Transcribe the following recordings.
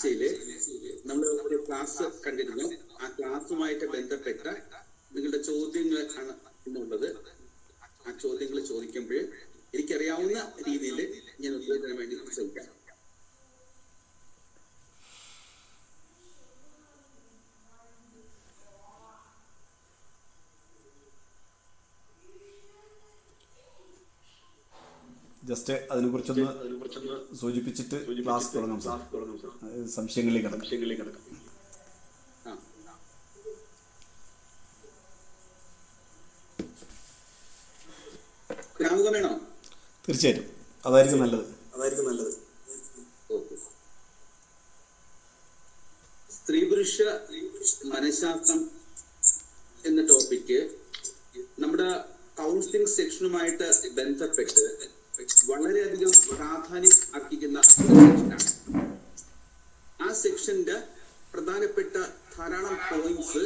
ആഴ്ചയില് നമ്മൾ ഒരു ക്ലാസ് കണ്ടിരുന്നു. ആ ക്ലാസ്സുമായിട്ട് ബന്ധപ്പെട്ട നിങ്ങളുടെ ചോദ്യങ്ങൾ ആണ് ഇന്നുള്ളത്. ആ ചോദ്യങ്ങൾ ചോദിക്കുമ്പോൾ എനിക്കറിയാവുന്ന രീതിയിൽ ഞാൻ ഉത്തരവിന് വേണ്ടി ശ്രമിക്കാം. ജസ്റ്റ് അതിനെക്കുറിച്ചൊന്ന് സൂചിപ്പിച്ചിട്ട് ക്ലാസ് തുടങ്ങാം സാർ. സംശയങ്ങളിലേക്ക് കിടക്കാം. തീർച്ചയായിട്ടും അതായിരിക്കും നല്ലത്. സ്ത്രീ പുരുഷ മനഃശാസ്ത്രം എന്ന ടോപ്പിക്ക് നമ്മുടെ കൗൺസിലിംഗ് സെക്ഷനുമായിട്ട് ബന്ധപ്പെട്ട് വളരെയധികം പ്രാധാന്യം അർഹിക്കുന്ന ഒരു സെക്ഷനാണ്. ആ സെക്ഷന്റെ പ്രധാനപ്പെട്ട ധാരാളം പോയിന്റ്സ്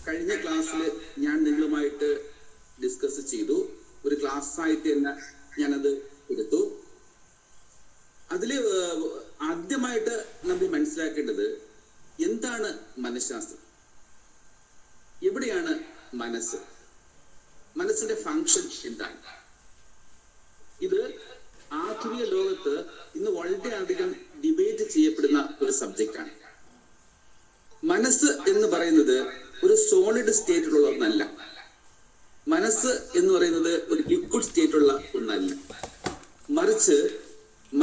കഴിഞ്ഞ ക്ലാസ്സിൽ ഞാൻ നിങ്ങളുമായിട്ട് ഡിസ്കസ് ചെയ്തു. ഒരു ക്ലാസ് ആയിട്ട് തന്നെ ഞാനത് എടുത്തു. അതില് ആദ്യമായിട്ട് നമ്മൾ മനസ്സിലാക്കേണ്ടത് എന്താണ് മനഃശാസ്ത്രം, എവിടെയാണ് മനസ്സ്, മനസ്സിന്റെ ഫങ്ഷൻ എന്താണ്. ഇത് ആധുനിക ലോകത്ത് ഇന്ന് വളരെയധികം ഡിബേറ്റ് ചെയ്യപ്പെടുന്ന ഒരു സബ്ജക്റ്റാണ്. മനസ്സ് എന്ന് പറയുന്നത് ഒരു സോളിഡ് സ്റ്റേറ്റിലുള്ള ഒന്നല്ല. മനസ്സ് എന്ന് പറയുന്നത് ഒരു ലിക്വിഡ് സ്റ്റേറ്റുള്ള ഒന്നല്ല. മറിച്ച്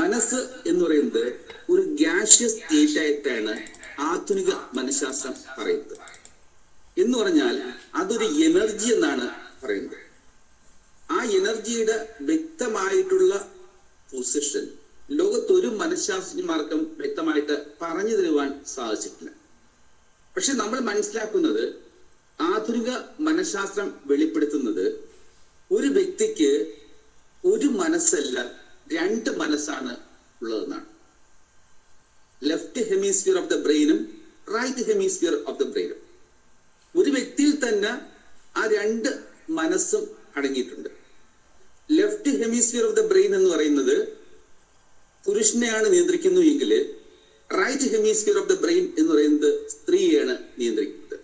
മനസ്സ് എന്ന് പറയുന്നത് ഒരു ഗ്യാഷ്യസ് സ്റ്റേറ്റ് ആയിട്ടാണ് ആധുനിക മനഃശാസ്ത്രം പറയുന്നത്. എന്ന് പറഞ്ഞാൽ അതൊരു എനർജി എന്നാണ് പറയുന്നത്. ആ എനർജിയുടെ വ്യക്തമായിട്ടുള്ള പൊസിഷൻ ലോകത്തൊരു മനഃശാസ്ത്രജ്ഞന്മാർക്കും വ്യക്തമായിട്ട് പറഞ്ഞു തരുവാൻ സാധിച്ചിട്ടില്ല. പക്ഷെ നമ്മൾ മനസ്സിലാക്കുന്നത് ആധുനിക മനഃശാസ്ത്രം വെളിപ്പെടുത്തുന്നത് ഒരു വ്യക്തിക്ക് ഒരു മനസ്സല്ല, രണ്ട് മനസ്സാണ് ഉള്ളതെന്നാണ്. ലെഫ്റ്റ് ഹെമിസ്ഫിയർ ഓഫ് ദ ബ്രെയിനും റൈറ്റ് ഹെമിസ്ഫിയർ ഓഫ് ദ ബ്രെയിനും. ഒരു വ്യക്തിയിൽ തന്നെ ആ രണ്ട് മനസ്സും അടങ്ങിയിട്ടുണ്ട്. Left hemisphere of the brain എന്ന് പറയുന്നത് പുരുഷനെയാണ് നിയന്ത്രിക്കുന്നു എങ്കിൽ right hemisphere of the brain എന്ന് പറയുന്നത് സ്ത്രീയെയാണ് നിയന്ത്രിക്കുന്നത്.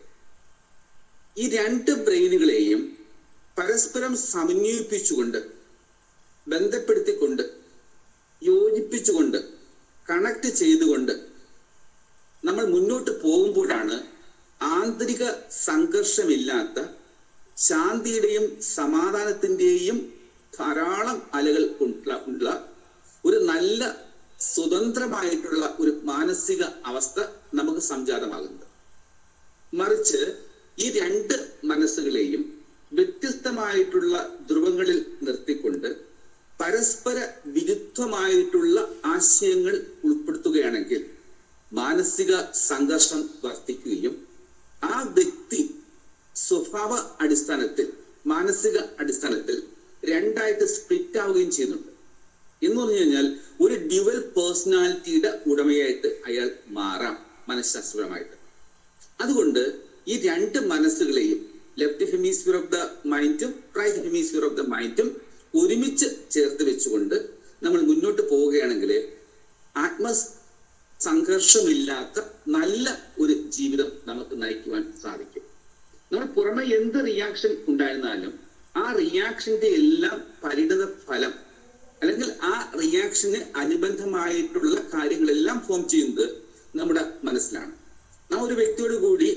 ഈ രണ്ട് ബ്രെയിനുകളെയും പരസ്പരം സമന്വയിപ്പിച്ചുകൊണ്ട്, ബന്ധപ്പെടുത്തിക്കൊണ്ട്, യോജിപ്പിച്ചുകൊണ്ട്, കണക്ട് ചെയ്തുകൊണ്ട് നമ്മൾ മുന്നോട്ട് പോകുമ്പോഴാണ് ആന്തരിക സംഘർഷമില്ലാത്ത ശാന്തിയുടെയും സമാധാനത്തിന്റെയും ധാരാളം അലകൾ ഉള്ള ഒരു നല്ല സ്വതന്ത്രമായിട്ടുള്ള ഒരു മാനസിക അവസ്ഥ നമുക്ക് സംജാതമാകുന്നത്. മറിച്ച് ഈ രണ്ട് മനസ്സുകളെയും വ്യത്യസ്തമായിട്ടുള്ള ധ്രുവങ്ങളിൽ നിർത്തിക്കൊണ്ട് പരസ്പര വിരുദ്ധമായിട്ടുള്ള ആശയങ്ങൾ ഉൾപ്പെടുത്തുകയാണെങ്കിൽ മാനസിക സംഘർഷം വർദ്ധിക്കുകയും ആ വ്യക്തി സ്വഭാവ അടിസ്ഥാനത്തിൽ, മാനസിക അടിസ്ഥാനത്തിൽ രണ്ടായിട്ട് സ്പ്ലിറ്റ് ആവുകയും ചെയ്യുന്നുണ്ട്. എന്ന് പറഞ്ഞു കഴിഞ്ഞാൽ ഒരു ഡ്യുവൽ പേഴ്സണാലിറ്റിയുടെ ഉടമയായിട്ട് അയാൾ മാറാം മനഃശാസ്ത്രപരമായിട്ട്. അതുകൊണ്ട് ഈ രണ്ട് മനസ്സുകളെയും, ലെഫ്റ്റ് ഹെമിസ്ഫിയർ ഓഫ് ദ മൈൻഡും റൈറ്റ് ഹെമിസ്ഫിയർ ഓഫ് ദ മൈൻഡും ഒരുമിച്ച് ചേർത്ത് വെച്ചുകൊണ്ട് നമ്മൾ മുന്നോട്ട് പോവുകയാണെങ്കിൽ സംഘർഷമില്ലാത്ത നല്ല ഒരു ജീവിതം നമുക്ക് നയിക്കുവാൻ സാധിക്കും. നമ്മൾ പുറമെ എന്ത് റിയാക്ഷൻ ഉണ്ടായിരുന്നാലും ആ റിയാക്ഷന്റെ എല്ലാം പരിണിത ഫലം അല്ലെങ്കിൽ ആ റിയാക്ഷന് അനുബന്ധമായിട്ടുള്ള കാര്യങ്ങളെല്ലാം ഫോം ചെയ്യുന്നത് നമ്മുടെ മനസ്സിലാണ്. നാം ഒരു വ്യക്തിയോട് കൂടി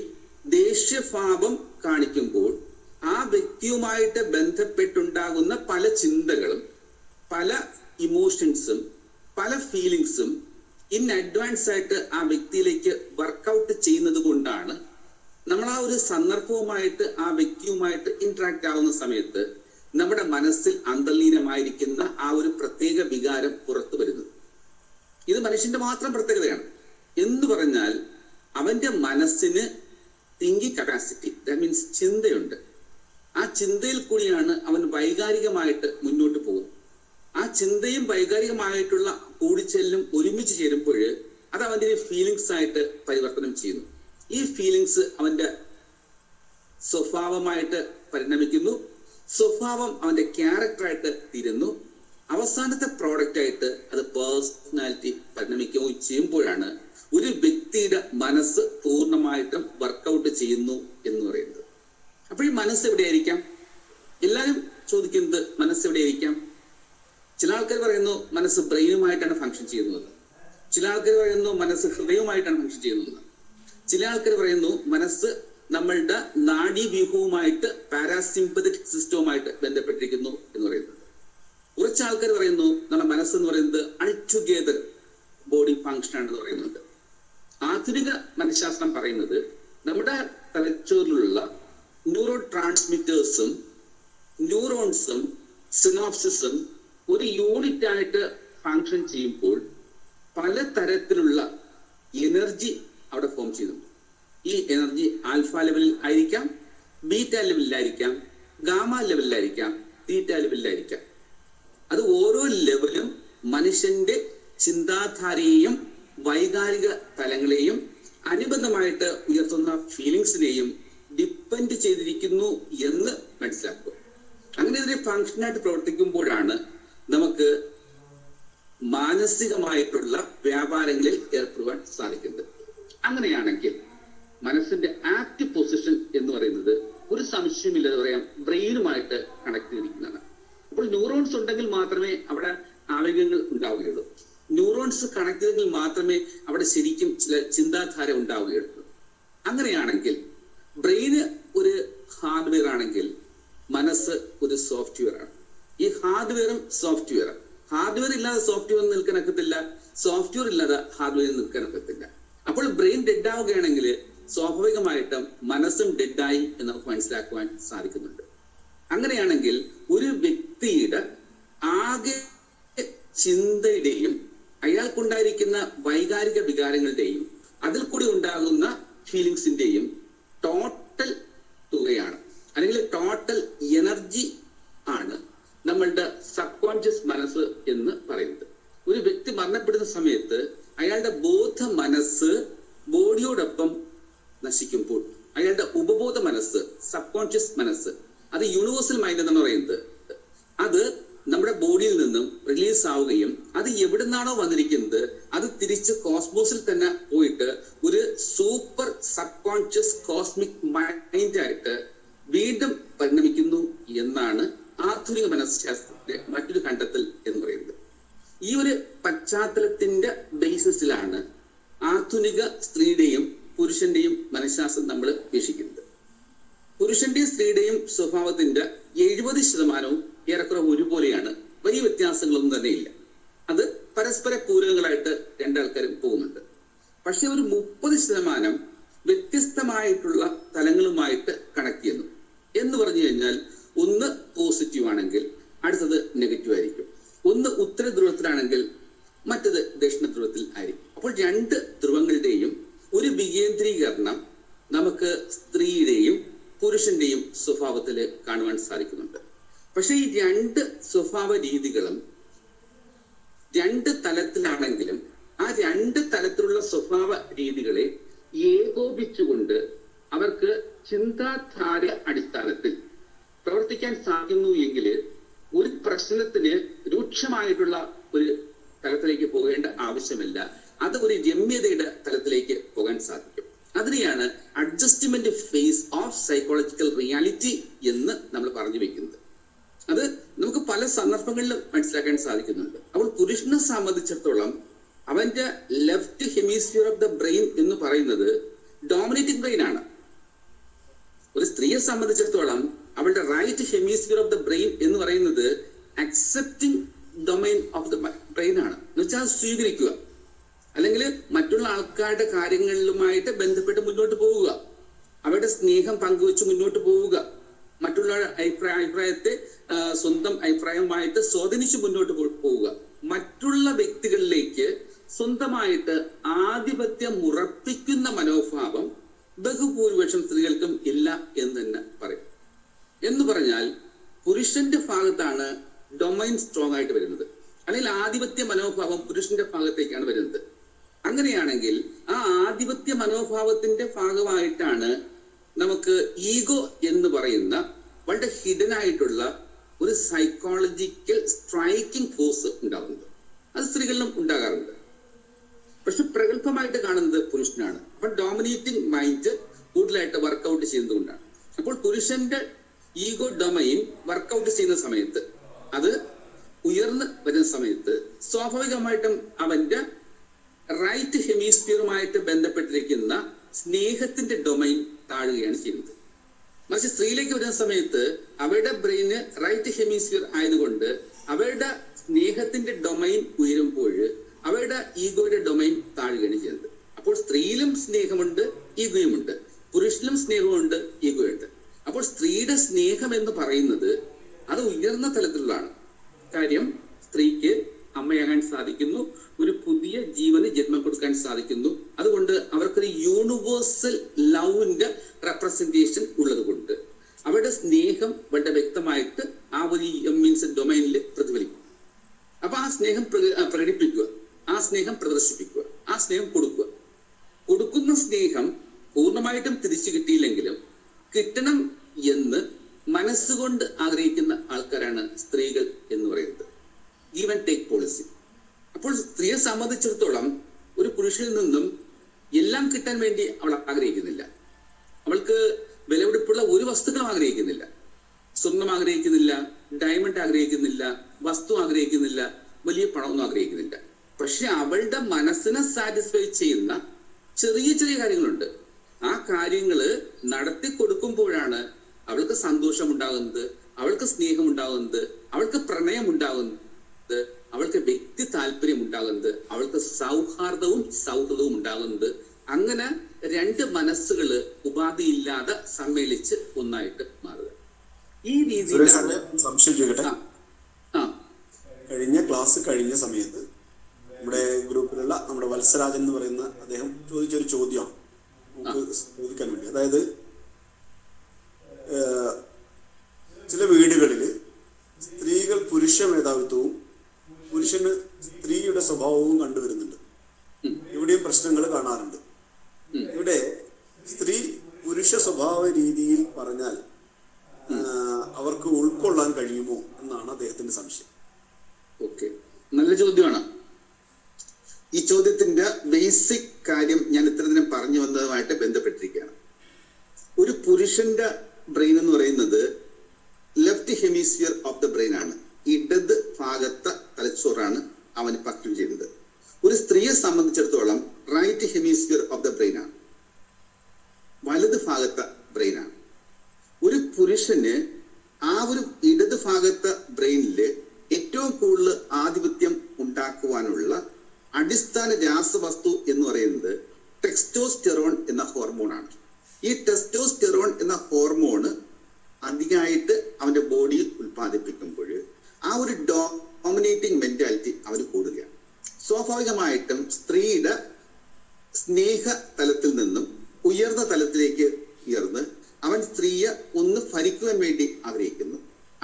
ദേഷ്യഭാവം കാണിക്കുമ്പോൾ ആ വ്യക്തിയുമായിട്ട് ബന്ധപ്പെട്ടുണ്ടാകുന്ന പല ചിന്തകളും, പല ഇമോഷൻസും, പല ഫീലിങ്സും ഇൻ അഡ്വാൻസ് ആയിട്ട് ആ വ്യക്തിയിലേക്ക് വർക്കൗട്ട് ചെയ്യുന്നത് കൊണ്ടാണ് നമ്മൾ ആ ഒരു സന്ദർഭവുമായിട്ട് ആ വ്യക്തിയുമായിട്ട് ഇന്ററാക്ട് ആവുന്ന സമയത്ത് നമ്മുടെ മനസ്സിൽ അന്തർലീനമായിരിക്കുന്ന ആ ഒരു പ്രത്യേക വികാരം പുറത്തു വരുന്നത്. ഇത് മനുഷ്യന്റെ മാത്രം പ്രത്യേകതയാണ്. എന്ന് പറഞ്ഞാൽ അവന്റെ മനസ്സിന് തിങ്കിങ് കപ്പാസിറ്റി, ദാറ്റ് മീൻസ് ചിന്തയുണ്ട്. ആ ചിന്തയിൽ കൂടിയാണ് അവൻ വൈകാരികമായിട്ട് മുന്നോട്ട് പോകുന്നത്. ആ ചിന്തയും വൈകാരികമായിട്ടുള്ള കൂടിച്ചെല്ലും ഒരുമിച്ച് ചേരുമ്പോൾ അത് അവന്റെ ഫീലിങ്സ് ആയിട്ട് പരിവർത്തനം ചെയ്യുന്നു. ഈ ഫീലിങ്സ് അവന്റെ സ്വഭാവമായിട്ട് പരിണമിക്കുന്നു. സ്വഭാവം അവന്റെ ക്യാരക്ടറായിട്ട് തീരുന്നു. അവസാനത്തെ പ്രോഡക്റ്റ് ആയിട്ട് അത് പേഴ്സണാലിറ്റി പരിണമിക്കുകയും ചെയ്യുമ്പോഴാണ് ഒരു വ്യക്തിയുടെ മനസ്സ് പൂർണ്ണമായിട്ടും വർക്കൗട്ട് ചെയ്യുന്നു എന്ന് പറയുന്നത്. അപ്പോൾ ഈ മനസ്സ് എവിടെയായിരിക്കാം? എല്ലാവരും ചോദിക്കുന്നത് മനസ്സ് എവിടെയായിരിക്കാം? ചില ആൾക്കാർ പറയുന്നു മനസ്സ് ബ്രെയിനുമായിട്ടാണ് ഫങ്ഷൻ ചെയ്യുന്നത്. ചില ആൾക്കാർ പറയുന്നു മനസ്സ് ഹൃദയവുമായിട്ടാണ് ഫങ്ഷൻ ചെയ്യുന്നത്. ചില ആൾക്കാർ പറയുന്നു മനസ്സ് നമ്മളുടെ നാഡീവ്യൂഹവുമായിട്ട് പാരാസിമ്പതറ്റിക് സിസ്റ്റവുമായിട്ട് ബന്ധപ്പെട്ടിരിക്കുന്നു എന്ന് പറയുന്നത്. കുറച്ച് ആൾക്കാർ പറയുന്നു നമ്മുടെ മനസ്സെന്ന് പറയുന്നത് അൾടുഗെദർ ബോഡി ഫങ്ഷൻ ആണെന്ന് പറയുന്നുണ്ട്. ആധുനിക മനഃശാസ്ത്രം പറയുന്നത് നമ്മുടെ തലച്ചോറിലുള്ള ന്യൂറോ ട്രാൻസ്മിറ്റേഴ്സും ന്യൂറോൺസും സിനോപ്സിസും ഒരു യൂണിറ്റ് ആയിട്ട് ഫങ്ഷൻ ചെയ്യുമ്പോൾ പലതരത്തിലുള്ള എനർജി അവിടെ ഫോം ചെയ്യുന്നുണ്ട്. ഈ എനർജി ആൽഫ ലെവലിൽ ആയിരിക്കാം, ബീറ്റ ലെവലിലായിരിക്കാം, ഗാമ ലെവലിലായിരിക്കാം, തീറ്റ ലെവലിലായിരിക്കാം. അത് ഓരോ ലെവലും മനുഷ്യന്റെ ചിന്താധാരയെയും വൈകാരിക തലങ്ങളെയും അനുബന്ധമായിട്ട് ഉയർത്തുന്ന ഫീലിങ്സിനെയും ഡിപ്പെൻഡ് ചെയ്തിരിക്കുന്നു എന്ന് മനസ്സിലാക്കുക. അങ്ങനെ ഇതിനെ ഫങ്ഷനായിട്ട് പ്രവർത്തിക്കുമ്പോഴാണ് നമുക്ക് മാനസികമായിട്ടുള്ള വ്യാപാരങ്ങളിൽ ഏർപ്പെടുവാൻ സാധിക്കുന്നത്. അങ്ങനെയാണെങ്കിൽ മനസ്സിന്റെ ആക്ട് പൊസിഷൻ എന്ന് പറയുന്നത് ഒരു സംശയമില്ലാതെ പറയാം ബ്രെയിനുമായിട്ട് കണക്ട് ചെയ്തിരിക്കുന്നതാണ്. അപ്പോൾ ന്യൂറോൺസ് ഉണ്ടെങ്കിൽ മാത്രമേ അവിടെ ആവേഗങ്ങൾ ഉണ്ടാവുകയുള്ളൂ. ന്യൂറോൺസ് കണക്ട് ചെയ്തെങ്കിൽ മാത്രമേ അവിടെ ശരിക്കും ചില ചിന്താധാര ഉണ്ടാവുകയുള്ളൂ. അങ്ങനെയാണെങ്കിൽ ബ്രെയിന് ഒരു ഹാർഡ്വെയർ ആണെങ്കിൽ മനസ്സ് ഒരു സോഫ്റ്റ്വെയർ ആണ്. ഈ ഹാർഡ്വെയറും സോഫ്റ്റ്വെയറും, ഹാർഡ്വെയർ ഇല്ലാതെ സോഫ്റ്റ്വെയർ നിൽക്കാനൊക്കത്തില്ല, സോഫ്റ്റ്വെയർ ഇല്ലാതെ ഹാർഡ്വെയർ നിൽക്കാനൊക്കത്തില്ല. അപ്പോൾ ബ്രെയിൻ ഡെഡ് ആവുകയാണെങ്കിൽ സ്വാഭാവികമായിട്ടും മനസ്സും ഡെഡായി എന്ന് നമുക്ക് മനസ്സിലാക്കുവാൻ സാധിക്കുന്നുണ്ട്. അങ്ങനെയാണെങ്കിൽ ഒരു വ്യക്തിയുടെ ആകെ ചിന്തയുടെയും അയാൾക്കുണ്ടായിരിക്കുന്ന വൈകാരിക വികാരങ്ങളുടെയും അതിൽ കൂടി ഉണ്ടാകുന്ന ഫീലിങ്സിന്റെയും ടോട്ടൽ തുകയാണ്, അല്ലെങ്കിൽ ടോട്ടൽ എനർജി ആണ് നമ്മളുടെ സബ് കോൺഷ്യസ് മനസ്സ് എന്ന് പറയുന്നത്. ഒരു വ്യക്തി മരണപ്പെടുന്ന സമയത്ത് അയാളുടെ ബോധ മനസ്സ് ബോഡിയോടൊപ്പം നശിക്കുമ്പോൾ അയാളുടെ ഉപബോധ മനസ്സ്, സബ് കോൺഷ്യസ് മനസ്സ്, അത് യൂണിവേഴ്സൽ മൈൻഡ് എന്ന് പറയുന്നത്, അത് നമ്മുടെ ബോഡിയിൽ നിന്നും റിലീസ് ആവുകയും അത് എവിടുന്നാണോ വന്നിരിക്കുന്നത് അത് തിരിച്ച് കോസ്മോസിൽ തന്നെ പോയിട്ട് ഒരു super sub conscious cosmic mind ആയിട്ട് വീണ്ടും പരിണമിക്കുന്നു എന്നാണ് ആധുനിക മനഃശാസ്ത്രത്തിന്റെ മറ്റൊരു കണ്ടെത്തൽ എന്ന് പറയുന്നത്. ഈ ഒരു പശ്ചാത്തലത്തിന്റെ ബേസിസിലാണ് ആധുനിക സ്ത്രീയുടെയും പുരുഷന്റെയും മനഃശാസ്ത്രം നമ്മൾ വീക്ഷിക്കുന്നത്. പുരുഷന്റെയും സ്ത്രീയുടെയും സ്വഭാവത്തിന്റെ 70% ഏറെക്കുറെ ഒരുപോലെയാണ്. വലിയ വ്യത്യാസങ്ങളൊന്നും തന്നെയില്ല. അത് പരസ്പര പൂരകങ്ങളായിട്ട് രണ്ടാൾക്കാരും പോകുന്നുണ്ട്. പക്ഷെ ഒരു 30% വ്യത്യസ്തമായിട്ടുള്ള തലങ്ങളുമായിട്ട് കണക്ട് ചെയ്യുന്നു. എന്ന് പറഞ്ഞു കഴിഞ്ഞാൽ ഒന്ന് പോസിറ്റീവ് ആണെങ്കിൽ അടുത്തത് നെഗറ്റീവ് ആയിരിക്കും. ഒന്ന് ഉത്തര ധ്രുവത്തിലാണെങ്കിൽ മറ്റത് ദക്ഷിണ ധ്രുവത്തിൽ ആയിരിക്കും. അപ്പോൾ രണ്ട് ധ്രുവങ്ങളുടെയും ഒരു വികേന്ദ്രീകരണം നമുക്ക് സ്ത്രീയുടെയും പുരുഷന്റെയും സ്വഭാവത്തിൽ കാണുവാൻ സാധിക്കുന്നുണ്ട്. പക്ഷെ ഈ രണ്ട് സ്വഭാവ രീതികളും രണ്ട് തലത്തിലാണെങ്കിലും ആ രണ്ട് തലത്തിലുള്ള സ്വഭാവ രീതികളെ ഏകോപിച്ചുകൊണ്ട് അവർക്ക് ചിന്താധാര അടിസ്ഥാനത്തിൽ പ്രവർത്തിക്കാൻ സാധിക്കുന്നു എങ്കിൽ ഒരു പ്രശ്നത്തിന് രൂക്ഷമായിട്ടുള്ള ഒരു തലത്തിലേക്ക് പോകേണ്ട ആവശ്യമില്ല. അത് ഒരു രമ്യതയുടെ തലത്തിലേക്ക് പോകാൻ സാധിക്കും. അതിനെയാണ് adjustment phase of psychological reality എന്ന് നമ്മൾ പറഞ്ഞു വെക്കുന്നത്. അത് നമുക്ക് പല സന്ദർഭങ്ങളിലും മനസ്സിലാക്കാൻ സാധിക്കുന്നുണ്ട്. അപ്പോൾ പുരുഷനെ സംബന്ധിച്ചിടത്തോളം അവന്റെ left hemisphere of the brain എന്ന് പറയുന്നത് ഡോമിനേറ്റിംഗ് ബ്രെയിൻ ആണ്. ഒരു സ്ത്രീയെ സംബന്ധിച്ചിടത്തോളം അവളുടെ right hemisphere of the brain എന്ന് പറയുന്നത് accepting domain of the brain ആണ്. എന്ന് വെച്ചാൽ സ്വീകരിക്കുക, അല്ലെങ്കിൽ മറ്റുള്ള ആൾക്കാരുടെ കാര്യങ്ങളുമായിട്ട് ബന്ധപ്പെട്ട് മുന്നോട്ട് പോവുക, അവരുടെ സ്നേഹം പങ്കുവെച്ച് മുന്നോട്ട് പോവുക, മറ്റുള്ള അഭിപ്രായത്തെ സ്വന്തം അഭിപ്രായമായിട്ട് സ്വാധീനിച്ച് മുന്നോട്ട് പോവുക, മറ്റുള്ള വ്യക്തികളിലേക്ക് സ്വന്തമായിട്ട് ആധിപത്യം ഉറപ്പിക്കുന്ന മനോഭാവം ബഹുഭൂരിപക്ഷം സ്ത്രീകൾക്കും ഇല്ല എന്ന് തന്നെ പറയും. എന്ന് പറഞ്ഞാൽ പുരുഷന്റെ ഭാഗത്താണ് ഡൊമൈൻ സ്ട്രോങ് ആയിട്ട് വരുന്നത്, അല്ലെങ്കിൽ ആധിപത്യ മനോഭാവം പുരുഷന്റെ ഭാഗത്തേക്കാണ് വരുന്നത്. അങ്ങനെയാണെങ്കിൽ ആ ആധിപത്യ മനോഭാവത്തിന്റെ ഭാഗമായിട്ടാണ് നമുക്ക് ഈഗോ എന്ന് പറയുന്ന വളരെ ഹിഡൻ ആയിട്ടുള്ള ഒരു സൈക്കോളജിക്കൽ സ്ട്രൈക്കിംഗ് ഫോഴ്സ് ഉണ്ടാകുന്നത്. അത് സ്ത്രീകളിലും ഉണ്ടാകാറുണ്ട്. പക്ഷെ പ്രഗത്ഭമായിട്ട് കാണുന്നത് പുരുഷനാണ്. അപ്പൊ ഡോമിനേറ്റിംഗ് മൈൻഡ് കൂടുതലായിട്ട് വർക്കൗട്ട് ചെയ്യുന്നതുകൊണ്ടാണ്. അപ്പോൾ പുരുഷന്റെ ഈഗോ ഡൊമൈൻ വർക്കൗട്ട് ചെയ്യുന്ന സമയത്ത്, അത് ഉയർന്നു വരുന്ന സമയത്ത് സ്വാഭാവികമായിട്ടും അവന്റെ റൈറ്റ് ഹെമിസ്ഫിയറുമായിട്ട് ബന്ധപ്പെട്ടിരിക്കുന്ന സ്നേഹത്തിന്റെ ഡൊമൈൻ താഴുകയാണ് ചെയ്യുന്നത്. മറിച്ച് സ്ത്രീയിലേക്ക് വരുന്ന സമയത്ത് അവരുടെ ബ്രെയിന് റൈറ്റ് ഹെമിസ്ഫിയർ ആയതുകൊണ്ട് അവരുടെ സ്നേഹത്തിന്റെ ഡൊമൈൻ ഉയരുമ്പോൾ അവരുടെ ഈഗോയുടെ ഡൊമൈൻ താഴുകയാണ് ചെയ്യുന്നത്. അപ്പോൾ സ്ത്രീയിലും സ്നേഹമുണ്ട്, ഈഗോയുമുണ്ട്. പുരുഷനിലും സ്നേഹമുണ്ട്, ഈഗോയുണ്ട്. അപ്പോൾ സ്ത്രീയുടെ സ്നേഹം എന്ന് പറയുന്നത് അത് ഉയർന്ന തലത്തിലുള്ളതാണ്. കാര്യം സ്ത്രീക്ക് അമ്മയാകാൻ സാധിക്കുന്നു, ഒരു പുതിയ ജീവന് ജന്മം കൊടുക്കാൻ സാധിക്കുന്നു. അതുകൊണ്ട് അവർക്കൊരു യൂണിവേഴ്സൽ ലവിന്റെ റെപ്രസെന്റേഷൻ ഉള്ളത് കൊണ്ട് അവരുടെ സ്നേഹം വളരെ വ്യക്തമായിട്ട് ആ ഒരു മീൻസ് ഡൊമൈനിൽ പ്രതിഫലിക്കും. അപ്പൊ ആ സ്നേഹം പ്രകടിപ്പിക്കുക, ആ സ്നേഹം പ്രദർശിപ്പിക്കുക, ആ സ്നേഹം കൊടുക്കുക. കൊടുക്കുന്ന സ്നേഹം പൂർണ്ണമായിട്ടും തിരിച്ചു കിട്ടിയില്ലെങ്കിലും കിട്ടണം എന്ന് മനസ്സുകൊണ്ട് ആഗ്രഹിക്കുന്ന ആൾക്കാരാണ് സ്ത്രീകൾ എന്ന് പറയുന്നത്. Give and take policy. അപ്പോൾ സ്ത്രീയെ സംബന്ധിച്ചിടത്തോളം ഒരു പുരുഷനിൽ നിന്നും എല്ലാം കിട്ടാൻ വേണ്ടി അവൾ ആഗ്രഹിക്കുന്നില്ല. അവൾക്ക് വിലപിടിപ്പുള്ള ഒരു വസ്തുക്കളും ആഗ്രഹിക്കുന്നില്ല. സ്വർണം ആഗ്രഹിക്കുന്നില്ല, ഡയമണ്ട് ആഗ്രഹിക്കുന്നില്ല, വസ്തു ആഗ്രഹിക്കുന്നില്ല, വലിയ പണമൊന്നും ആഗ്രഹിക്കുന്നില്ല. പക്ഷെ അവളുടെ മനസ്സിനെ സാറ്റിസ്ഫൈ ചെയ്യുന്ന ചെറിയ ചെറിയ കാര്യങ്ങളുണ്ട്. ആ കാര്യങ്ങള് നടത്തി കൊടുക്കുമ്പോഴാണ് അവൾക്ക് സന്തോഷം ഉണ്ടാകുന്നത്, അവൾക്ക് സ്നേഹം ഉണ്ടാകുന്നത്, അവൾക്ക് പ്രണയം ഉണ്ടാകുന്നത്, അവൾക്ക് വ്യക്തി താല്പര്യം ഉണ്ടാകുന്നത്, അവൾക്ക് സൗഹൃദവും ഉണ്ടാകുന്നത്. അങ്ങനെ രണ്ട് മനസ്സുകള് ഉപാധിയില്ലാതെ സമ്മേളിച്ച് ഒന്നായിട്ട് മാറുക. ഈ രീതിയിൽ സംശയം ചോദിക്കട്ടെ. കഴിഞ്ഞ ക്ലാസ് കഴിഞ്ഞ സമയത്ത് നമ്മുടെ ഗ്രൂപ്പിലുള്ള നമ്മുടെ വത്സരാജൻ എന്ന് പറയുന്ന അദ്ദേഹം ചോദിച്ചൊരു ചോദ്യമാണ് നമുക്ക് ചോദിക്കാൻ വേണ്ടി. അതായത് ചില വീടുകളിൽ സ്ത്രീകൾ പുരുഷ മേധാവിത്വവും പുരുഷന് സ്ത്രീയുടെ സ്വഭാവവും കണ്ടുവരുന്നുണ്ട്. ഇവിടെയും പ്രശ്നങ്ങൾ കാണാറുണ്ട്. ഇവിടെ സ്ത്രീ പുരുഷ സ്വഭാവ രീതിയിൽ പറഞ്ഞാൽ അവർക്ക് ഉൾക്കൊള്ളാൻ കഴിയുമോ എന്നാണ് അദ്ദേഹത്തിന്റെ സംശയം. ഓക്കെ, നല്ല ചോദ്യമാണ്. ഈ ചോദ്യത്തിന്റെ ബേസിക് കാര്യം ഞാൻ ഇത്രദിനം പറഞ്ഞു വന്നതുമായിട്ട് ബന്ധപ്പെട്ടിരിക്കുകയാണ്. ഒരു പുരുഷന്റെ ബ്രെയിൻ എന്ന് പറയുന്നത് left hemisphere of the brain ആണ്. ഇടത് ഭാഗത്തെ തലച്ചോറാണ് അവന് പക്വം ചെയ്യുന്നത്. ഒരു സ്ത്രീയെ സംബന്ധിച്ചിടത്തോളം right hemisphere of the brain ആണ്, വലത് ഭാഗത്തെ ബ്രെയിൻ ആണ്. ഒരു പുരുഷന് ആ ഒരു ഇടത് ഭാഗത്തെ ബ്രെയിനില് ഏറ്റവും കൂടുതൽ ആധിപത്യം ഉണ്ടാക്കുവാനുള്ള അടിസ്ഥാന രാസവസ്തു എന്ന് പറയുന്നത് ടെസ്റ്റോസ്റ്റെറോൺ എന്ന ഹോർമോണാണ്. ഈ ടെസ്റ്റോസ്റ്റെറോൺ എന്ന ഹോർമോണ് അധികമായിട്ട് അവന്റെ ബോഡിയിൽ ഉൽപ്പാദിപ്പിക്കുമ്പോൾ ആ ഒരു ഡോമിനേറ്റിംഗ് മെന്റാലിറ്റി അവന് കൂടുകയാണ്. സ്വാഭാവികമായിട്ടും സ്ത്രീയുടെ സ്നേഹ തലത്തിൽ നിന്നും ഉയർന്ന തലത്തിലേക്ക് ഉയർന്ന് അവൻ സ്ത്രീയെ ഒന്ന് ഭരിക്കുവാൻ വേണ്ടി ആഗ്രഹിക്കുന്നു,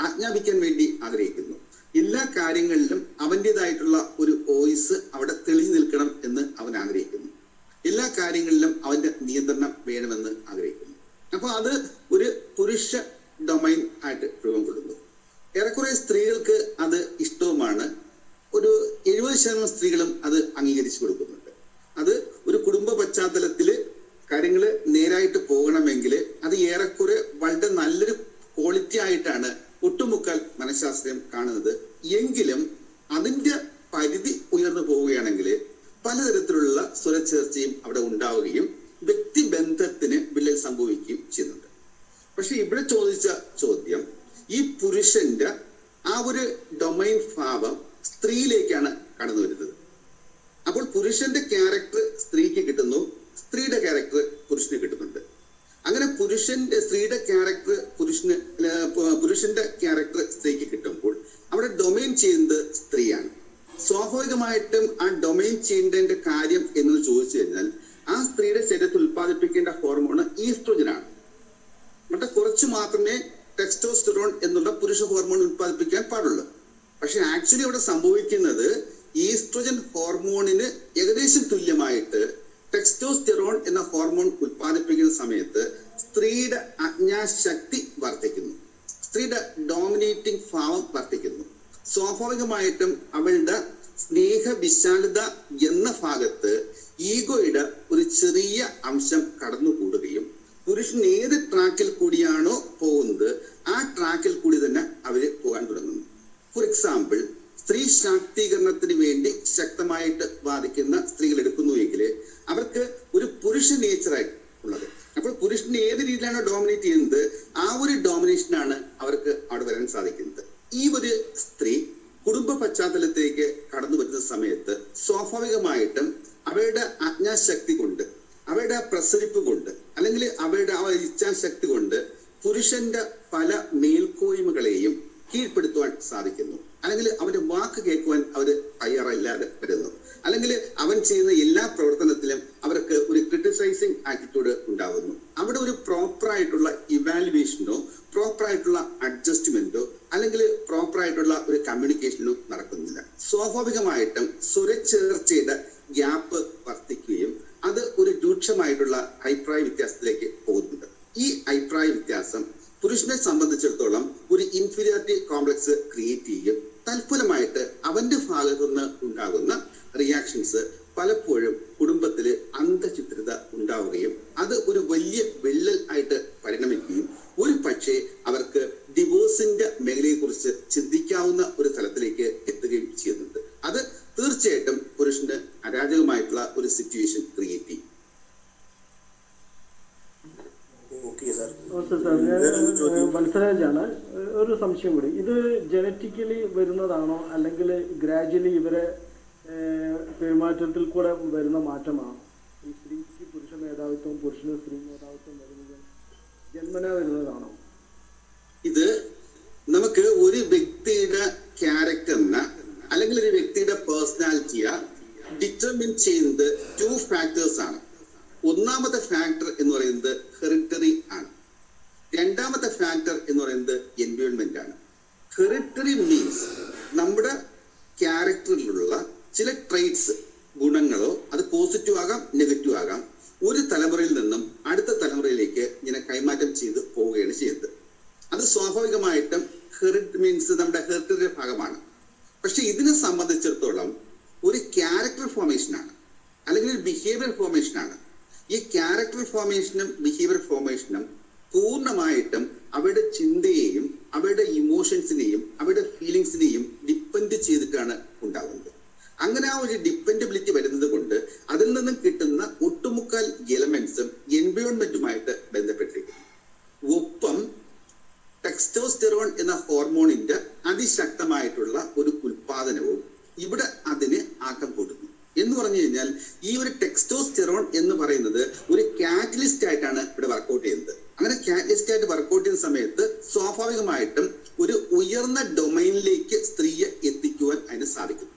ആജ്ഞാപിക്കാൻ വേണ്ടി ആഗ്രഹിക്കുന്നു. എല്ലാ കാര്യങ്ങളിലും അവൻ്റെതായിട്ടുള്ള ഒരു വോയിസ് അവിടെ തെളിഞ്ഞു നിൽക്കണം എന്ന് അവൻ ആഗ്രഹിക്കുന്നു. എല്ലാ കാര്യങ്ങളിലും അവന്റെ നിയന്ത്രണം വേണമെന്ന് ആഗ്രഹിക്കുന്നു. അപ്പൊ അത് ഒരു പുരുഷ ഡൊമൈൻ ആയിട്ട് രൂപം കൊള്ളുന്നു. ഏറെക്കുറെ സ്ത്രീകൾക്ക് അത് ഇഷ്ടവുമാണ്. ഒരു 70% സ്ത്രീകളും അത് അംഗീകരിച്ചു കൊടുക്കുന്നുണ്ട്. അത് ഒരു കുടുംബ പശ്ചാത്തലത്തില് കാര്യങ്ങള് നേരായിട്ട് പോകണമെങ്കിൽ അത് ഏറെക്കുറെ വളരെ നല്ലൊരു ക്വാളിറ്റി ആയിട്ടാണ് ഒട്ടുമുക്കാൽ മനഃശാസ്ത്രം കാണുന്നത്. എങ്കിലും അതിന്റെ പരിധി ഉയർന്നു പോവുകയാണെങ്കിൽ പലതരത്തിലുള്ള സ്വരച്ചേർച്ചയും അവിടെ ഉണ്ടാവുകയും വ്യക്തിബന്ധത്തിന് വിള്ളൽ സംഭവിക്കുകയും ചെയ്യുന്നുണ്ട്. പക്ഷെ ഇവിടെ ചോദിച്ച ചോദ്യം ഈ പുരുഷന്റെ ആ ഒരു ഡൊമൈൻ ഭാവം സ്ത്രീയിലേക്കാണ് കടന്നു വരുന്നത്. അപ്പോൾ പുരുഷന്റെ ക്യാരക്ടർ സ്ത്രീക്ക് കിട്ടുന്നു, സ്ത്രീയുടെ ക്യാരക്ടർ പുരുഷന് കിട്ടുന്നുണ്ട്. അങ്ങനെ സ്ത്രീയുടെ ക്യാരക്ടർ പുരുഷന്റെ ക്യാരക്ടർ സ്ത്രീക്ക് കിട്ടുമ്പോൾ അവിടെ ഡൊമൈൻ ചെയ്യുന്നത് സ്ത്രീയാണ്. സ്വാഭാവികമായിട്ടും ആ ഡൊമൈൻ ചെയ്യേണ്ടതിന്റെ കാര്യം എന്ന് ചോദിച്ചു കഴിഞ്ഞാൽ ആ സ്ത്രീയുടെ ശരീരത്തിൽ ഉൽപ്പാദിപ്പിക്കേണ്ട ഹോർമോൺ ഈസ്ട്രോജനാണ്. മറ്റേ കുറച്ച് മാത്രമേ ടെസ്റ്റോസ്റ്റെറോൺ എന്നുള്ള പുരുഷ ഹോർമോൺ ഉൽപ്പാദിപ്പിക്കാൻ പാടുള്ളൂ. പക്ഷെ ആക്ച്വലി അവിടെ സംഭവിക്കുന്നത് ഈസ്ട്രോജൻ ഹോർമോണിന് ഏകദേശം തുല്യമായിട്ട് ടെസ്റ്റോസ്റ്റെറോൺ എന്ന ഹോർമോൺ ഉൽപ്പാദിപ്പിക്കുന്ന സമയത്ത് സ്ത്രീയുടെ ആജ്ഞാശക്തി വർദ്ധിക്കുന്നു, സ്ത്രീയുടെ ഡോമിനേറ്റിംഗ് ഭാവം വർദ്ധിക്കുന്നു. സ്വാഭാവികമായിട്ടും അവളുടെ സ്നേഹവിശാലത എന്ന ഭാഗത്ത് ഈഗോയുടെ ഒരു ചെറിയ അംശം കടന്നുകൂടുകയും പുരുഷൻ ഏത് ട്രാക്കിൽ കൂടിയാണോ പോകുന്നത് ആ ട്രാക്കിൽ കൂടി തന്നെ അവര് പോകാൻ തുടങ്ങുന്നു. ഫോർ എക്സാമ്പിൾ, സ്ത്രീ ശാക്തീകരണത്തിന് വേണ്ടി ശക്തമായിട്ട് വാദിക്കുന്ന സ്ത്രീകൾ എടുക്കുന്നുവെങ്കിൽ അവർക്ക് ഒരു പുരുഷ നേച്ചറായി ഉള്ളത്. അപ്പോൾ പുരുഷനെ ഏത് രീതിയിലാണോ ഡോമിനേറ്റ് ചെയ്യുന്നത് ആ ഒരു ഡോമിനേഷനാണ് അവർക്ക് അവിടെ വരാൻ സാധിക്കുന്നത്. ഈ ഒരു സ്ത്രീ കുടുംബ പശ്ചാത്തലത്തിലേക്ക് കടന്നു വരുന്ന സമയത്ത് സ്വാഭാവികമായിട്ടും അവരുടെ അജ്ഞാശക്തി കൊണ്ട്, അവരുടെ പ്രസരിപ്പ് കൊണ്ട്, അല്ലെങ്കിൽ അവരുടെ ആ ഇച്ഛാശക്തി കൊണ്ട് പുരുഷന്റെ പല മേൽക്കോയ്മകളെയും കീഴ്പ്പെടുത്തുവാൻ സാധിക്കുന്നു. അല്ലെങ്കിൽ അവന്റെ വാക്ക് കേൾക്കുവാൻ അവർ തയ്യാറില്ലാതെ വരുന്നു. അല്ലെങ്കിൽ അവൻ ചെയ്യുന്ന എല്ലാ പ്രവർത്തനത്തിലും അവർക്ക് ഒരു ക്രിട്ടിസൈസിങ് ആറ്റിറ്റ്യൂഡ് ഉണ്ടാകുന്നു. അവിടെ ഒരു പ്രോപ്പർ ആയിട്ടുള്ള ഇവാലുവേഷനോ പ്രോപ്പർ ആയിട്ടുള്ള അഡ്ജസ്റ്റ്മെന്റോ അല്ലെങ്കിൽ പ്രോപ്പർ ആയിട്ടുള്ള ഒരു കമ്മ്യൂണിക്കേഷനോ നടക്കുന്നില്ല. സ്വാഭാവികമായിട്ടും സ്വരച്ചേർച്ചയുടെ ഗ്യാപ്പ് വർദ്ധിക്കുകയും അത് ഒരു രൂക്ഷമായിട്ടുള്ള അഭിപ്രായ വ്യത്യാസത്തിലേക്ക് പോകുന്നുണ്ട്. ഈ അഭിപ്രായ വ്യത്യാസം പുരുഷനെ സംബന്ധിച്ചിടത്തോളം ഒരു ഇൻഫീരിയോറിറ്റി കോംപ്ലക്സ് ക്രിയേറ്റ് ചെയ്യും. തൽഫലമായിട്ട് അവന്റെ ഭാഗത്തു നിന്ന് ഉണ്ടാകുന്ന റിയാക്ഷൻസ് പലപ്പോഴും കുടുംബത്തില് അന്ധചിത്രത ഉണ്ടാവുകയും അത് ഒരു വലിയ വിള്ളൽ ആയിട്ട് പരിണമിക്കുകയും ഒരു പക്ഷേ അവർക്ക് ഡിവോഴ്സിന്റെ മേഖലയെ കുറിച്ച് ചിന്തിക്കാവുന്ന ഒരു തലത്തിലേക്ക് എത്തുകയും ചെയ്യുന്നുണ്ട്. അത് തീർച്ചയായിട്ടും പുരുഷന് അരാജകമായിട്ടുള്ള ഒരു സിറ്റുവേഷൻ ക്രിയേറ്റ് ചെയ്യും. വത്സരാജാണ്, ഒരു സംശയം കൂടി. ഇത് ജനറ്റിക്കലി വരുന്നതാണോ അല്ലെങ്കിൽ ഗ്രാജുവലി ഇവരെ പെരുമാറ്റത്തിൽ കൂടെ വരുന്ന മാറ്റമാണോ? ഈ സ്ത്രീക്ക് പുരുഷ മേധാവിത്വം, പുരുഷന് സ്ത്രീ മേധാവിത്വം വരുന്നത് ജന്മന വരുന്നതാണോ? ഇത് നമുക്ക് ഒരു വ്യക്തിയുടെ ക്യാരക്ടറിനെ അല്ലെങ്കിൽ ഒരു വ്യക്തിയുടെ പേഴ്സണാലിറ്റിയെ ഡിറ്റർമിൻ ചെയ്യുന്നത് 2 ഫാക്ടേഴ്സ് ആണ്. ഒന്നാമത്തെ ഫാക്ടർ എന്ന് പറയുന്നത് ഹെറിറ്ററി ആണ്. രണ്ടാമത്തെ ഫാക്ടർ എന്ന് പറയുന്നത് എൻവയോൺമെന്റ് ആണ്. ഹെറിറ്ററി മീൻസ് നമ്മുടെ ക്യാരക്ടറിലുള്ള ചില ട്രേറ്റ്സ്, ഗുണങ്ങളോ അത് പോസിറ്റീവ് ആകാം നെഗറ്റീവ് ആകാം, ഒരു തലമുറയിൽ നിന്നും അടുത്ത തലമുറയിലേക്ക് ഇങ്ങനെ കൈമാറ്റം ചെയ്ത് പോവുകയാണ് ചെയ്യുന്നത്. അത് സ്വാഭാവികമായിട്ടും മീൻസ് നമ്മുടെ ഹെറിറ്ററി ഭാഗമാണ്. പക്ഷെ ഇതിനെ സംബന്ധിച്ചിടത്തോളം ഒരു ക്യാരക്ടർ ഫോർമേഷനാണ് അല്ലെങ്കിൽ ഒരു ബിഹേവിയർ ഫോർമേഷനാണ്. ഈ ക്യാരക്ടർ ഫോർമേഷനും ബിഹേവിയർ ഫോർമേഷനും പൂർണ്ണമായിട്ടും അവരുടെ ചിന്തയെയും അവരുടെ ഇമോഷൻസിനെയും അവരുടെ ഫീലിങ്സിനെയും ഡിപ്പെൻഡ് ചെയ്തിട്ടാണ് ഉണ്ടാകുന്നത്. അങ്ങനെ ആ ഒരു ഡിപ്പെൻഡബിലിറ്റി വരുന്നത് കൊണ്ട് അതിൽ നിന്നും കിട്ടുന്ന ഒട്ടുമുക്കാൽ എലമെന്റ്സും എൻവയോൺമെന്റുമായിട്ട് ബന്ധപ്പെട്ടിരിക്കുന്നു. ഒപ്പം ടെസ്റ്റോസ്റ്റെറോൺ എന്ന ഹോർമോണിന്റെ അതിശക്തമായിട്ടുള്ള ഒരു ഉൽപാദനവും ഇവിടെ അതിന് ആക്കം കൂട്ടുന്നു. എന്ന് പറഞ്ഞു കഴിഞ്ഞാൽ ഈ ഒരു ടെസ്റ്റോസ്റ്റെറോൺ എന്ന് പറയുന്നത് ഒരു കാറ്റലിസ്റ്റ് ആയിട്ടാണ് ഇവിടെ വർക്കൗട്ട് ചെയ്യുന്നത്. അങ്ങനെ കാറ്റലിസ്റ്റ് ആയിട്ട് വർക്കൗട്ട് ചെയ്യുന്ന സമയത്ത് സ്വാഭാവികമായിട്ടും ഒരു ഉയർന്ന ഡൊമൈനിലേക്ക് സ്ത്രീയെ എത്തിക്കുവാൻ അതിന് സാധിക്കും.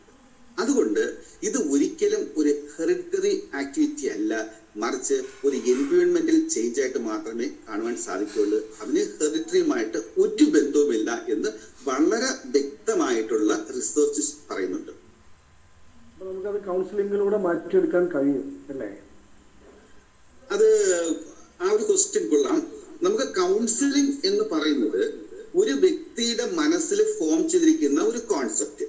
അതുകൊണ്ട് ഇത് ഒരിക്കലും ഒരു ഹെറിറ്ററി ആക്ടിവിറ്റി അല്ല, മറിച്ച് ഒരു എൻവയോൺമെന്റൽ ചേഞ്ച് ആയിട്ട് മാത്രമേ കാണുവാൻ സാധിക്കുകയുള്ളൂ. അതിന് ഹെറിറ്ററിയുമായിട്ട് ഒരു ബന്ധവുമില്ല എന്ന് വളരെ വ്യക്തമായിട്ടുള്ള റിസർച്ചസ് പറയുന്നുണ്ട്. നമുക്കത് കൗൺസിലിംഗിലൂടെ മാറ്റിയെടുക്കാൻ കഴിയും അല്ലേ? അത് ആ ഒരു ക്വസ്റ്റ്യൻ കൊള്ളാം. നമുക്ക് കൗൺസിലിംഗ് എന്ന് പറയുന്നത് ഒരു വ്യക്തിയുടെ മനസ്സിൽ ഫോം ചെയ്തിരിക്കുന്ന ഒരു കോൺസെപ്റ്റ്.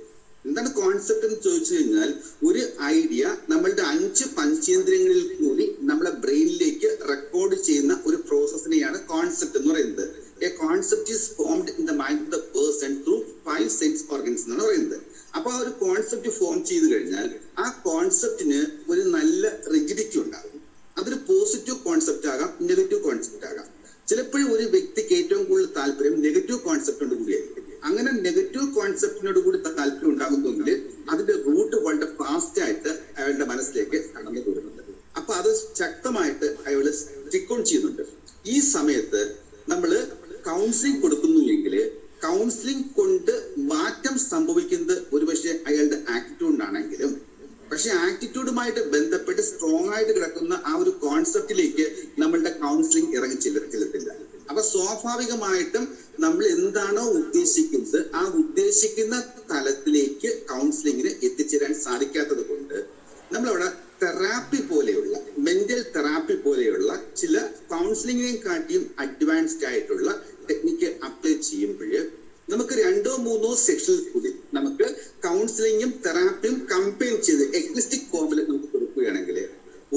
എന്താണ് കോൺസെപ്റ്റ് എന്ന് ചോദിച്ചു കഴിഞ്ഞാൽ ഒരു ഐഡിയ നമ്മളുടെ 5 പഞ്ചേന്ദ്രിയങ്ങളിൽ കൂടി നമ്മുടെ ബ്രെയിനിലേക്ക് റെക്കോർഡ് ചെയ്യുന്ന ഒരു പ്രോസസ്സിനെയാണ് കോൺസെപ്റ്റ് എന്ന് പറയുന്നത്. A concept is formed in the mind of the person through 5 sense organs എന്നാണ് പറയുന്നത്. അപ്പൊ ആ ഒരു കോൺസെപ്റ്റ് ഫോം ചെയ്ത് കഴിഞ്ഞാൽ ആ കോൺസെപ്റ്റിന് ഒരു നല്ല റിജിഡിറ്റി ഉണ്ടാകും. അതൊരു പോസിറ്റീവ് കോൺസെപ്റ്റ് ആകാം, നെഗറ്റീവ് കോൺസെപ്റ്റ് ആകാം. ചിലപ്പോഴും ഒരു വ്യക്തിക്ക് ഏറ്റവും കൂടുതൽ താല്പര്യം നെഗറ്റീവ് കോൺസെപ്റ്റിനോട് കൂടിയായിരിക്കും. അങ്ങനെ നെഗറ്റീവ് കോൺസെപ്റ്റിനോട് കൂടി താല്പര്യം ഉണ്ടാകുന്നെങ്കിൽ അതിന്റെ റൂട്ട് വളരെ ഫാസ്റ്റ് ആയിട്ട് അയാളുടെ മനസ്സിലേക്ക് കടന്നു കൂടുന്നുണ്ട്. അപ്പൊ അത് ശക്തമായിട്ട് അയാള് സ്റ്റിക്ക് ഓൺ ചെയ്യുന്നുണ്ട്. ഈ സമയത്ത് നമ്മൾ കൗൺസിലിംഗ് കൊടുക്കുന്നുവെങ്കിൽ കൗൺസിലിംഗ് കൊണ്ട് മാറ്റം സംഭവിക്കുന്നത് ഒരുപക്ഷെ അയാളുടെ ആറ്റിറ്റ്യൂഡിനാണെങ്കിലും, പക്ഷെ ആറ്റിറ്റ്യൂഡുമായിട്ട് ബന്ധപ്പെട്ട് സ്ട്രോങ് ആയിട്ട് കിടക്കുന്ന ആ ഒരു കോൺസെപ്റ്റിലേക്ക് നമ്മളുടെ കൗൺസിലിംഗ് ഇറങ്ങി ചെല്ലത്തില്ല. അപ്പൊ സ്വാഭാവികമായിട്ടും നമ്മൾ എന്താണോ ഉദ്ദേശിക്കുന്നത് ആ ഉദ്ദേശിക്കുന്ന തലത്തിലേക്ക് കൗൺസിലിങ്ങിന് എത്തിച്ചേരാൻ സാധിക്കാത്തത് കൊണ്ട് നമ്മളവിടെ തെറാപ്പി പോലെയുള്ള മെന്റൽ തെറാപ്പി പോലെയുള്ള ചില കൗൺസിലിങ്ങിനെയും കാട്ടിയും അഡ്വാൻസ്ഡ് ആയിട്ടുള്ള ടെക്നിക്ക് അപ്ലൈ ചെയ്യുമ്പോൾ നമുക്ക് 2-3 സെക്ഷനിൽ കൂടി നമുക്ക് കൗൺസിലിംഗ് കൗൺസിലിങ്ങും തെറാപ്പിയും കമ്പൈൻ ചെയ്ത് എഗ്നിസ്റ്റിക് ഫോമിൽ നമുക്ക് കൊടുക്കുകയാണെങ്കിൽ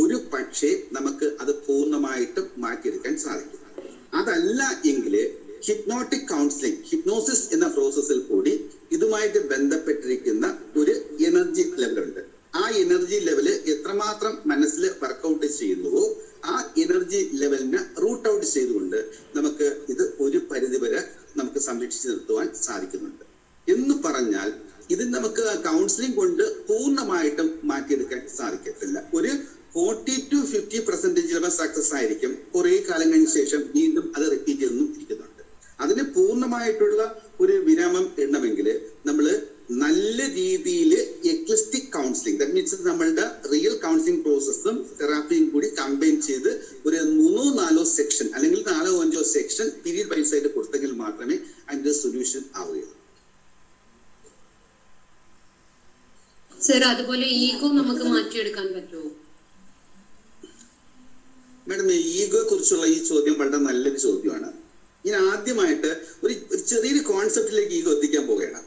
ഒരു പക്ഷേ നമുക്ക് അത് പൂർണ്ണമായിട്ടും മാറ്റിയെടുക്കാൻ സാധിക്കും. അതല്ല എങ്കിൽ ഹിപ്നോട്ടിക് കൗൺസിലിംഗ്, ഹിപ്നോസിസ് എന്ന പ്രോസസ്സിൽ കൂടി ഇതുമായിട്ട് ബന്ധപ്പെട്ടിരിക്കുന്ന ഒരു എനർജി ലെവലുണ്ട്. ആ എനർജി ലെവല് എത്രമാത്രം മനസ്സിൽ വർക്കൗട്ട് ചെയ്യുന്നുവോ ആ എനർജി ലെവലിനെ റൂട്ട് ഔട്ട് ചെയ്തുകൊണ്ട് നമുക്ക് ഇത് ഒരു പരിധിവരെ നമുക്ക് സംരക്ഷിച്ചു നിർത്തുവാൻ സാധിക്കുന്നുണ്ട്. എന്ന് പറഞ്ഞാൽ ഇത് നമുക്ക് കൗൺസിലിംഗ് കൊണ്ട് പൂർണ്ണമായിട്ടും മാറ്റിയെടുക്കാൻ സാധിക്കത്തില്ല. ഒരു 40 to 50% സക്സസ് ആയിരിക്കും. കുറെ കാലം കഴിഞ്ഞ ശേഷം വീണ്ടും അത് റിപ്പീറ്റ് ചെയ്തൊന്നും ഇരിക്കുന്നുണ്ട്. അതിന് പൂർണ്ണമായിട്ടുള്ള ഒരു വിരാമം എണ്ണമെങ്കിൽ നമ്മൾ നല്ല രീതിയിൽ എക്ലിസ്റ്റിക് കൗൺസിലിംഗ്, ദാറ്റ് മീൻസ് നമ്മളുടെ റിയൽ കൗൺസിലിംഗ് പ്രോസസ്സും തെറാപ്പിയും കൂടി കമ്പൈൻ ചെയ്ത് ഒരു 3-4 സെക്ഷൻ അല്ലെങ്കിൽ 4-5 സെക്ഷൻ പീരീഡ് വൈസ് ആയിട്ട് കൊടുത്തെങ്കിൽ മാത്രമേ അതിന്റെ സൊല്യൂഷൻ ആവുകയുള്ളൂ. സർ, അതുപോലെ ഈഗോ നമുക്ക് മാറ്റിയെടുക്കാൻ പറ്റുമോ? മാഡം, ഈഗോയെ കുറിച്ചുള്ള ഈ ചോദ്യം വളരെ നല്ലൊരു ചോദ്യമാണ്. ഞാൻ ആദ്യമായിട്ട് ഒരു ചെറിയൊരു കോൺസെപ്റ്റിലേക്ക് ഈഗോ എത്തിക്കാൻ പോവുകയാണ്.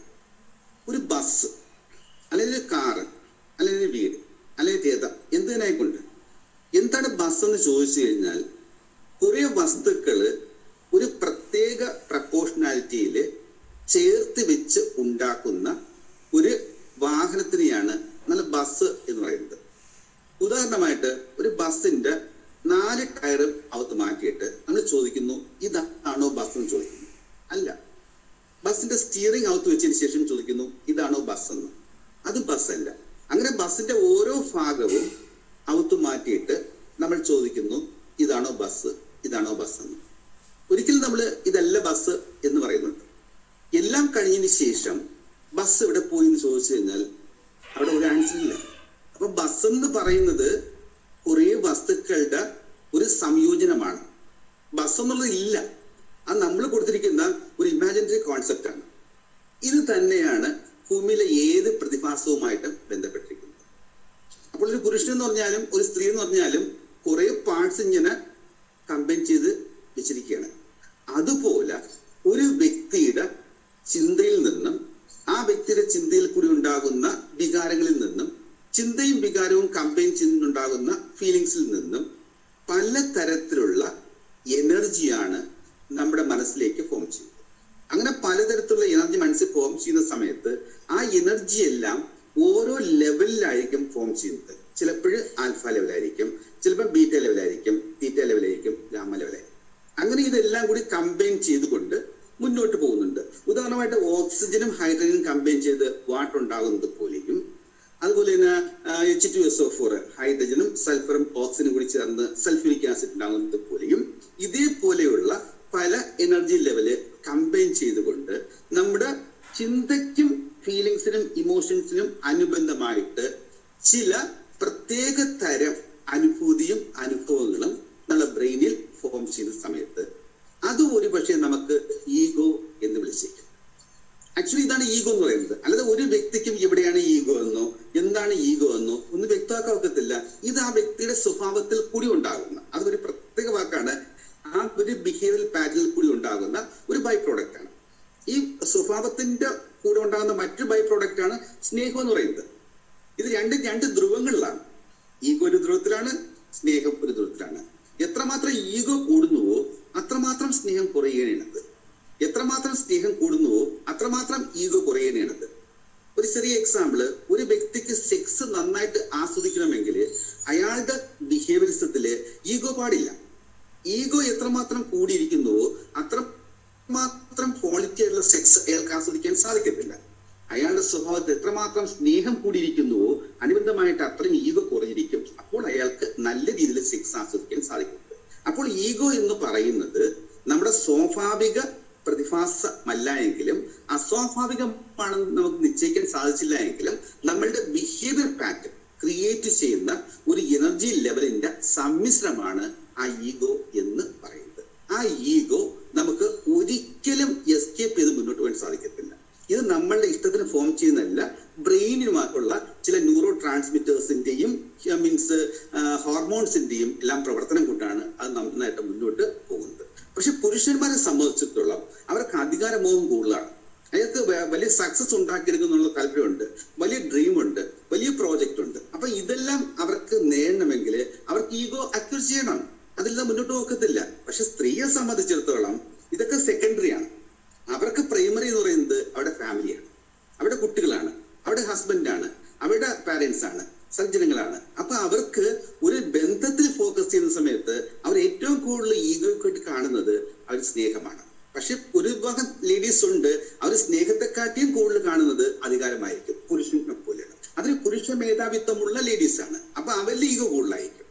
ഒരു ബസ് അല്ലെങ്കിൽ ഒരു കാറ് അല്ലെങ്കിൽ ഒരു വീട് അല്ലെങ്കിൽ രഥം എന്തിനായിക്കൊണ്ട് എന്താണ് ബസ് എന്ന് ചോദിച്ചു കഴിഞ്ഞാൽ കുറെ വസ്തുക്കള് ഒരു പ്രത്യേക പ്രപ്പോർഷണാലിറ്റിയിൽ ചേർത്ത് വെച്ച് ഉണ്ടാക്കുന്ന ഒരു വാഹനത്തിനെയാണ് നല്ല ബസ് എന്ന് പറയുന്നത്. ഉദാഹരണമായിട്ട് ഒരു ബസ്സിന്റെ 4 ടയറും അകത്ത് മാറ്റിയിട്ട് നമ്മൾ ചോദിക്കുന്നു ഇതാണോ ബസ് എന്ന് ചോദിക്കുന്നു. അല്ല. ബസ്സിന്റെ സ്റ്റിയറിംഗ് അകത്ത് വെച്ചതിന് ശേഷം ചോദിക്കുന്നു ഇതാണോ ബസ് എന്ന്. അത് ബസ്സല്ല. അങ്ങനെ ബസ്സിന്റെ ഓരോ ഭാഗവും അകത്ത് മാറ്റിയിട്ട് നമ്മൾ ചോദിക്കുന്നു ഇതാണോ ബസ്, ഇതാണോ ബസ് എന്ന്. ഒരിക്കലും നമ്മൾ ഇതല്ല ബസ് എന്ന് പറയുന്നുണ്ട്. എല്ലാം കഴിഞ്ഞതിന് ശേഷം ബസ് എവിടെ പോയി എന്ന് ചോദിച്ചു കഴിഞ്ഞാൽ അവിടെ ഒരു ആൻസർ ഇല്ല. അപ്പൊ ബസ് എന്ന് പറയുന്നത് കുറെ വസ്തുക്കളുടെ ഒരു സംയോജനമാണ്. ബസ് എന്നുള്ളത് ഇല്ല. അത് നമ്മൾ കൊടുത്തിരിക്കുന്ന ഒരു ഇമാജിനറി കോൺസെപ്റ്റ് ആണ്. ഇത് തന്നെയാണ് ഭൂമിയിലെ ഏത് പ്രതിഭാസവുമായിട്ട് ബന്ധപ്പെട്ടിരിക്കുന്നത്. അപ്പോൾ ഒരു പുരുഷൻ എന്ന് പറഞ്ഞാലും ഒരു സ്ത്രീ എന്ന് പറഞ്ഞാലും കുറെ പാർട്സ് ഇങ്ങനെ കമ്പൈൻ ചെയ്ത് വെച്ചിരിക്കുകയാണ്. അതുപോലെ ഒരു വ്യക്തിയുടെ ചിന്തയിൽ നിന്നും ആ വ്യക്തിയുടെ ചിന്തയിൽ കൂടി ഉണ്ടാകുന്ന വികാരങ്ങളിൽ നിന്നും ചിന്തയും വികാരവും കമ്പൈൻ ചെയ്തുണ്ടാകുന്ന ഫീലിങ്സിൽ നിന്നും പല തരത്തിലുള്ള എനർജിയാണ് നമ്മുടെ മനസ്സിലേക്ക് ഫോം ചെയ്യുന്നത്. അങ്ങനെ പലതരത്തിലുള്ള എനർജി മനസ്സിൽ ഫോം ചെയ്യുന്ന സമയത്ത് ആ എനർജി എല്ലാം ഓരോ ലെവലിലായിരിക്കും ഫോം ചെയ്യുന്നത്. ചിലപ്പോൾ ആൽഫ ലെവലായിരിക്കും, ചിലപ്പോൾ ബീറ്റ ലെവലായിരിക്കും, തീറ്റ ലെവലായിരിക്കും, ഗാമ ലെവലായിരിക്കും. അങ്ങനെ ഇതെല്ലാം കൂടി കമ്പൈൻ ചെയ്തുകൊണ്ട് മുന്നോട്ട് പോകുന്നുണ്ട്. ഉദാഹരണമായിട്ട് ഓക്സിജനും ഹൈഡ്രജനും കമ്പൈൻ ചെയ്ത് വാട്ടർ ഉണ്ടാകുന്നത് പോലെയും അതുപോലെ തന്നെ H2SO4 ഹൈഡ്രജനും സൾഫറും ഓക്സിജനും കൂടി ചേർന്ന് സൾഫ്യൂരിക് ആസിഡ് ഉണ്ടാകുന്നത് പോലെയും ഇതേപോലെയുള്ള പല എനർജി ലെവല് കമ്പൈൻ ചെയ്തുകൊണ്ട് നമ്മുടെ ചിന്തയ്ക്കും ഫീലിങ്സിനും ഇമോഷൻസിനും അനുബന്ധമായിട്ട് ചില പ്രത്യേക തരം അനുഭൂതിയും അനുഭവങ്ങളും നമ്മുടെ ബ്രെയിനിൽ ഫോം ചെയ്യുന്ന സമയത്ത് അത് ഒരു പക്ഷേ നമുക്ക് ഈഗോ എന്ന് വിളിച്ചേക്കും. ആക്ച്വലി ഇതാണ് ഈഗോ എന്ന് പറയുന്നത്. അല്ലാതെ ഒരു വ്യക്തിക്കും എവിടെയാണ് ഈഗോ എന്നോ എന്താണ് ഈഗോ എന്നോ ഒന്ന് വ്യക്തമാക്കാൻ ഒക്കത്തില്ല. ഇത് ആ വ്യക്തിയുടെ സ്വഭാവത്തിൽ കൂടി ഉണ്ടാകുന്ന അതൊരു പ്രത്യേക വാക്കാണ്. ആ ഒരു ബിഹേവിയറൽ പാറ്റേണിൽ കൂടി ഉണ്ടാകുന്ന ഒരു ബൈ പ്രോഡക്റ്റ് ആണ്. ഈ സ്വഭാവത്തിന്റെ കൂടെ ഉണ്ടാകുന്ന മറ്റൊരു ബൈ പ്രോഡക്റ്റ് ആണ് സ്നേഹം എന്ന് പറയുന്നത്. ഇത് രണ്ട് ധ്രുവങ്ങളിലാണ്. ഈഗോ ഒരു ധ്രുവത്തിലാണ്, സ്നേഹം ഒരു ധ്രുവത്തിലാണ്. എത്രമാത്രം ഈഗോ കൂടുന്നുവോ അത്രമാത്രം സ്നേഹം കുറയുകയാണത്. എത്രമാത്രം സ്നേഹം കൂടുന്നുവോ അത്രമാത്രം ഈഗോ കുറയുകയാണത്. ഒരു ചെറിയ എക്സാമ്പിള്, ഒരു വ്യക്തിക്ക് സെക്സ് നന്നായിട്ട് ആസ്വദിക്കണമെങ്കിൽ അയാളുടെ ബിഹേവിയറിസത്തില് ഈഗോ പാടില്ല. ഈഗോ എത്രമാത്രം കൂടിയിരിക്കുന്നുവോ അത്രമാത്രം ക്വാളിറ്റി ആയിട്ടുള്ള സെക്സ് അയാൾക്ക് ആസ്വദിക്കാൻ സാധിക്കത്തില്ല. അയാളുടെ സ്വഭാവത്തിൽ എത്രമാത്രം സ്നേഹം കൂടിയിരിക്കുന്നുവോ അനുബന്ധമായിട്ട് അത്രയും ഈഗോ കുറഞ്ഞിരിക്കും. അപ്പോൾ അയാൾക്ക് നല്ല രീതിയിൽ സെക്സ് ആസ്വദിക്കാൻ സാധിക്കും. അപ്പോൾ ഈഗോ എന്ന് പറയുന്നത് നമ്മുടെ സ്വാഭാവിക പ്രതിഭാസമല്ല എങ്കിലും അസ്വാഭാവികമാണെന്ന് നമുക്ക് നിശ്ചയിക്കാൻ സാധിച്ചില്ല എങ്കിലും നമ്മളുടെ ബിഹേവിയർ പാറ്റേൺ ക്രിയേറ്റ് ചെയ്യുന്ന ഒരു എനർജി ലെവലിന്റെ സമ്മിശ്രമാണ് ആ ഈഗോ എന്ന് പറയുന്നത്. ആ ഈഗോ നമുക്ക് ഒരിക്കലും എസ്കേപ്പ് ചെയ്ത് മുന്നോട്ട് പോകാൻ സാധിക്കത്തില്ല. ഇത് നമ്മളുടെ ഇഷ്ടത്തിന് ഫോം ചെയ്യുന്നതല്ല, ബ്രെയിനുമായിട്ടുള്ള ചില ന്യൂറോ ട്രാൻസ്മിറ്റേഴ്സിന്റെയും മീൻസ് ഹോർമോൺസിന്റെയും എല്ലാം പ്രവർത്തനം കൊണ്ടാണ് അത് നന്നായിട്ട് മുന്നോട്ട് പോകുന്നത്. പക്ഷെ പുരുഷന്മാരെ സംബന്ധിച്ചിടത്തോളം അവർക്ക് അധികാരമോഹം കൂടുതലാണ്. അയാൾക്ക് വലിയ സക്സസ് ഉണ്ടാക്കിയെടുക്കുന്നുള്ള താല്പര്യമുണ്ട്, വലിയ ഡ്രീമുണ്ട്, വലിയ പ്രോജക്റ്റ് ഉണ്ട്. അപ്പൊ ഇതെല്ലാം അവർക്ക് നേടണമെങ്കിൽ അവർക്ക് ഈഗോ അക്യൂർ ചെയ്യണം, അതെല്ലാം മുന്നോട്ട് പോക്കത്തില്ല. പക്ഷെ സ്ത്രീയെ സംബന്ധിച്ചിടത്തോളം ഇതൊക്കെ സെക്കൻഡറി ആണ്. അവർക്ക് പ്രൈമറി എന്ന് പറയുന്നത് അവരുടെ ഫാമിലിയാണ്, അവരുടെ കുട്ടികളാണ്, അവരുടെ ഹസ്ബൻഡാണ്, അവരുടെ പാരന്റ്സ് ആണ്, സജ്ജനങ്ങളാണ്. അപ്പൊ അവർക്ക് ഒരു ബന്ധത്തിൽ ഫോക്കസ് ചെയ്യുന്ന സമയത്ത് അവർ ഏറ്റവും കൂടുതൽ ഈഗോയ്ക്കായിട്ട് കാണുന്നത് അവർ സ്നേഹമാണ്. പക്ഷെ ഒരു വിഭാഗം ലേഡീസ് ഉണ്ട്, അവർ സ്നേഹത്തെക്കാട്ടിയും കൂടുതൽ കാണുന്നത് അധികാരമായിരിക്കും, പുരുഷനെ പോലെയാണ്. അതിന് പുരുഷ മേധാവിത്വമുള്ള ലേഡീസ് ആണ്. അപ്പൊ അവരിൽ ഈഗോ കൂടുതലായിരിക്കും.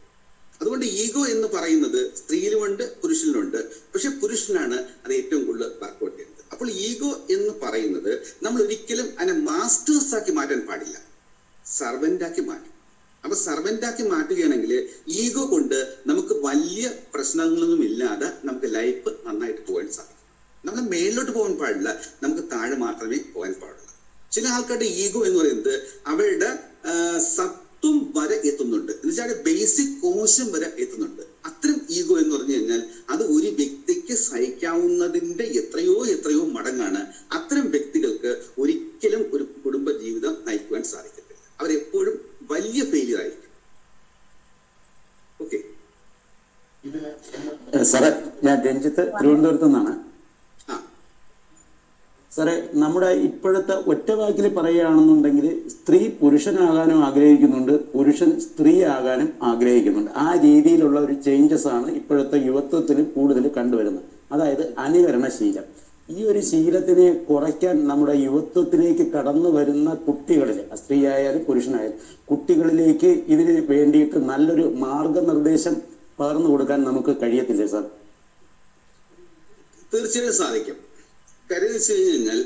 അതുകൊണ്ട് ഈഗോ എന്ന് പറയുന്നത് സ്ത്രീയിലുമുണ്ട് പുരുഷനിലുണ്ട്. പക്ഷെ പുരുഷനാണ് അത് ഏറ്റവും കൂടുതൽ വർക്കൗട്ട് ചെയ്യുന്നത്. അപ്പോൾ ഈഗോ എന്ന് പറയുന്നത് നമ്മൾ ഒരിക്കലും അതിനെ മാസ്റ്റേഴ്സ് ആക്കി മാറ്റാൻ പാടില്ല, സർവന്റ് ആക്കി മാറ്റും. അപ്പൊ സർവന്റ് ആക്കി മാറ്റുകയാണെങ്കിൽ ഈഗോ കൊണ്ട് നമുക്ക് വലിയ പ്രശ്നങ്ങളൊന്നും ഇല്ലാതെ നമുക്ക് ലൈഫ് നന്നായിട്ട് പോകാൻ സാധിക്കും. നമ്മൾ മേളിലോട്ട് പോകാൻ പാടില്ല, നമുക്ക് താഴെ മാത്രമേ പോകാൻ പാടുള്ളൂ. ചില ആൾക്കാരുടെ ഈഗോ എന്ന് പറയുന്നത് അവരുടെ സത്വം വരെ എത്തുന്നുണ്ട്, എന്ന് വെച്ചാൽ ബേസിക് കോശം വരെ എത്തുന്നുണ്ട്. അത്തരം ഈഗോ എന്ന് പറഞ്ഞു കഴിഞ്ഞാൽ അത് ഒരു വ്യക്തിക്ക് സഹിക്കാവുന്നതിന്റെ എത്രയോ മടങ്ങാണ്. അത്തരം വ്യക്തികൾക്ക് ഒരിക്കലും ഒരു കുടുംബ ജീവിതം നയിക്കുവാൻ സാധിക്കത്തില്ല. അവരെപ്പോഴും വലിയ ഫെയിലിയർ ആയിരിക്കും. ഓക്കെ സാറേ, ഞാൻ രഞ്ജിത്ത് തിരുവനന്തപുരത്തു നിന്നാണ്. സാറേ, നമ്മുടെ ഇപ്പോഴത്തെ ഒറ്റവാക്കിൽ പറയുകയാണെന്നുണ്ടെങ്കിൽ സ്ത്രീ പുരുഷനാകാനും ആഗ്രഹിക്കുന്നുണ്ട്, പുരുഷൻ സ്ത്രീ ആകാനും ആഗ്രഹിക്കുന്നുണ്ട്. ആ രീതിയിലുള്ള ഒരു ചേഞ്ചസ് ആണ് ഇപ്പോഴത്തെ യുവത്വത്തിൽ കൂടുതൽ കണ്ടുവരുന്നത്. അതായത് അനുകരണശീലം. ഈ ഒരു ശീലത്തിനെ കുറയ്ക്കാൻ നമ്മുടെ യുവത്വത്തിലേക്ക് കടന്നു വരുന്ന കുട്ടികളിൽ, സ്ത്രീ ആയാലും പുരുഷനായാലും കുട്ടികളിലേക്ക് ഇതിന് വേണ്ടിയിട്ട് നല്ലൊരു മാർഗനിർദ്ദേശം പകർന്നു കൊടുക്കാൻ നമുക്ക് കഴിയത്തില്ലേ സാർ? തീർച്ചയായും സാധിക്കും. കാര്യം വെച്ച് കഴിഞ്ഞാൽ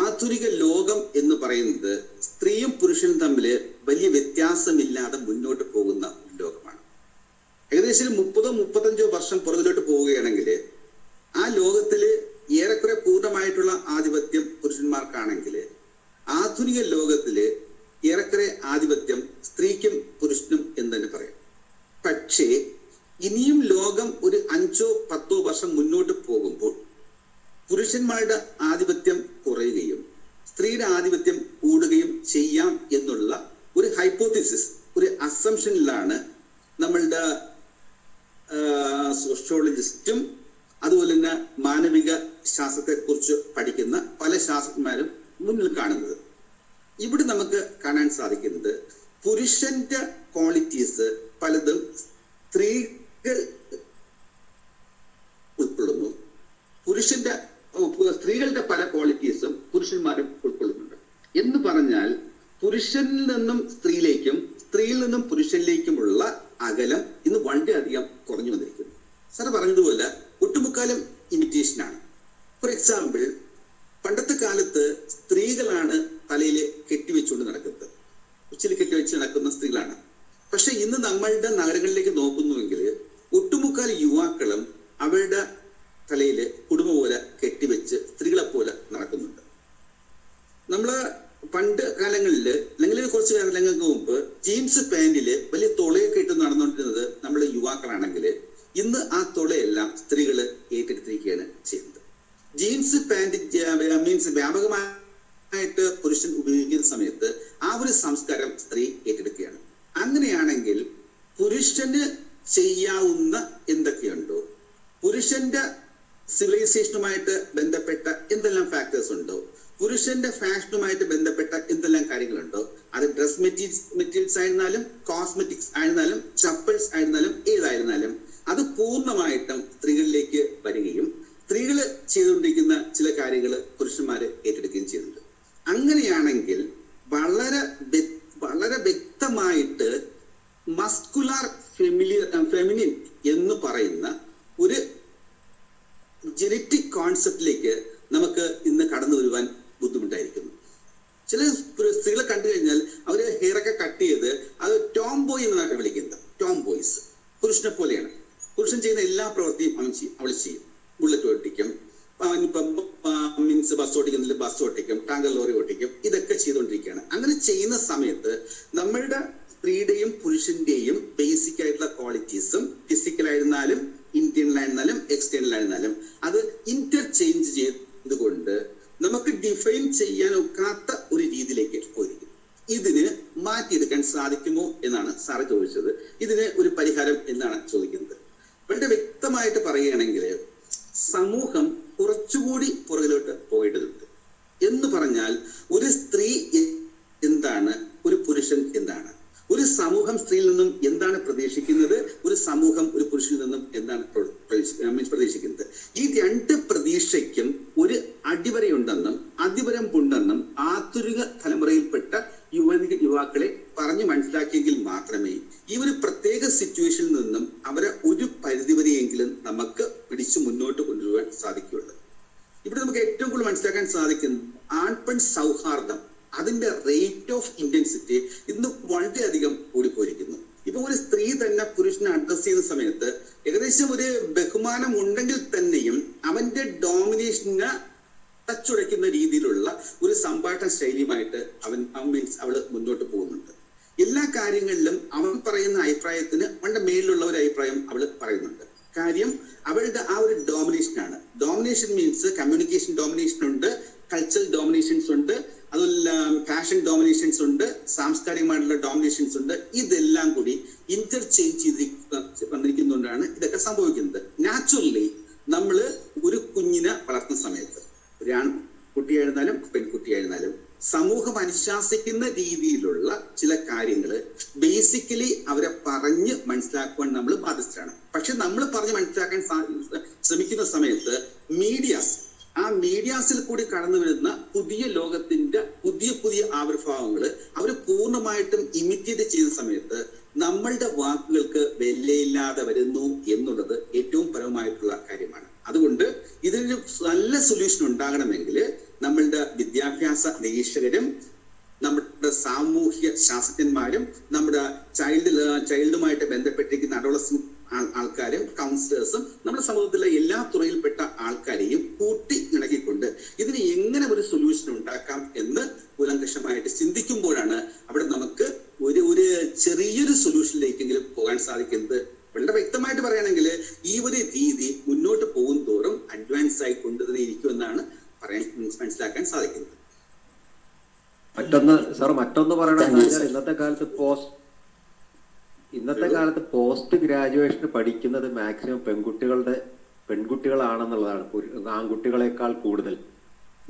ആധുനിക ലോകം എന്ന് പറയുന്നത് സ്ത്രീയും പുരുഷനും തമ്മിൽ വലിയ വ്യത്യാസമില്ലാതെ മുന്നോട്ട് പോകുന്ന ഒരു ലോകമാണ്. ഏകദേശം 30-35 വർഷം പുറകിലോട്ട് പോവുകയാണെങ്കിൽ ആ ലോകത്തില് ഏറെക്കുറെ പൂർണ്ണമായിട്ടുള്ള ആധിപത്യം പുരുഷന്മാർക്കാണെങ്കിൽ ആധുനിക ലോകത്തില് ഏറെക്കുറെ ആധിപത്യം സ്ത്രീക്കും പുരുഷനും എന്ന് തന്നെ പറയാം. പക്ഷേ ഇനിയും ലോകം ഒരു 5-10 വർഷം മുന്നോട്ട് പോകുമ്പോൾ പുരുഷന്മാരുടെ ആധിപത്യം കുറയുകയും സ്ത്രീയുടെ ആധിപത്യം കൂടുകയും ചെയ്യാം എന്നുള്ള ഒരു ഹൈപ്പോത്തിസിസ്, ഒരു അസംഷനിലാണ് നമ്മളുടെ സോഷ്യോളജിസ്റ്റും അതുപോലെ തന്നെ മാനവിക ശാസ്ത്രത്തെ കുറിച്ച് പഠിക്കുന്ന പല ശാസ്ത്രജ്ഞന്മാരും മുന്നിൽ കാണുന്നത്. ഇവിടെ നമുക്ക് കാണാൻ സാധിക്കുന്നത് പുരുഷന്റെ ക്വാളിറ്റീസ് പലതും സ്ത്രീകൾ ഉൾക്കൊള്ളുന്നു, സ്ത്രീകളുടെ പല ക്വാളിറ്റീസും പുരുഷന്മാരും ഉൾക്കൊള്ളുന്നുണ്ട്. എന്ന് പറഞ്ഞാൽ പുരുഷനിൽ നിന്നും സ്ത്രീയിലേക്കും സ്ത്രീയിൽ നിന്നും പുരുഷനിലേക്കുമുള്ള അകലം ഇന്ന് വളരെയധികം കുറഞ്ഞു വന്നിരിക്കുന്നു. സാറ് പറഞ്ഞതുപോലെ ഒട്ടുമുക്കാലും ഇമിറ്റേഷനാണ്. ഫോർ എക്സാമ്പിൾ, പണ്ടത്തെ കാലത്ത് സ്ത്രീകളാണ് തലയിൽ കെട്ടിവെച്ചുകൊണ്ട് നടക്കുന്നത്, ഉച്ചിൽ കെട്ടിവെച്ച് നടക്കുന്ന സ്ത്രീകളാണ്. പക്ഷെ ഇന്ന് നമ്മളുടെ നഗരങ്ങളിലേക്ക് നോക്കുന്നുവെങ്കിൽ ഒട്ടുമുക്കാൽ യുവാക്കളും അവരുടെ തലയില് കുടുംബ പോലെ കെട്ടിവെച്ച് സ്ത്രീകളെ പോലെ നടക്കുന്നുണ്ട്. നമ്മള് പണ്ട് കാലങ്ങളില് അല്ലെങ്കിൽ കുറച്ച് കാലങ്ങൾക്ക് മുമ്പ് ജീൻസ് പാന്റില് വലിയ തുളയൊക്കെ ഇട്ട് നടന്നുകൊണ്ടിരുന്നത് നമ്മള് യുവാക്കളാണെങ്കിൽ ഇന്ന് ആ തുളയെല്ലാം സ്ത്രീകള് ഏറ്റെടുത്തിരിക്കുകയാണ് ചെയ്യുന്നത്. ജീൻസ് പാന്റ് മീൻസ് വ്യാപകമായിട്ട് പുരുഷൻ ഉപയോഗിക്കുന്ന സമയത്ത് ആ ഒരു സംസ്കാരം സ്ത്രീ ഏറ്റെടുക്കുകയാണ്. അങ്ങനെയാണെങ്കിൽ പുരുഷന് ചെയ്യാവുന്ന എന്തൊക്കെയുണ്ടോ, പുരുഷന്റെ സിവിലൈസേഷനുമായിട്ട് ബന്ധപ്പെട്ട എന്തെല്ലാം ഫാക്ടേഴ്സ് ഉണ്ടോ, പുരുഷന്റെ ഫാഷനുമായിട്ട് ബന്ധപ്പെട്ട എന്തെല്ലാം കാര്യങ്ങളുണ്ടോ, അത് ഡ്രസ് മെറ്റീരിയൽസ് ആയിരുന്നാലും കോസ്മെറ്റിക്സ് ആയിരുന്നാലും ചപ്പൽസ് ആയിരുന്നാലും ഏതായിരുന്നാലും അത് പൂർണ്ണമായിട്ടും സ്ത്രീകളിലേക്ക് വരികയും സ്ത്രീകൾ ചെയ്തുകൊണ്ടിരിക്കുന്ന ചില കാര്യങ്ങൾ പുരുഷന്മാര് ഏറ്റെടുക്കുകയും ചെയ്യുന്നുണ്ട്. അങ്ങനെയാണെങ്കിൽ വളരെ വ്യക്തമായിട്ട് മസ്കുലാർ ഫെമിനിൻ എന്ന് പറയുന്ന ഒരു ജെനറ്റിക് കോൺസെപ്റ്റിലേക്ക് നമുക്ക് ഇന്ന് കടന്നു വരുവാൻ ബുദ്ധിമുട്ടായിരിക്കുന്നു. ചില സ്ത്രീകളെ കണ്ടു കഴിഞ്ഞാൽ അവര് ഹെയറൊക്കെ കട്ട് ചെയ്ത് അത് ടോം ബോയ് എന്നാണ് വിളിക്കുന്നത്. ടോം ബോയ്സ് പുരുഷനെ പോലെയാണ്. പുരുഷൻ ചെയ്യുന്ന എല്ലാ പ്രവൃത്തിയും അവൾ ചെയ്യും. ബുള്ളറ്റ് ഓട്ടിക്കും, മീൻസ് ബസ് ഓട്ടിക്കുന്നില്ല ബസ് ഓട്ടിക്കും, ടാങ്കർ ലോറി ഓട്ടിക്കും, ഇതൊക്കെ ചെയ്തുകൊണ്ടിരിക്കുകയാണ്. അങ്ങനെ ചെയ്യുന്ന സമയത്ത് നമ്മളുടെ സ്ത്രീയുടെയും പുരുഷന്റെയും ബേസിക് ആയിട്ടുള്ള ക്വാളിറ്റീസും ഫിസിക്കലായിരുന്നാലും ഇന്റേണൽ ആയിരുന്നാലും എക്സ്റ്റേണൽ ആയിരുന്നാലും അത് ഇന്റർചേഞ്ച് ചെയ്തുകൊണ്ട് നമുക്ക് ചെയ്യാൻ ഒക്കാത്ത ഒരു രീതിയിലേക്ക് പോയിരിക്കുന്നു. ഇതിന് മാറ്റിയെടുക്കാൻ സാധിക്കുമോ എന്നാണ് സാറ് ചോദിച്ചത്. ഇതിന് ഒരു പരിഹാരം എന്നാണ് ചോദിക്കുന്നത്. വളരെ വ്യക്തമായിട്ട് പറയുകയാണെങ്കിൽ സമൂഹം കുറച്ചുകൂടി പുറകിലോട്ട് പോകേണ്ടതുണ്ട്. എന്ന് പറഞ്ഞാൽ ഒരു സ്ത്രീ എന്താണ്, ഒരു പുരുഷൻ എന്താണ്, ഒരു സമൂഹം സ്ത്രീയിൽ നിന്നും എന്താണ് പ്രതീക്ഷിക്കുന്നത്, ഒരു സമൂഹം ഒരു പുരുഷനിൽ നിന്നും എന്താണ് പ്രതീക്ഷിക്കുന്നത്. ഈ രണ്ട് പ്രതീക്ഷയ്ക്കും ഒരു അടിവരയുണ്ടെന്നും അതിവരമ്പുണ്ടെന്നും ആധുനിക തലമുറയിൽപ്പെട്ട യുവാക്കളെ പറഞ്ഞു മനസ്സിലാക്കിയെങ്കിൽ മാത്രമേ ഈ ഒരു പ്രത്യേക സിറ്റുവേഷനിൽ നിന്നും അവരെ ഒരു പരിധിവരെയെങ്കിലും നമുക്ക് പിടിച്ചു മുന്നോട്ട് കൊണ്ടുപോകാൻ സാധിക്കുകയുള്ളൂ. ഇവിടെ നമുക്ക് ഏറ്റവും കൂടുതൽ മനസ്സിലാക്കാൻ സാധിക്കുന്നത് ആൺപെൺ സൗഹാർദ്ദം, അതിന്റെ റേറ്റ് ഓഫ് ഇന്റൻസിറ്റി ഇന്ന് വളരെയധികം കൂടിപ്പോയിരിക്കുന്നു. ഇപ്പൊ ഒരു സ്ത്രീ തന്നെ പുരുഷനെ അഡ്രസ് ചെയ്യുന്ന സമയത്ത് ഏകദേശം ഒരു ബഹുമാനം ഉണ്ടെങ്കിൽ തന്നെയും അവന്റെ ഡോമിനേഷന് തച്ചുടയ്ക്കുന്ന രീതിയിലുള്ള ഒരു സംഭാഷണ ശൈലിയുമായിട്ട് അവള് മുന്നോട്ട് പോകുന്നുണ്ട്. എല്ലാ കാര്യങ്ങളിലും അവൻ പറയുന്ന അഭിപ്രായത്തിന് അവന്റെ മേലിലുള്ള ഒരു അഭിപ്രായം അവള് പറയുന്നുണ്ട്. കാര്യം അവളുടെ ആ ഒരു ഡോമിനേഷനാണ്. ഡോമിനേഷൻ മീൻസ് കമ്മ്യൂണിക്കേഷൻ ഡോമിനേഷൻ ഉണ്ട്, കൾച്ചറൽ ഡോമിനേഷൻസ് ഉണ്ട്, അതുപോലെ ഫാഷൻ ഡോമിനേഷൻസ് ഉണ്ട്, സാംസ്കാരികമായിട്ടുള്ള ഡോമിനേഷൻസ് ഉണ്ട്. ഇതെല്ലാം കൂടി ഇന്റർചേഞ്ച് ചെയ്ത് വന്നിരിക്കുന്നതുകൊണ്ടാണ് ഇതൊക്കെ സംഭവിക്കുന്നത്. നാച്ചുറലി നമ്മള് ഒരു കുഞ്ഞിനെ വളർത്തുന്ന സമയത്ത്, ഒരു ആൺകുട്ടിയായിരുന്നാലും പെൺകുട്ടിയായിരുന്നാലും, സമൂഹം അനുശാസിക്കുന്ന രീതിയിലുള്ള ചില കാര്യങ്ങള് ബേസിക്കലി അവരെ പറഞ്ഞ് മനസ്സിലാക്കുവാൻ നമ്മൾ ബാധ്യസ്ഥരാണ്. പക്ഷെ നമ്മൾ പറഞ്ഞ് മനസ്സിലാക്കാൻ ശ്രമിക്കുന്ന സമയത്ത് ആ മീഡിയാസിൽ കൂടി കടന്നു വരുന്ന പുതിയ ലോകത്തിന്റെ പുതിയ ആവിർഭാവങ്ങൾ അവർ പൂർണ്ണമായിട്ടും ഇമിറ്റേറ്റ് ചെയ്യുന്ന സമയത്ത് നമ്മളുടെ വാക്കുകൾക്ക് വിലയില്ലാതെ വരുന്നു എന്നുള്ളത് ഏറ്റവും പരമമായിട്ടുള്ള കാര്യമാണ്. അതുകൊണ്ട് ഇതിനൊരു നല്ല സൊല്യൂഷൻ ഉണ്ടാകണമെങ്കിൽ നമ്മളുടെ വിദ്യാഭ്യാസ നിരീക്ഷകരും നമ്മുടെ സാമൂഹ്യ ശാസ്ത്രജ്ഞന്മാരും നമ്മുടെ ചൈൽഡുമായിട്ട് ബന്ധപ്പെട്ടിരിക്കുന്ന അഡോളസന്റ് ആൾക്കാരും കൗൺസിലേഴ്സും നമ്മുടെ സമൂഹത്തിലെ എല്ലാ തുറയിൽപ്പെട്ട ആൾക്കാരെയും കൂട്ടി ഇണക്കിക്കൊണ്ട് ഇതിന് എങ്ങനെ ഒരു സൊല്യൂഷൻ ഉണ്ടാക്കാം എന്ന് കൂലങ്കഷമായിട്ട് ചിന്തിക്കുമ്പോഴാണ് അവിടെ നമുക്ക് ഒരു ചെറിയൊരു സൊല്യൂഷനിലേക്കെങ്കിലും പോകാൻ സാധിക്കുന്നത്. വളരെ വ്യക്തമായിട്ട് പറയുകയാണെങ്കിൽ ഈ ഒരു രീതി മുന്നോട്ട് പോകും തോറും അഡ്വാൻസ് ആയി കൊണ്ടുതന്നെ ഇരിക്കുമെന്നാണ് മനസ്സിലാക്കാൻ സാധിക്കുന്നത്. മറ്റൊന്ന് പറയണമെന്ന് ഇന്നത്തെ കാലത്ത് പോസ്റ്റ് ഗ്രാജുവേഷന് പഠിക്കുന്നത് മാക്സിമം പെൺകുട്ടികളാണെന്നുള്ളതാണ്, ആൺകുട്ടികളെക്കാൾ കൂടുതൽ.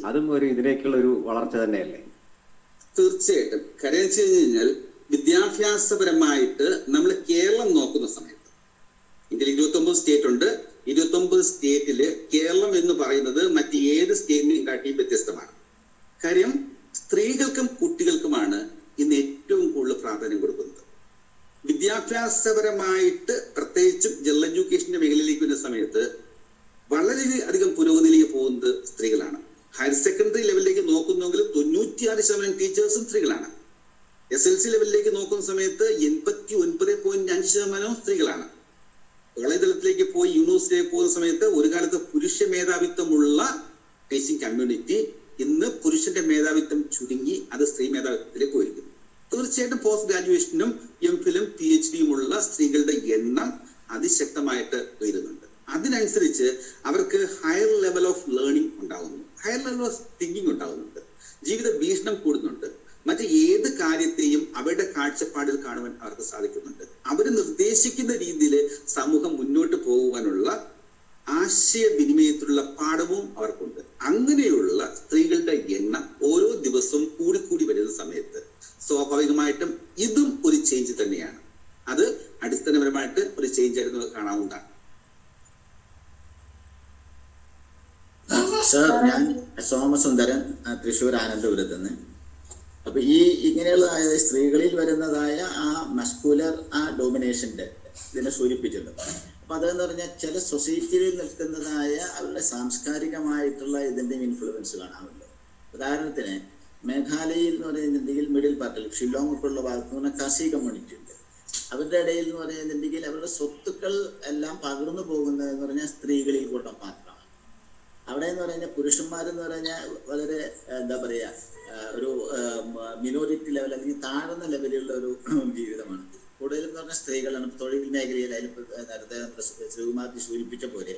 അതും ഇതിലേക്കുള്ള ഒരു വളർച്ച തന്നെയല്ലേ? തീർച്ചയായിട്ടും. കാര്യം വെച്ച് കഴിഞ്ഞാൽ വിദ്യാഭ്യാസപരമായിട്ട് നമ്മൾ കേരളം നോക്കുന്ന സമയത്ത് ഇന്ത്യയിൽ 29 സ്റ്റേറ്റ് ഉണ്ട്. 29 സ്റ്റേറ്റില് കേരളം എന്ന് പറയുന്നത് മറ്റ് ഏത് സ്റ്റേറ്റിനെയും കാട്ടി വ്യത്യസ്തമാണ്. കാര്യം സ്ത്രീകൾക്കും കുട്ടികൾക്കുമാണ് ഇന്ന് ഏറ്റവും കൂടുതൽ പ്രാധാന്യം കൊടുക്കുന്നത്. വിദ്യാഭ്യാസപരമായിട്ട് പ്രത്യേകിച്ചും ജനറൽ എഡ്യൂക്കേഷന്റെ മേഖലയിലേക്ക് വരുന്ന സമയത്ത് വളരെ അധികം പുരോഗതിയിലേക്ക് പോകുന്നത് സ്ത്രീകളാണ്. ഹയർ സെക്കൻഡറി ലെവലിലേക്ക് നോക്കുന്നെങ്കിൽ 96% ടീച്ചേഴ്സും സ്ത്രീകളാണ്. SLC ലെവലിലേക്ക് നോക്കുന്ന സമയത്ത് 89.5% സ്ത്രീകളാണ്. കോളേജ് തലത്തിലേക്ക് പോയി യൂണിവേഴ്സിറ്റിയിലേക്ക് പോകുന്ന സമയത്ത് ഒരു കാലത്ത് പുരുഷ മേധാവിത്വമുള്ള ടീച്ചിങ് കമ്മ്യൂണിറ്റി ഇന്ന് പുരുഷന്റെ മേധാവിത്വം ചുരുങ്ങി അത് സ്ത്രീ മേധാവിത്വത്തിലേക്ക് പോയിരിക്കുന്നു. തീർച്ചയായിട്ടും പോസ്റ്റ് ഗ്രാജുവേഷനും MPhilഉം PhDയുമുള്ള സ്ത്രീകളുടെ എണ്ണം അതിശക്തമായിട്ട് ഉയരുന്നുണ്ട്. അതിനനുസരിച്ച് അവർക്ക് ഹയർ ലെവൽ ഓഫ് ലേണിംഗ് ഉണ്ടാകുന്നു, ഹയർ ലെവൽ ഓഫ് തിങ്കിങ് ഉണ്ടാകുന്നുണ്ട്, ജീവിത വീക്ഷണം കൂടുന്നുണ്ട്. മറ്റ് ഏത് കാര്യത്തെയും അവരുടെ കാഴ്ചപ്പാടിൽ കാണുവാൻ അവർക്ക് സാധിക്കുന്നുണ്ട്. അവർ നിർദ്ദേശിക്കുന്ന രീതിയിൽ സമൂഹം മുന്നോട്ട് പോകുവാനുള്ള ആശയവിനിമയത്തിലുള്ള പാഠവും അവർക്കുണ്ട്. അങ്ങനെയുള്ള സ്ത്രീകളുടെ എണ്ണം ഓരോ ദിവസവും കൂടി വരുന്ന സമയത്ത് സ്വാഭാവികമായിട്ടും ഇതും ഒരു ചേഞ്ച് തന്നെയാണ്. അത് അടിസ്ഥാനപരമായിട്ട് ഒരു ചേഞ്ച് ആയിരുന്നു കാണാവുന്നതാണ്. സർ, ഞാൻ സോമസുന്ദരൻ, തൃശ്ശൂർ ആനന്ദപുരത്ത് നിന്ന്. അപ്പൊ ഇങ്ങനെയുള്ള സ്ത്രീകളിൽ വരുന്നതായ ആ മസ്കുലർ ഡോമിനേഷന്റെ ഇതിനെ സൂചിപ്പിച്ചിട്ടുണ്ട്. അപ്പൊ അതെന്ന് പറഞ്ഞാൽ ചില സൊസൈറ്റിയിൽ നിൽക്കുന്നതായ അവരുടെ സാംസ്കാരികമായിട്ടുള്ള ഇതിന്റെ ഇൻഫ്ലുവൻസ് കാണാറുണ്ട്. ഉദാഹരണത്തിന് മേഘാലയയിൽ എന്ന് പറയുന്നുണ്ടെങ്കിൽ മിഡിൽ പാർട്ടിൽ ഷില്ലോങ് ഒക്കെയുള്ള ഭാഗത്ത് എന്ന് പറഞ്ഞാൽ കസി കമ്മ്യൂണിറ്റി ഉണ്ട്. അവരുടെ ഇടയിൽ എന്ന് പറയുന്നുണ്ടെങ്കിൽ അവരുടെ സ്വത്തുക്കൾ എല്ലാം പകർന്നു പോകുന്നതെന്ന് പറഞ്ഞാൽ സ്ത്രീകളിൽ കൂടെ മാത്രമാണ്. അവിടെ എന്ന് പറഞ്ഞാൽ പുരുഷന്മാരെന്ന് പറഞ്ഞാൽ വളരെ എന്താ പറയാ ഒരു മിനോറിറ്റി ലെവൽ അല്ലെങ്കിൽ താഴ്ന്ന ലെവലിലുള്ള ഒരു ജീവിതമാണ്. കൂടുതലും എന്ന് പറഞ്ഞാൽ സ്ത്രീകളാണ് തൊഴിൽ മേഖലയിലായാലും. നേരത്തെ നമ്മുടെ ശ്രീകുമാർജി സൂചിപ്പിച്ച പോലെ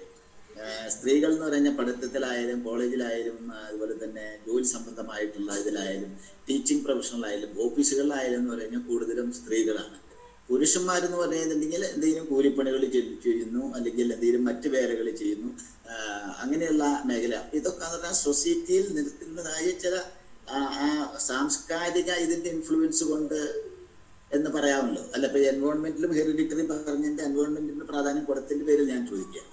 സ്ത്രീകൾ എന്ന് പറഞ്ഞ പഠിത്തത്തിലായാലും കോളേജിലായാലും അതുപോലെ തന്നെ ജോലി സംബന്ധമായിട്ടുള്ള ഇതിലായാലും ടീച്ചിങ് പ്രൊഫഷണലായാലും ഓഫീസുകളിലായാലും എന്ന് പറഞ്ഞാൽ കൂടുതലും സ്ത്രീകളാണ്. പുരുഷന്മാരെന്ന് പറഞ്ഞിട്ടുണ്ടെങ്കിൽ എന്തെങ്കിലും കൂലിപ്പണികൾ ചെയ്യുന്നു, അല്ലെങ്കിൽ എന്തെങ്കിലും മറ്റു വേലകൾ ചെയ്യുന്നു, അങ്ങനെയുള്ള മേഖല. ഇതൊക്കെ എന്ന് പറഞ്ഞാൽ സൊസൈറ്റിയിൽ നിൽക്കുന്നതായ ചില സാംസ്കാരിക ഇതിന്റെ ഇൻഫ്ലുവൻസ് കൊണ്ട് എന്ന് പറയാമല്ലോ. അല്ല, ഇപ്പൊ എൻവയോൺമെന്റിലും ഹെറിഡിറ്ററി പറഞ്ഞതിന്റെ എൻവയോൺമെന്റിന് പ്രാധാന്യം കൊടുത്തതിന്റെ പേരിൽ ഞാൻ ചോദിക്കുകയാണ്,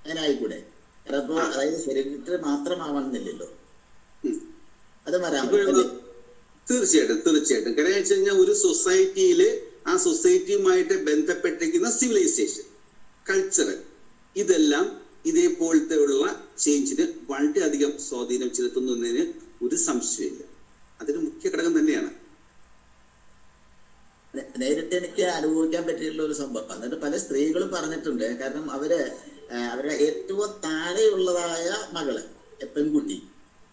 അങ്ങനെ ആയിക്കൂടെ? ചിലപ്പോ അതായത് ഹെറിഡിറ്ററി മാത്രമാവണമെന്നില്ലല്ലോ, അത് വരാമല്ലോ. തീർച്ചയായിട്ടും കാരണം വെച്ച് കഴിഞ്ഞാൽ ഒരു സൊസൈറ്റിയില് ആ സൊസൈറ്റിയുമായിട്ട് ബന്ധപ്പെട്ടിരിക്കുന്ന സിവിലൈസേഷൻ, കൾച്ചറൽ, ഇതെല്ലാം ഇതേപോലത്തെ ഉള്ള ചേഞ്ചിന് വളരെയധികം സ്വാധീനം ചെലുത്തുന്നതിന് ഒരു സംശയമില്ല. അതൊരു മുഖ്യ ഘടകം തന്നെയാണ്. നേരിട്ട് എനിക്ക് അനുഭവിക്കാൻ പറ്റിയിട്ടുള്ള ഒരു സംഭവം. എന്നിട്ട് പല സ്ത്രീകളും പറഞ്ഞിട്ടുണ്ട്. കാരണം അവരുടെ ഏറ്റവും താഴെയുള്ളതായ മകള്, പെൺകുട്ടി,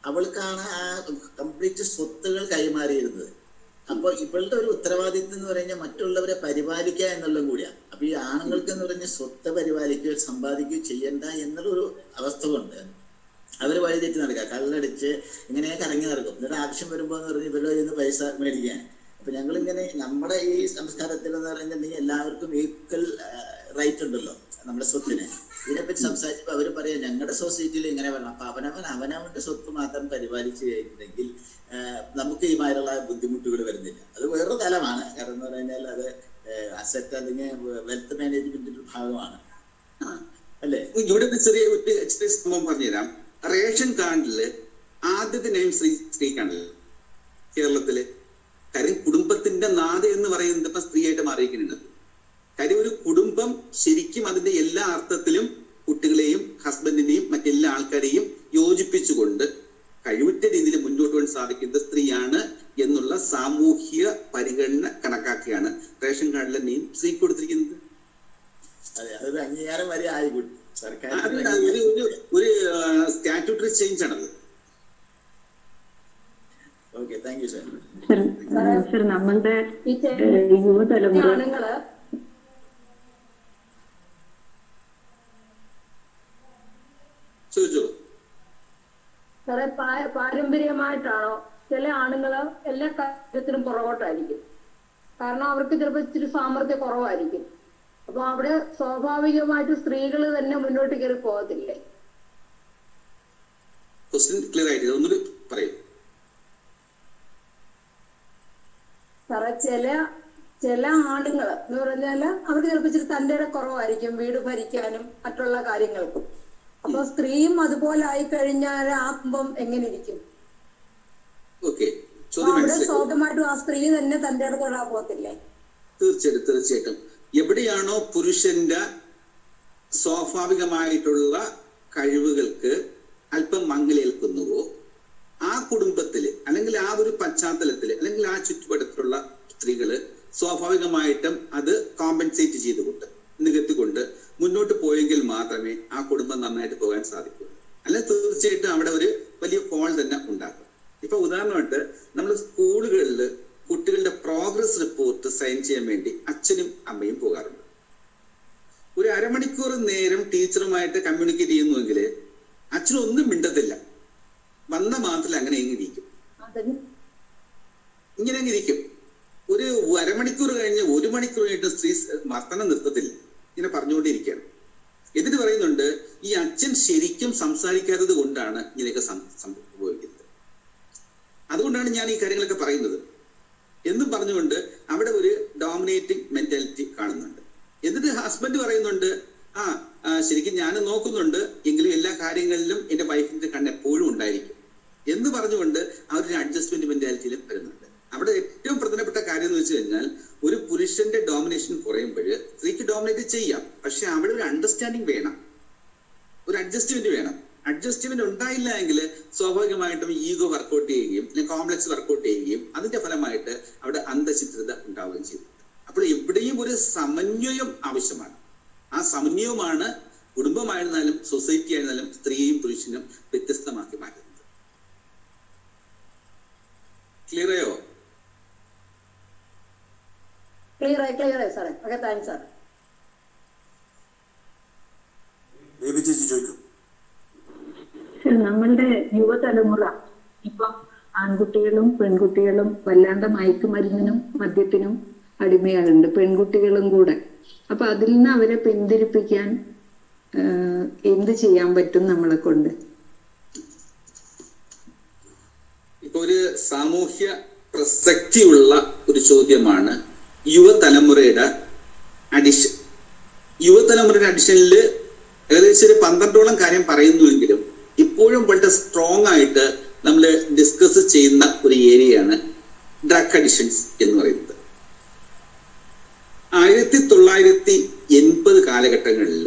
അവൾക്കാണ് ആ കംപ്ലീറ്റ് സ്വത്തുകൾ കൈമാറിയിരുന്നത്. അപ്പോൾ ഇവളുടെ ഒരു ഉത്തരവാദിത്വം എന്ന് പറഞ്ഞാൽ മറ്റുള്ളവരെ പരിപാലിക്കുക എന്നുള്ളതും കൂടിയാണ്. അപ്പൊ ഈ ആണുങ്ങൾക്ക് എന്ന് പറഞ്ഞാൽ സ്വത്ത് പരിപാലിക്കുകയോ സമ്പാദിക്കുകയോ ചെയ്യണ്ട എന്നുള്ളൊരു അവസ്ഥ കൊണ്ട് അവർ വഴിതെറ്റി നടക്കുക, കള്ളടിച്ച് ഇങ്ങനെ കറങ്ങി നടക്കും. എന്നിട്ട് ആവശ്യം വരുമ്പോൾ എന്ന് പറഞ്ഞാൽ ഇവരുടെ കയ്യിൽ നിന്ന് പൈസ മേടിക്കാൻ. അപ്പൊ ഞങ്ങളിങ്ങനെ നമ്മുടെ ഈ സംസ്കാരത്തിൽ എന്ന് പറഞ്ഞാൽ എല്ലാവർക്കും ഈക്വൽ റൈറ്റ് ഉണ്ടല്ലോ നമ്മുടെ സ്വത്തിന്. ഇതിനെപ്പറ്റി സംസാരിച്ചപ്പോൾ അവർ പറയാം ഞങ്ങളുടെ സൊസൈറ്റിയിൽ ഇങ്ങനെ വേണം. അപ്പൊ അവനവന്റെ സ്വത്ത് മാത്രം പരിപാലിച്ച് കഴിഞ്ഞിട്ടുണ്ടെങ്കിൽ നമുക്ക് ഈ മാതിരിയുള്ള ബുദ്ധിമുട്ടുകൾ വരുന്നില്ല. അത് വേറൊരു തലമാണ്. കാരണം എന്ന് പറഞ്ഞാൽ അത് അസറ്റ് അല്ലെങ്കിൽ വെൽത്ത് മാനേജ്മെന്റിന്റെ ഭാഗമാണ്, അല്ലേ? ഇവിടെ ചെറിയ സംഭവം പറഞ്ഞുതരാം. റേഷൻ കാർഡില് ആദ്യത്തെ നെയിം സ്ത്രീക്കാണല്ലോ കേരളത്തില്. കാര്യം കുടുംബത്തിന്റെ നാഥ എന്ന് പറയുന്നത് ഇപ്പൊ സ്ത്രീയായിട്ട് മാറിയിരിക്കുന്നുണ്ട്. കാര്യം ഒരു കുടുംബം ശരിക്കും അതിന്റെ എല്ലാ അർത്ഥത്തിലും കുട്ടികളെയും ഹസ്ബൻഡിനെയും മറ്റെല്ലാ ആൾക്കാരെയും യോജിപ്പിച്ചുകൊണ്ട് കഴിവുറ്റ രീതിയിൽ മുന്നോട്ട് പോകാൻ സാധിക്കുന്നത് സ്ത്രീയാണ് എന്നുള്ള സാമൂഹിക പരിഗണന കണക്കാക്കിയാണ് റേഷൻ കാർഡിലെ നെയിം സ്ത്രീക്ക് കൊടുത്തിരിക്കുന്നത്. അതൊരു അംഗീകാരം വരെ ആയിക്കോട്ടെ, സർക്കാർ ഒരു സ്റ്റാറ്റ്യൂട്ടറി ചേഞ്ച് ആണത്. Okay, thank you sir. Sir, നമ്മളുടെ യുവതലമുറ സാറേ, പാരമ്പര്യമായിട്ടാണോ ചില ആണുങ്ങള് എല്ലാ കാര്യത്തിലും പുറകോട്ടായിരിക്കും. കാരണം അവർക്ക് ചിലപ്പോൾ ഇച്ചിരി സാമർത്ഥ്യ കുറവായിരിക്കും. അപ്പൊ അവിടെ സ്വാഭാവികമായിട്ട് സ്ത്രീകൾ തന്നെ മുന്നോട്ട് കയറി പോകത്തില്ലേ? സാറേ, ചില ആണുങ്ങൾ എന്ന് പറഞ്ഞാല് അവർക്ക് ചിലപ്പോൾ ഇച്ചിരി തന്റെ കുറവായിരിക്കും വീട് ഭരിക്കാനും മറ്റുള്ള കാര്യങ്ങൾക്കും. അപ്പൊ സ്ത്രീയും അതുപോലെ ആയിക്കഴിഞ്ഞാൽ ആ കുടുംബം എങ്ങനെ ഇരിക്കും? അവിടെ സ്വാഭാവികമായിട്ടും ആ സ്ത്രീ തന്നെ തന്റെ തൊടാൻ പോകത്തില്ലേ? തീർച്ചയായിട്ടും എവിടെയാണോ പുരുഷന്റെ സ്വാഭാവികമായിട്ടുള്ള കഴിവുകൾക്ക് അല്പം മങ്ങലേൽക്കുന്നുവോ ആ കുടുംബത്തില് അല്ലെങ്കിൽ ആ ഒരു പശ്ചാത്തലത്തില് അല്ലെങ്കിൽ ആ ചുറ്റുപാടത്തിലുള്ള സ്ത്രീകള് സ്വാഭാവികമായിട്ടും അത് കോമ്പൻസേറ്റ് ചെയ്തുകൊണ്ട് നികത്തിക്കൊണ്ട് മുന്നോട്ട് പോയെങ്കിൽ മാത്രമേ ആ കുടുംബം നന്നായിട്ട് പോകാൻ സാധിക്കൂ. അല്ലെങ്കിൽ തീർച്ചയായിട്ടും അവിടെ ഒരു വലിയ ഫോൾ തന്നെ ഉണ്ടാക്കും. ഇപ്പൊ ഉദാഹരണമായിട്ട് നമ്മൾ സ്കൂളുകളിൽ കുട്ടികളുടെ പ്രോഗ്രസ് റിപ്പോർട്ട് സൈൻ ചെയ്യാൻ വേണ്ടി അച്ഛനും അമ്മയും പോകാറുണ്ട്. ഒരു അരമണിക്കൂർ നേരം ടീച്ചറുമായിട്ട് കമ്മ്യൂണിക്കേറ്റ് ചെയ്യുന്നുവെങ്കിൽ അച്ഛനൊന്നും മിണ്ടത്തില്ല, വന്ന മാത്രമല്ല അങ്ങനെ എങ്ങിരിക്കും, ഇങ്ങനെ എങ്ങിരിക്കും. ഒരു അരമണിക്കൂർ കഴിഞ്ഞ് 1 മണിക്കൂർ കഴിഞ്ഞിട്ട് സ്ത്രീ വർത്തനം നിർത്തത്തില്ല, ഇങ്ങനെ പറഞ്ഞുകൊണ്ടിരിക്കുകയാണ്. എന്നിട്ട് പറയുന്നുണ്ട് ഈ അച്ഛൻ ശരിക്കും സംസാരിക്കാത്തത് കൊണ്ടാണ് ഇങ്ങനെയൊക്കെ സംഭവിക്കുന്നത്. അതുകൊണ്ടാണ് ഞാൻ ഈ കാര്യങ്ങളൊക്കെ പറയുന്നത് എന്നും പറഞ്ഞുകൊണ്ട് അവിടെ ഒരു ഡോമിനേറ്റിംഗ് മെന്റാലിറ്റി കാണുന്നുണ്ട്. എന്നിട്ട് ഹസ്ബൻഡ് പറയുന്നുണ്ട് ശരിക്കും ഞാൻ നോക്കുന്നുണ്ട് എങ്കിലും എല്ലാ കാര്യങ്ങളിലും എന്റെ വൈഫിന്റെ കണ്ണ് എപ്പോഴും ഉണ്ടായിരിക്കും എന്ന് പറഞ്ഞുകൊണ്ട് അവരൊരു അഡ്ജസ്റ്റ്മെന്റ് മെന്റാലിറ്റിയിലും വരുന്നുണ്ട്. അവിടെ ഏറ്റവും പ്രധാനപ്പെട്ട കാര്യം എന്ന് വെച്ച് കഴിഞ്ഞാൽ ഒരു പുരുഷന്റെ ഡോമിനേഷൻ കുറയുമ്പോൾ സ്ത്രീക്ക് ഡോമിനേറ്റ് ചെയ്യാം, പക്ഷെ അവിടെ ഒരു അണ്ടർസ്റ്റാൻഡിങ് വേണം, ഒരു അഡ്ജസ്റ്റ്മെന്റ് വേണം. അഡ്ജസ്റ്റ്മെന്റ് ഉണ്ടായില്ല എങ്കിൽ സ്വാഭാവികമായിട്ടും ഈഗോ വർക്കൗട്ട് ചെയ്യുകയും അല്ലെങ്കിൽ കോംപ്ലക്സ് വർക്കൗട്ട് ചെയ്യുകയും അതിന്റെ ഫലമായിട്ട് അവിടെ അന്തഃഛിദ്രത ഉണ്ടാവുകയും ചെയ്യും. അപ്പോൾ എവിടെയും ഒരു സമന്വയം ആവശ്യമാണ്. ആ സമന്വയമാണ് കുടുംബമായിരുന്നാലും സൊസൈറ്റി ആയിരുന്നാലും സ്ത്രീയും പുരുഷനും വ്യത്യസ്തമാക്കി മാറ്റുന്നത്. ക്ലിയറായോ? ക്ലിയറായി സാറേ. Okay, thanks sir. ബേബി ചേച്ചി ചോദിക്കും. നമ്മളുടെ യുവതലമുറ ഇപ്പം ആൺകുട്ടികളും പെൺകുട്ടികളും വല്ലാണ്ട് മയക്കുമരുന്നിനും മദ്യത്തിനും അടിമയാകുന്നുണ്ട്, പെൺകുട്ടികളും കൂടെ. അപ്പൊ അതിൽ നിന്ന് അവരെ പിന്തിരിപ്പിക്കാൻ എന്ത് ചെയ്യാൻ പറ്റും നമ്മളെ കൊണ്ട്? ഇപ്പൊ ഒരു സാമൂഹ്യ പ്രസക്തിയുള്ള ഒരു ചോദ്യമാണ് യുവതലമുറയുടെ അഡിഷൻ. യുവതലമുറയുടെ അഡിഷനിൽ ഏകദേശം ഒരു 12ഓളം കാര്യം പറയുന്നുവെങ്കിലും ഇപ്പോഴും വളരെ സ്ട്രോങ് ആയിട്ട് നമ്മൾ ഡിസ്കസ് ചെയ്യുന്ന ഒരു ഏരിയയാണ് ഡ്രഗ് അഡിഷൻസ് എന്ന് പറയുന്നത്. 1980 കാലഘട്ടങ്ങളിൽ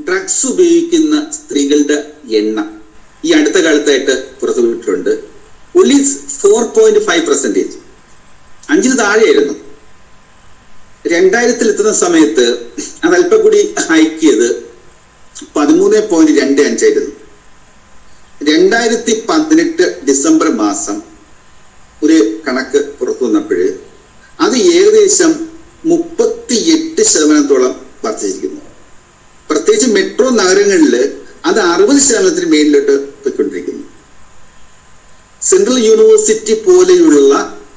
ഡ്രഗ്സ് ഉപയോഗിക്കുന്ന സ്ത്രീകളുടെ എണ്ണം ഈ അടുത്ത കാലത്തായിട്ട് പുറത്തുവിട്ടിട്ടുണ്ട്. only 4.5%, 5 താഴെയായിരുന്നു. 2000 എത്തുന്ന സമയത്ത് അത് അല്പം കൂടി ഹൈക്ക് ചെയ്ത് 13.25 ആയിരുന്നു. 2018 ഡിസംബർ മാസം ഒരു കണക്ക് പുറത്തു വന്നപ്പോഴ് അത് ഏകദേശം 38% വർദ്ധിച്ചിരിക്കുന്നു. പ്രത്യേകിച്ച് മെട്രോ നഗരങ്ങളിൽ അത് 60% മേലിലോട്ട് പോയിക്കൊണ്ടിരിക്കുന്നു. സെൻട്രൽ യൂണിവേഴ്സിറ്റി പോലെയുള്ള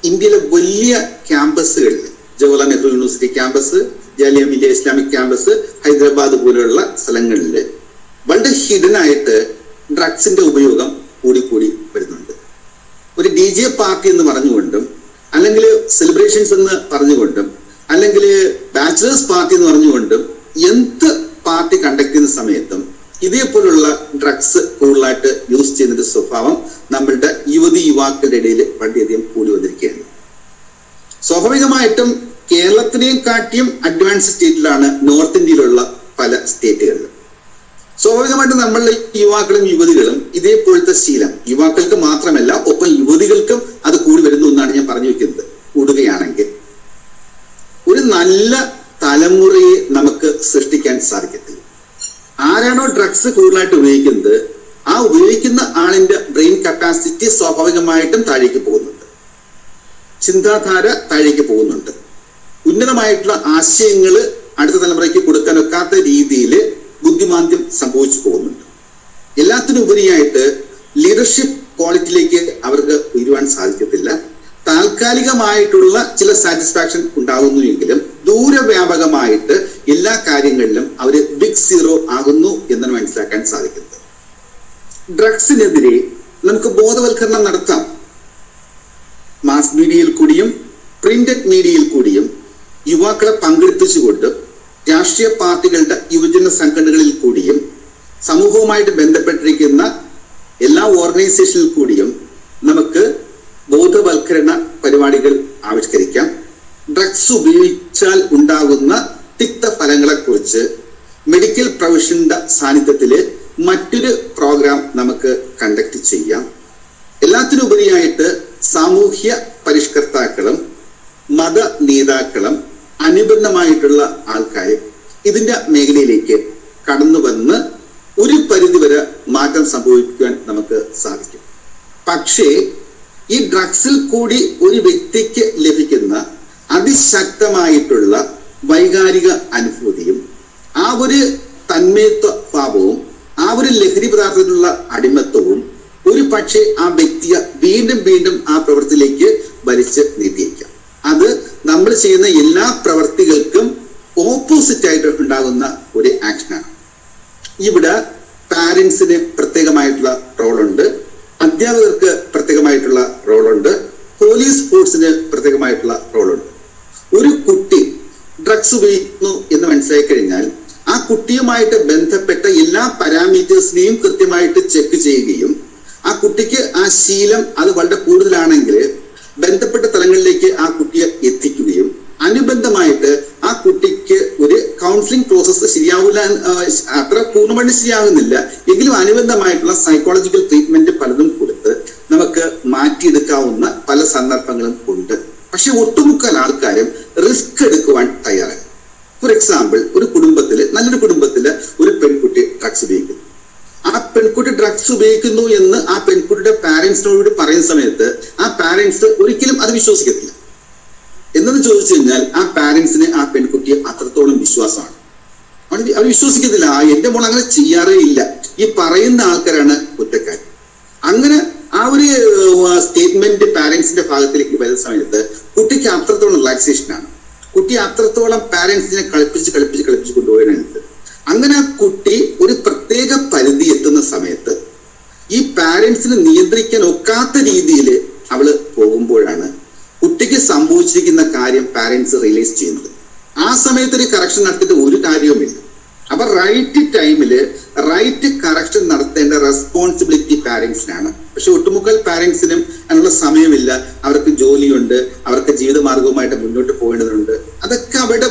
ഇന്ത്യയിലെ വലിയ ക്യാമ്പസുകളിൽ, Jawaharlal Nehru university campus, Jamia Millia Islamic campus, Hyderabad പോലെയുള്ള സ്ഥലങ്ങളിൽ വളരെ ഹിഡൻ ആയിട്ട് ഡ്രഗ്സിന്റെ ഉപയോഗം കൂടിക്കൂടി വരുന്നുണ്ട്. ഒരു DJ പാർട്ടി എന്ന് പറഞ്ഞുകൊണ്ടും, അല്ലെങ്കിൽ സെലിബ്രേഷൻസ് എന്ന് പറഞ്ഞുകൊണ്ടും, അല്ലെങ്കിൽ ബാച്ചിലേഴ്സ് പാർട്ടി എന്ന് പറഞ്ഞുകൊണ്ടും എന്ത് പാർട്ടി കണ്ടക്ട് ചെയ്യുന്ന സമയത്തും ഇതേപോലുള്ള ഡ്രഗ്സ് കൂടുതലായിട്ട് യൂസ് ചെയ്യുന്ന സ്വഭാവം നമ്മളുടെ യുവാക്കളുടെ ഇടയിൽ വളരെയധികം കൂടി വന്നിരിക്കുകയാണ്. സ്വാഭാവികമായിട്ടും കേരളത്തിനെയും കാട്ടിയും അഡ്വാൻസ് സ്റ്റേറ്റിലാണ് നോർത്ത് ഇന്ത്യയിലുള്ള പല സ്റ്റേറ്റുകളിലും. സ്വാഭാവികമായിട്ടും നമ്മളുടെ യുവാക്കളും യുവതികളും ഇതേപോലത്തെ ശീലം, യുവാക്കൾക്ക് മാത്രമല്ല ഒപ്പം യുവതികൾക്കും അത് കൂടി വരുന്നു എന്നാണ് ഞാൻ പറഞ്ഞു വെക്കുന്നത്. കൂടുകയാണെങ്കിൽ ഒരു നല്ല തലമുറയെ നമുക്ക് സൃഷ്ടിക്കാൻ സാധിക്കത്തില്ല. ആരാണോ ഡ്രഗ്സ് കൂടുതലായിട്ട് ഉപയോഗിക്കുന്നത് ആ ഉപയോഗിക്കുന്ന ആളിന്റെ ബ്രെയിൻ കപ്പാസിറ്റി സ്വാഭാവികമായിട്ടും താഴേക്ക് പോകുന്നുണ്ട്, ചിന്താധാര താഴേക്ക് പോകുന്നുണ്ട്, ഉന്നതമായിട്ടുള്ള ആശയങ്ങൾ അടുത്ത തലമുറയ്ക്ക് കൊടുക്കാൻ ഒക്കാത്ത രീതിയിൽ ബുദ്ധിമാന്ദ്യം സംഭവിച്ചു പോകുന്നുണ്ട്. എല്ലാത്തിനും ഉപരിയായിട്ട് ലീഡർഷിപ്പ് ക്വാളിറ്റിയിലേക്ക് അവർക്ക് ഉയരുവാൻ സാധിക്കത്തില്ല. താൽക്കാലികമായിട്ടുള്ള ചില സാറ്റിസ്ഫാക്ഷൻ ഉണ്ടാകുന്നുവെങ്കിലും ദൂരവ്യാപകമായിട്ട് എല്ലാ കാര്യങ്ങളിലും അവര് ബിഗ് സീറോ ആകുന്നു എന്നാണ് മനസ്സിലാക്കാൻ സാധിക്കുന്നത്. ഡ്രഗ്സിനെതിരെ നമുക്ക് ബോധവൽക്കരണം നടത്താം. മാസ് മീഡിയയിൽ കൂടിയും പ്രിന്റഡ് മീഡിയയിൽ കൂടിയും യുവാക്കളെ പങ്കെടുപ്പിച്ചുകൊണ്ട് രാഷ്ട്രീയ പാർട്ടികളുടെ യുവജന സംഘടനകളിൽ കൂടിയും സമൂഹവുമായിട്ട് ബന്ധപ്പെട്ടിരിക്കുന്ന എല്ലാ ഓർഗനൈസേഷനിൽ കൂടിയും നമുക്ക് ബോധവൽക്കരണ പരിപാടികൾ ആവിഷ്കരിക്കാം. ഡ്രഗ്സ് ഉപയോഗിച്ചാൽ ഉണ്ടാകുന്ന തിക്തഫലങ്ങളെ കുറിച്ച് മെഡിക്കൽ പ്രൊഫഷന്റെ സാന്നിധ്യത്തില് മറ്റൊരു പ്രോഗ്രാം നമുക്ക് കണ്ടക്ട് ചെയ്യാം. എല്ലാത്തിനുപരിയായിട്ട് സാമൂഹ്യ പരിഷ്കർത്താക്കളും മത നേതാക്കളും അനുബന്ധമായിട്ടുള്ള ആൾക്കാർ ഇതിന്റെ മേഖലയിലേക്ക് കടന്നു വന്ന് ഒരു പരിധിവരെ മാറ്റം സംഭവിക്കാൻ നമുക്ക് സാധിക്കും. പക്ഷേ ഈ ഡ്രഗ്സിൽ കൂടി ഒരു വ്യക്തിക്ക് ലഭിക്കുന്ന അതിശക്തമായിട്ടുള്ള വൈകാരിക അനുഭൂതിയും ആ ഒരു തന്മയത്വ ഭാവവും ആ ഒരു ലഹരി പദാർത്ഥത്തിലുള്ള അടിമത്വവും ഒരു പക്ഷേ ആ വ്യക്തിയെ വീണ്ടും വീണ്ടും ആ പ്രവൃത്തിയിലേക്ക് വലിച്ച് നീട്ടിയേക്കാം. അത് നമ്മൾ ചെയ്യുന്ന എല്ലാ പ്രവൃത്തികൾക്കും ഓപ്പോസിറ്റ് ആയിട്ട് ഉണ്ടാകുന്ന ഒരു ആക്ഷനാണ്. ഇവിടെ പാരന്റ്സിന് പ്രത്യേകമായിട്ടുള്ള റോളുണ്ട്, അധ്യാപകർക്ക് പ്രത്യേകമായിട്ടുള്ള റോളുണ്ട്, പോലീസ് ഫോഴ്സിന് പ്രത്യേകമായിട്ടുള്ള റോളുണ്ട്. ഒരു കുട്ടി ഡ്രഗ്സ് ഉപയോഗിക്കുന്നു എന്ന് മനസ്സിലാക്കി കഴിഞ്ഞാൽ ആ കുട്ടിയുമായിട്ട് ബന്ധപ്പെട്ട എല്ലാ പാരാമീറ്റേഴ്സിനെയും കൃത്യമായിട്ട് ചെക്ക് ചെയ്യുകയും ആ കുട്ടിക്ക് ആ ശീലം അത് വളരെ കൂടുതലാണെങ്കിൽ ബന്ധപ്പെട്ട തലങ്ങളിലേക്ക് ആ കുട്ടിയെ എത്തിക്കുകയും അനുബന്ധമായിട്ട് ആ കുട്ടിക്ക് ഒരു കൗൺസിലിംഗ് പ്രോസസ്സ് ശരിയാവില്ല, അത്ര പൂർണ്ണമായിട്ട് ശരിയാകുന്നില്ല എങ്കിലും അനുബന്ധമായിട്ടുള്ള സൈക്കോളജിക്കൽ ട്രീറ്റ്മെന്റ് പലതും കൊടുത്ത് നമുക്ക് മാറ്റിയെടുക്കാവുന്ന പല സന്ദർഭങ്ങളും ഉണ്ട്. പക്ഷെ ഒട്ടുമുക്കാൽ ആൾക്കാരും റിസ്ക് എടുക്കുവാൻ തയ്യാറാണ്. ഫോർ എക്സാമ്പിൾ, ഒരു കുടുംബത്തില് നല്ലൊരു കുടുംബത്തില് ഒരു പെൺകുട്ടി ഡ്രഗ്സ് ഉപയോഗിക്കുന്നു. ആ പെൺകുട്ടി ഡ്രഗ്സ് ഉപയോഗിക്കുന്നു എന്ന് ആ പെൺകുട്ടിയുടെ പാരന്റ്സിനോട് പറയുന്ന സമയത്ത് ആ പാരന്റ്സ് ഒരിക്കലും അത് വിശ്വസിക്കത്തില്ല. എന്നു ചോദിച്ചു കഴിഞ്ഞാൽ ആ പാരന്റ്സിന് ആ പെൺകുട്ടിയെ അത്രത്തോളം വിശ്വാസമാണ്. അവർ വിശ്വസിക്കത്തില്ല, എന്റെ മോൾ അങ്ങനെ ചെയ്യാറേ ഇല്ല. ഈ പറയുന്ന ആൾക്കാരാണ് കുറ്റക്കാർ. അങ്ങനെ ആ ഒരു സ്റ്റേറ്റ്മെന്റ് പാരന്റ്സിന്റെ ഭാഗത്തിലേക്ക് വരുന്ന സമയത്ത് കുട്ടിക്ക് അത്രത്തോളം റിലാക്സേഷൻ ആണ്. കുട്ടി അത്രത്തോളം പാരന്റ്സിനെ കളിപ്പിച്ച് കൊണ്ടുപോകാനുണ്ട്. അങ്ങനെ ആ കുട്ടി ഒരു പ്രത്യേക പരിധി എത്തുന്ന സമയത്ത് ഈ പാരന്റ്സിന് നിയന്ത്രിക്കാൻ ഒക്കാത്ത രീതിയിൽ അവള് പോകുമ്പോഴാണ് കുട്ടിക്ക് സംഭവിച്ചിരിക്കുന്ന കാര്യം പാരന്റ്സ് റിയലൈസ് ചെയ്യുന്നത്. ആ സമയത്ത് ഒരു കറക്ഷൻ നടത്തിയിട്ട് ഒരു കാര്യവുമില്ല. അപ്പൊ റൈറ്റ് ടൈമില് റൈറ്റ് കറക്ഷൻ നടത്തേണ്ട റെസ്പോൺസിബിലിറ്റി പാരന്റ്സിനാണ്. പക്ഷെ ഒട്ടുമുക്കാൽ പാരന്റ്സിനും അതിനുള്ള സമയമില്ല. അവർക്ക് ജോലിയുണ്ട്, അവർക്ക് ജീവിതമാർഗവുമായിട്ട് മുന്നോട്ട് പോകേണ്ടതുണ്ട്. അതൊക്കെ അവരുടെ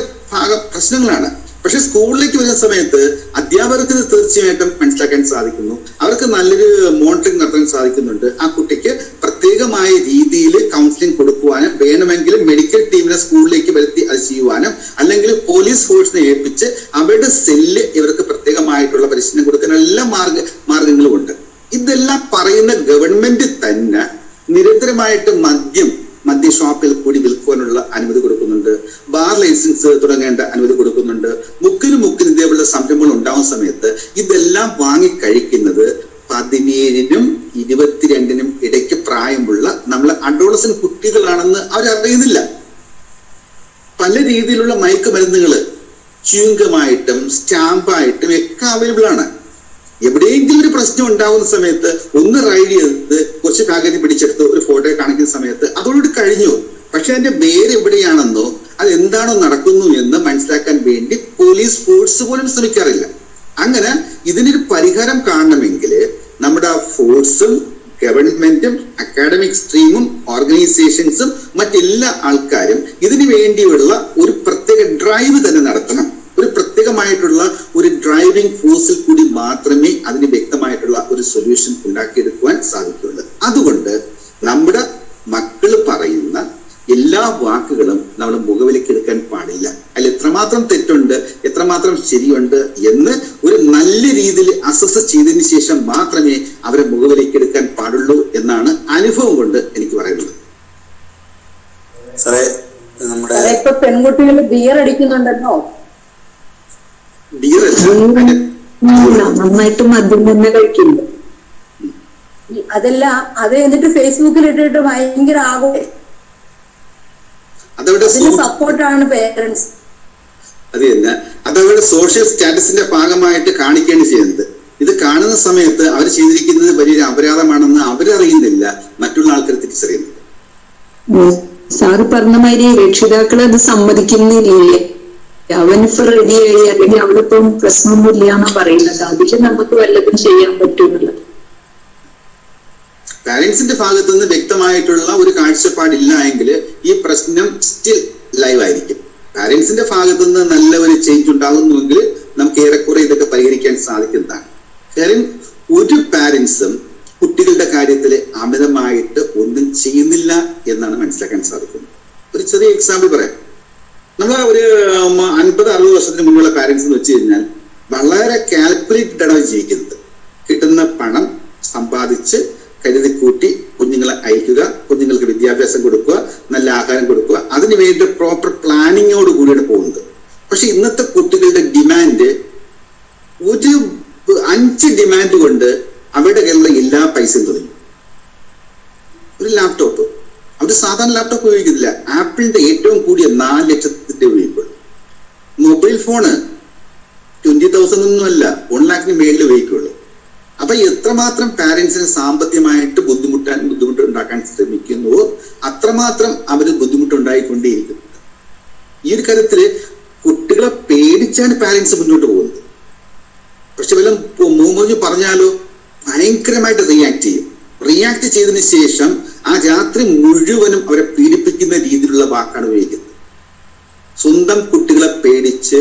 പ്രശ്നങ്ങളാണ്. പക്ഷെ സ്കൂളിലേക്ക് വരുന്ന സമയത്ത് അധ്യാപകർക്ക് ഇത് തീർച്ചയായിട്ടും മനസ്സിലാക്കാൻ സാധിക്കുന്നു. അവർക്ക് നല്ലൊരു മോണിറ്ററിംഗ് നടത്താൻ സാധിക്കുന്നുണ്ട്. ആ കുട്ടിക്ക് പ്രത്യേകമായ രീതിയിൽ കൗൺസിലിംഗ് കൊടുക്കുവാനും വേണമെങ്കിൽ മെഡിക്കൽ ടീമിനെ സ്കൂളിലേക്ക് വരുത്തി അത് ചെയ്യുവാനും അല്ലെങ്കിൽ പോലീസ് ഫോഴ്സിനെ ഏൽപ്പിച്ച് അവരുടെ സെല്ല് ഇവർക്ക് പ്രത്യേകമായിട്ടുള്ള പരിശീലനം കൊടുക്കാൻ എല്ലാ മാർഗങ്ങളും ഉണ്ട്. ഇതെല്ലാം പറയുന്ന ഗവൺമെന്റ് തന്നെ നിരന്തരമായിട്ട് മദ്യ ഷോപ്പിൽ കൂടി വിൽക്കുവാനുള്ള അനുമതി കൊടുക്കുന്നുണ്ട്. ബാർ ലൈസൻസ് തുടങ്ങേണ്ട അനുമതി കൊടുക്കുന്നുണ്ട്. മുക്കിനും ഇതേപോലുള്ള സംരംഭങ്ങൾ ഉണ്ടാവുന്ന സമയത്ത് ഇതെല്ലാം വാങ്ങിക്കഴിക്കുന്നത് 17-നും 22-നും ഇടയ്ക്ക് പ്രായമുള്ള നമ്മളെ അഡോളസന്റ് കുട്ടികളാണെന്ന് അവരറിയുന്നില്ല. പല രീതിയിലുള്ള മയക്കുമരുന്നുകള് ച്യൂയിംഗമായിട്ടും സ്റ്റാമ്പായിട്ടും ഒക്കെ അവൈലബിൾ ആണ്. എവിടെയെങ്കിലും ഒരു പ്രശ്നം ഉണ്ടാവുന്ന സമയത്ത് ഒന്ന് റൈഡ് ചെയ്ത് കുറച്ച് പാക്കറ്റ് പിടിച്ചെടുത്ത് ഒരു ഫോട്ടോ കാണിക്കുന്ന സമയത്ത് അതോടുകൂടി കഴിഞ്ഞു. പക്ഷെ അതിന്റെ വേര് എവിടെയാണെന്നോ അത് എന്താണോ നടക്കുന്നു എന്ന് മനസ്സിലാക്കാൻ വേണ്ടി പോലീസ് ഫോഴ്സ് പോലും ശ്രമിക്കാറില്ല. അങ്ങനെ ഇതിനൊരു പരിഹാരം കാണണമെങ്കിൽ നമ്മുടെ ഫോഴ്സും ഗവൺമെന്റും അക്കാഡമിക് സ്ട്രീമും ഓർഗനൈസേഷൻസും മറ്റെല്ലാ ആൾക്കാരും ഇതിനു വേണ്ടിയുള്ള ഒരു പ്രത്യേക ഡ്രൈവ് തന്നെ നടത്തണം. ഒരു പ്രത്യേകമായിട്ടുള്ള ഒരു ഡ്രൈവിംഗ് ഫോഴ്സിൽ കൂടി മാത്രമേ അതിന് വ്യക്തമായിട്ടുള്ള ഒരു സൊല്യൂഷൻ ഉണ്ടാക്കിയെടുക്കുവാൻ സാധിക്കുള്ളൂ. അതുകൊണ്ട് നമ്മുടെ മക്കൾ പറയുന്ന എല്ലാ വാക്കുകളും നമ്മൾ മുഖവിലേക്ക് എടുക്കാൻ പാടില്ല. അതിൽ എത്രമാത്രം തെറ്റുണ്ട്, എത്രമാത്രം ശരിയുണ്ട് എന്ന് ഒരു നല്ല രീതിയിൽ അസസ് ചെയ്തതിന് ശേഷം മാത്രമേ അവരെ മുഖവിലേക്ക് എടുക്കാൻ പാടുള്ളൂ എന്നാണ് അനുഭവം കൊണ്ട് എനിക്ക് പറയുന്നത്. സാറേ, നമ്മുടെ ഇപ്പൊ പെൺകുട്ടികൾ ബിയർ അടിക്കുന്നുണ്ടല്ലോ. നന്നായിട്ട് മദ്യം തന്നെ കഴിക്കുന്നു. അതല്ല, അത് എന്നിട്ട് ഫേസ്ബുക്കിൽ ഇട്ടിട്ട് ഭയങ്കര ആഘോഷം. അതിന് സപ്പോർട്ടാണ് പേരൻസ്. അത് തന്നെ, അതവരുടെ സോഷ്യൽ സ്റ്റാറ്റസിന്റെ ഭാഗമായിട്ട് കാണിക്കുകയാണ് ചെയ്യുന്നത്. ഇത് കാണുന്ന സമയത്ത് അവർ ചെയ്തിരിക്കുന്നത് വലിയൊരു അപരാധമാണെന്ന് അവരറിയുന്നില്ല, മറ്റുള്ള ആൾക്കാർ തിരിച്ചറിയുന്നുണ്ട്. സാറ് പറഞ്ഞ മാതിരി രക്ഷിതാക്കൾ അത് സമ്മതിക്കുന്നില്ലേ? അവനിപ്പോ റെഡിയായി അല്ലെങ്കിൽ അവളിപ്പം പ്രശ്നമൊന്നുമില്ല എന്നാ പറയുന്നത്. അതില് നമുക്ക് വല്ലതും ചെയ്യാൻ പറ്റുന്നില്ല. പാരന്റ്സിന്റെ ഭാഗത്തു നിന്ന് വ്യക്തമായിട്ടുള്ള ഒരു കാഴ്ചപ്പാടില്ല എങ്കിൽ ഈ പ്രശ്നം സ്റ്റിൽ ലൈവ് ആയിരിക്കും. പാരന്റ്സിന്റെ ഭാഗത്തു നിന്ന് നല്ല ഒരു ചേഞ്ച് ഉണ്ടാകുന്നുവെങ്കിൽ നമുക്ക് ഏറെക്കുറെ ഇതൊക്കെ പരിഹരിക്കാൻ സാധിക്കുന്നതാണ്. കാര്യം ഒരു പാരന്റ്സും കുട്ടികളുടെ കാര്യത്തിൽ അമിതമായിട്ട് ഒന്നും ചെയ്യുന്നില്ല എന്നാണ് മനസ്സിലാക്കാൻ സാധിക്കുന്നത്. ഒരു ചെറിയ എക്സാമ്പിൾ പറയാം. നമ്മൾ ഒരു 50-60 വർഷത്തിന് മുന്നുള്ള പാരന്റ്സ് എന്ന് വെച്ച് കഴിഞ്ഞാൽ വളരെ കാൽക്കുലേറ്റഡ് ആണ് ജീവിക്കുന്നത്. കിട്ടുന്ന പണം സമ്പാദിച്ച് കരുതി കൂട്ടി കുഞ്ഞുങ്ങളെ അയക്കുക, കുഞ്ഞുങ്ങൾക്ക് വിദ്യാഭ്യാസം കൊടുക്കുക, നല്ല ആഹാരം കൊടുക്കുക, അതിന് വേണ്ടി പ്രോപ്പർ പ്ലാനിങ്ങോട് കൂടിയാണ് പോകുന്നത്. പക്ഷെ ഇന്നത്തെ കുട്ടികളുടെ ഡിമാൻഡ് ഒരു 5 ഡിമാൻഡ് കൊണ്ട് അവരുടെ കയ്യിലുള്ള എല്ലാ പൈസയും തുടങ്ങി. ഒരു ലാപ്ടോപ്പ്, അവർ സാധാരണ ലാപ്ടോപ്പ് ഉപയോഗിക്കുന്നില്ല, ആപ്പിളിന്റെ ഏറ്റവും കൂടിയ 4 ലക്ഷത്തിന്റെ ഉപയോഗിക്കുള്ളൂ. മൊബൈൽ ഫോണ് 20,000 ഒന്നുമല്ല, 1 lakhന് മേളിൽ ഉപയോഗിക്കുള്ളൂ. അപ്പൊ എത്രമാത്രം പാരന്റ്സിന് സാമ്പത്തികമായിട്ട് ബുദ്ധിമുട്ടുണ്ടാക്കാൻ ശ്രമിക്കുന്നുവോ അത്രമാത്രം അവര് ബുദ്ധിമുട്ടുണ്ടായിക്കൊണ്ടേയിരിക്കുന്നുണ്ട്. ഈ ഒരു കാര്യത്തില് കുട്ടികളെ പേടിച്ചാണ് പാരന്റ്സ് മുന്നോട്ട് പോകുന്നത്. പക്ഷെ വല്ല മൂന്ന് പറഞ്ഞാലോ ഭയങ്കരമായിട്ട് റിയാക്ട് ചെയ്യും. റിയാക്ട് ചെയ്തതിനു ശേഷം ആ രാത്രി മുഴുവനും അവരെ പീഡിപ്പിക്കുന്ന രീതിയിലുള്ള വാക്കാണ് ഉപയോഗിക്കുന്നത്. സ്വന്തം കുട്ടികളെ പേടിച്ച്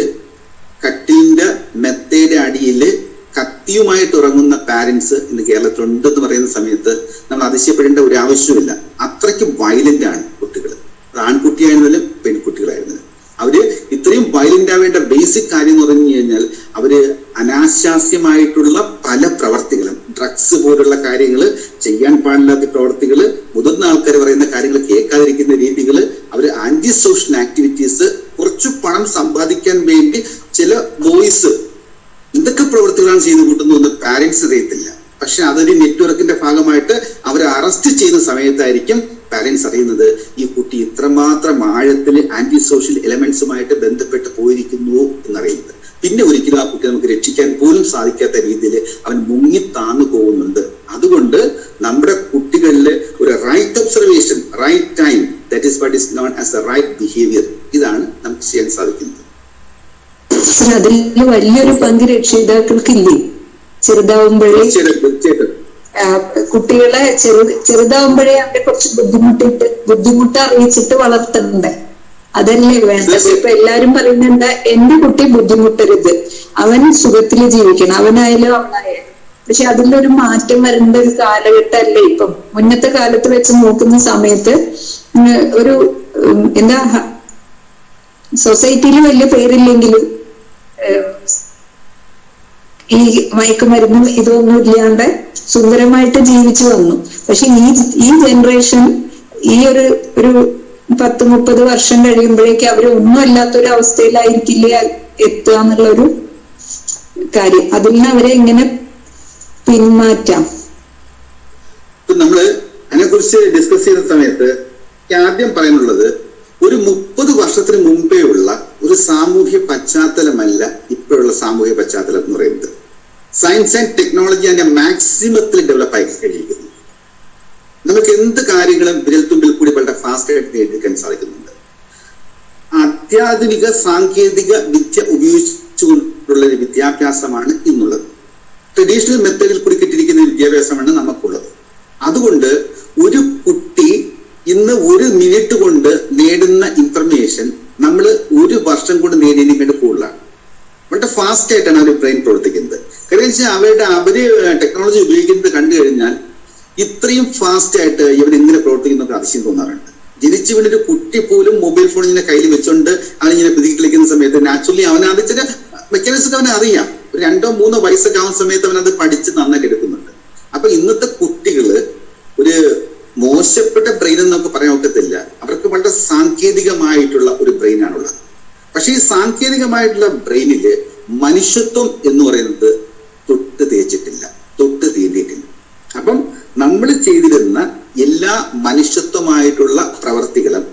കട്ടിലിന്റെ മെത്തയുടെ അടിയില് കത്തിയുമായിട്ട് ഉറങ്ങുന്ന പാരന്റ്സ് ഇന്ന് കേരളത്തിലുണ്ടെന്ന് പറയുന്ന സമയത്ത് നമ്മൾ അതിശയപ്പെടേണ്ട ഒരു ആവശ്യമില്ല. അത്രയ്ക്ക് വയലന്റ് ആണ് കുട്ടികൾ. ആൺകുട്ടിയായിരുന്നാലും പെൺകുട്ടികളായിരുന്നാലും അവര് ഇത്രയും വയലന്റ് ആവേണ്ട ബേസിക് കാര്യം എന്ന് പറഞ്ഞു കഴിഞ്ഞാൽ അവര് അനാശാസ്യമായിട്ടുള്ള പല പ്രവർത്തികളും, ഡ്രഗ്സ് പോലുള്ള കാര്യങ്ങൾ, ചെയ്യാൻ പാടില്ലാത്ത പ്രവർത്തികള്, മുതിർന്ന ആൾക്കാർ പറയുന്ന കാര്യങ്ങൾ കേൾക്കാതിരിക്കുന്ന രീതികള്, അവര് ആന്റി സോഷ്യൽ ആക്ടിവിറ്റീസ് കുറച്ച് പണം സമ്പാദിക്കാൻ വേണ്ടി ചില ബോയ്സ് എന്തൊക്കെ പ്രവൃത്തികളാണ് ചെയ്തു കൂട്ടുന്നതെന്ന് പാരന്റ്സ് അറിയത്തില്ല. പക്ഷെ അതൊരു നെറ്റ്വർക്കിന്റെ ഭാഗമായിട്ട് അവരെ അറസ്റ്റ് ചെയ്യുന്ന സമയത്തായിരിക്കും പാരന്റ്സ് അറിയുന്നത് ഈ കുട്ടി ഇത്രമാത്രം ആഴത്തിൽ ആന്റി സോഷ്യൽ എലമെന്റ്സുമായിട്ട് ബന്ധപ്പെട്ട് പോയിരിക്കുന്നു എന്നറിയുന്നത്. പിന്നെ ഒരിക്കലും ആ കുട്ടി നമുക്ക് രക്ഷിക്കാൻ പോലും സാധിക്കാത്ത രീതിയിൽ അവൻ മുങ്ങി താന്നു പോകുന്നുണ്ട്. അതുകൊണ്ട് നമ്മുടെ കുട്ടികളിൽ ഒരു right observation, right time, that is what is known as the right behaviour, ഇതാണ് നമുക്ക് ചെയ്യാൻ സാധിക്കുന്നത്. അതിൽ വലിയൊരു പങ്ക് രക്ഷിതാക്കൾക്കില്ലേ? ചെറുതാവുമ്പോഴേ കുട്ടികളെ ചെറുതാവുമ്പോഴേ അവരെ കുറച്ച് ബുദ്ധിമുട്ട് അറിയിച്ചിട്ട് വളർത്തണ്ടേ? അതല്ലേ വേണ്ടത്. ഇപ്പൊ എല്ലാരും പറയുന്നുണ്ട് എന്റെ കുട്ടി ബുദ്ധിമുട്ടരുത്, അവൻ സുഖത്തിൽ ജീവിക്കണം, അവനായാലും അവളായാലും. പക്ഷെ അതിലൊരു മാറ്റം വരേണ്ട ഒരു കാലഘട്ടമല്ലേ ഇപ്പം. മുന്നത്തെ കാലത്ത് വെച്ച് നോക്കുന്ന സമയത്ത് ഒരു എന്താ സൊസൈറ്റിയിൽ വലിയ പേരില്ലെങ്കിലും ഈ മയക്കുമരുന്നും ഇതൊന്നും ഇല്ലാണ്ട് സുന്ദരമായിട്ട് ജീവിച്ചു വന്നു. പക്ഷെ ഈ ജനറേഷൻ ഈ ഒരു 10-30 വർഷം കഴിയുമ്പോഴേക്ക് അവര് ഒന്നും അല്ലാത്തൊരു അവസ്ഥയിലായിരിക്കില്ല എത്തുക എന്നുള്ളൊരു കാര്യം. അതിൽ നിന്ന് അവരെ എങ്ങനെ പിന്മാറ്റാം? നമ്മള് അതിനെക്കുറിച്ച് ഡിസ്കസ് ചെയ്യുന്ന സമയത്ത് ആദ്യം പറയാനുള്ളത്, ഒരു 30 വർഷത്തിന് മുമ്പേ ഉള്ള ഒരു സാമൂഹ്യ പശ്ചാത്തലമല്ല ഇപ്പോഴുള്ള സാമൂഹ്യ പശ്ചാത്തലം എന്ന് പറയുന്നത്. സയൻസ് ആൻഡ് ടെക്നോളജി അതിന്റെ മാക്സിമത്തിൽ ഡെവലപ്പ് ആയി കഴിഞ്ഞിരിക്കുന്നു. നമുക്ക് എന്ത് കാര്യങ്ങളും വിരൽത്തുമ്പിൽ കൂടി വളരെ ഫാസ്റ്റ് ആയിട്ട് നേടിയെടുക്കാൻ സാധിക്കുന്നുണ്ട്. അത്യാധുനിക സാങ്കേതിക വിദ്യ ഉപയോഗിച്ചുകൊണ്ടുള്ള ഒരു വിദ്യാഭ്യാസമാണ് ഇന്നുള്ളത്. ട്രഡീഷണൽ മെത്തേഡിൽ കൂടി കിട്ടിയിരിക്കുന്ന വിദ്യാഭ്യാസമാണ് നമുക്കുള്ളത്. അതുകൊണ്ട് ഒരു കുട്ടി ഇന്ന് 1 മിനിറ്റ് കൊണ്ട് നേടുന്ന ഇൻഫർമേഷൻ നമ്മൾ 1 വർഷം കൊണ്ട് നേടിയതിനേക്കാൾ കൂടുതലാണ്. വളരെ ഫാസ്റ്റ് ആയിട്ടാണ് അവർ ബ്രെയിൻ പ്രവർത്തിക്കുന്നത്. കാരണം വെച്ചാൽ അവര് ടെക്നോളജി ഉപയോഗിക്കുന്നത് കണ്ടു കഴിഞ്ഞാൽ ഇത്രയും ഫാസ്റ്റ് ആയിട്ട് ഇവരെങ്ങനെ പ്രവർത്തിക്കുന്നൊക്കെ അതിശയം തോന്നാറുണ്ട്. ജനിച്ചു വീണൊരു കുട്ടി പോലും മൊബൈൽ ഫോൺ ഇങ്ങനെ കയ്യിൽ വെച്ചുകൊണ്ട് അവനിങ്ങനെ കളിക്കുന്ന സമയത്ത് നാച്ചുറലി അവനത് ചില മെക്കാനിക്സ് ഒക്കെ അവനെ അറിയാം. 2-3 വയസ്സൊക്കെ ആവുന്ന സമയത്ത് അവനത് പഠിച്ച് നന്നായിട്ട് എടുക്കുന്നുണ്ട്. അപ്പൊ ഇന്നത്തെ കുട്ടികള് ഒരു മോശപ്പെട്ട ബ്രെയിൻ എന്ന് നമുക്ക് പറയാൻ ഒക്കത്തില്ല. അവർക്ക് വളരെ സാങ്കേതികമായിട്ടുള്ള ഒരു ബ്രെയിനാണുള്ളത്. പക്ഷെ ഈ സാങ്കേതികമായിട്ടുള്ള ബ്രെയിനില് മനുഷ്യത്വം എന്ന് പറയുന്നത് തൊട്ട് തേച്ചിട്ടില്ല, തൊട്ട് തീണ്ടിയിട്ടില്ല. അപ്പം നമ്മൾ ചെയ്തിരുന്ന എല്ലാ മനുഷ്യത്വമായിട്ടുള്ള പ്രവർത്തികളും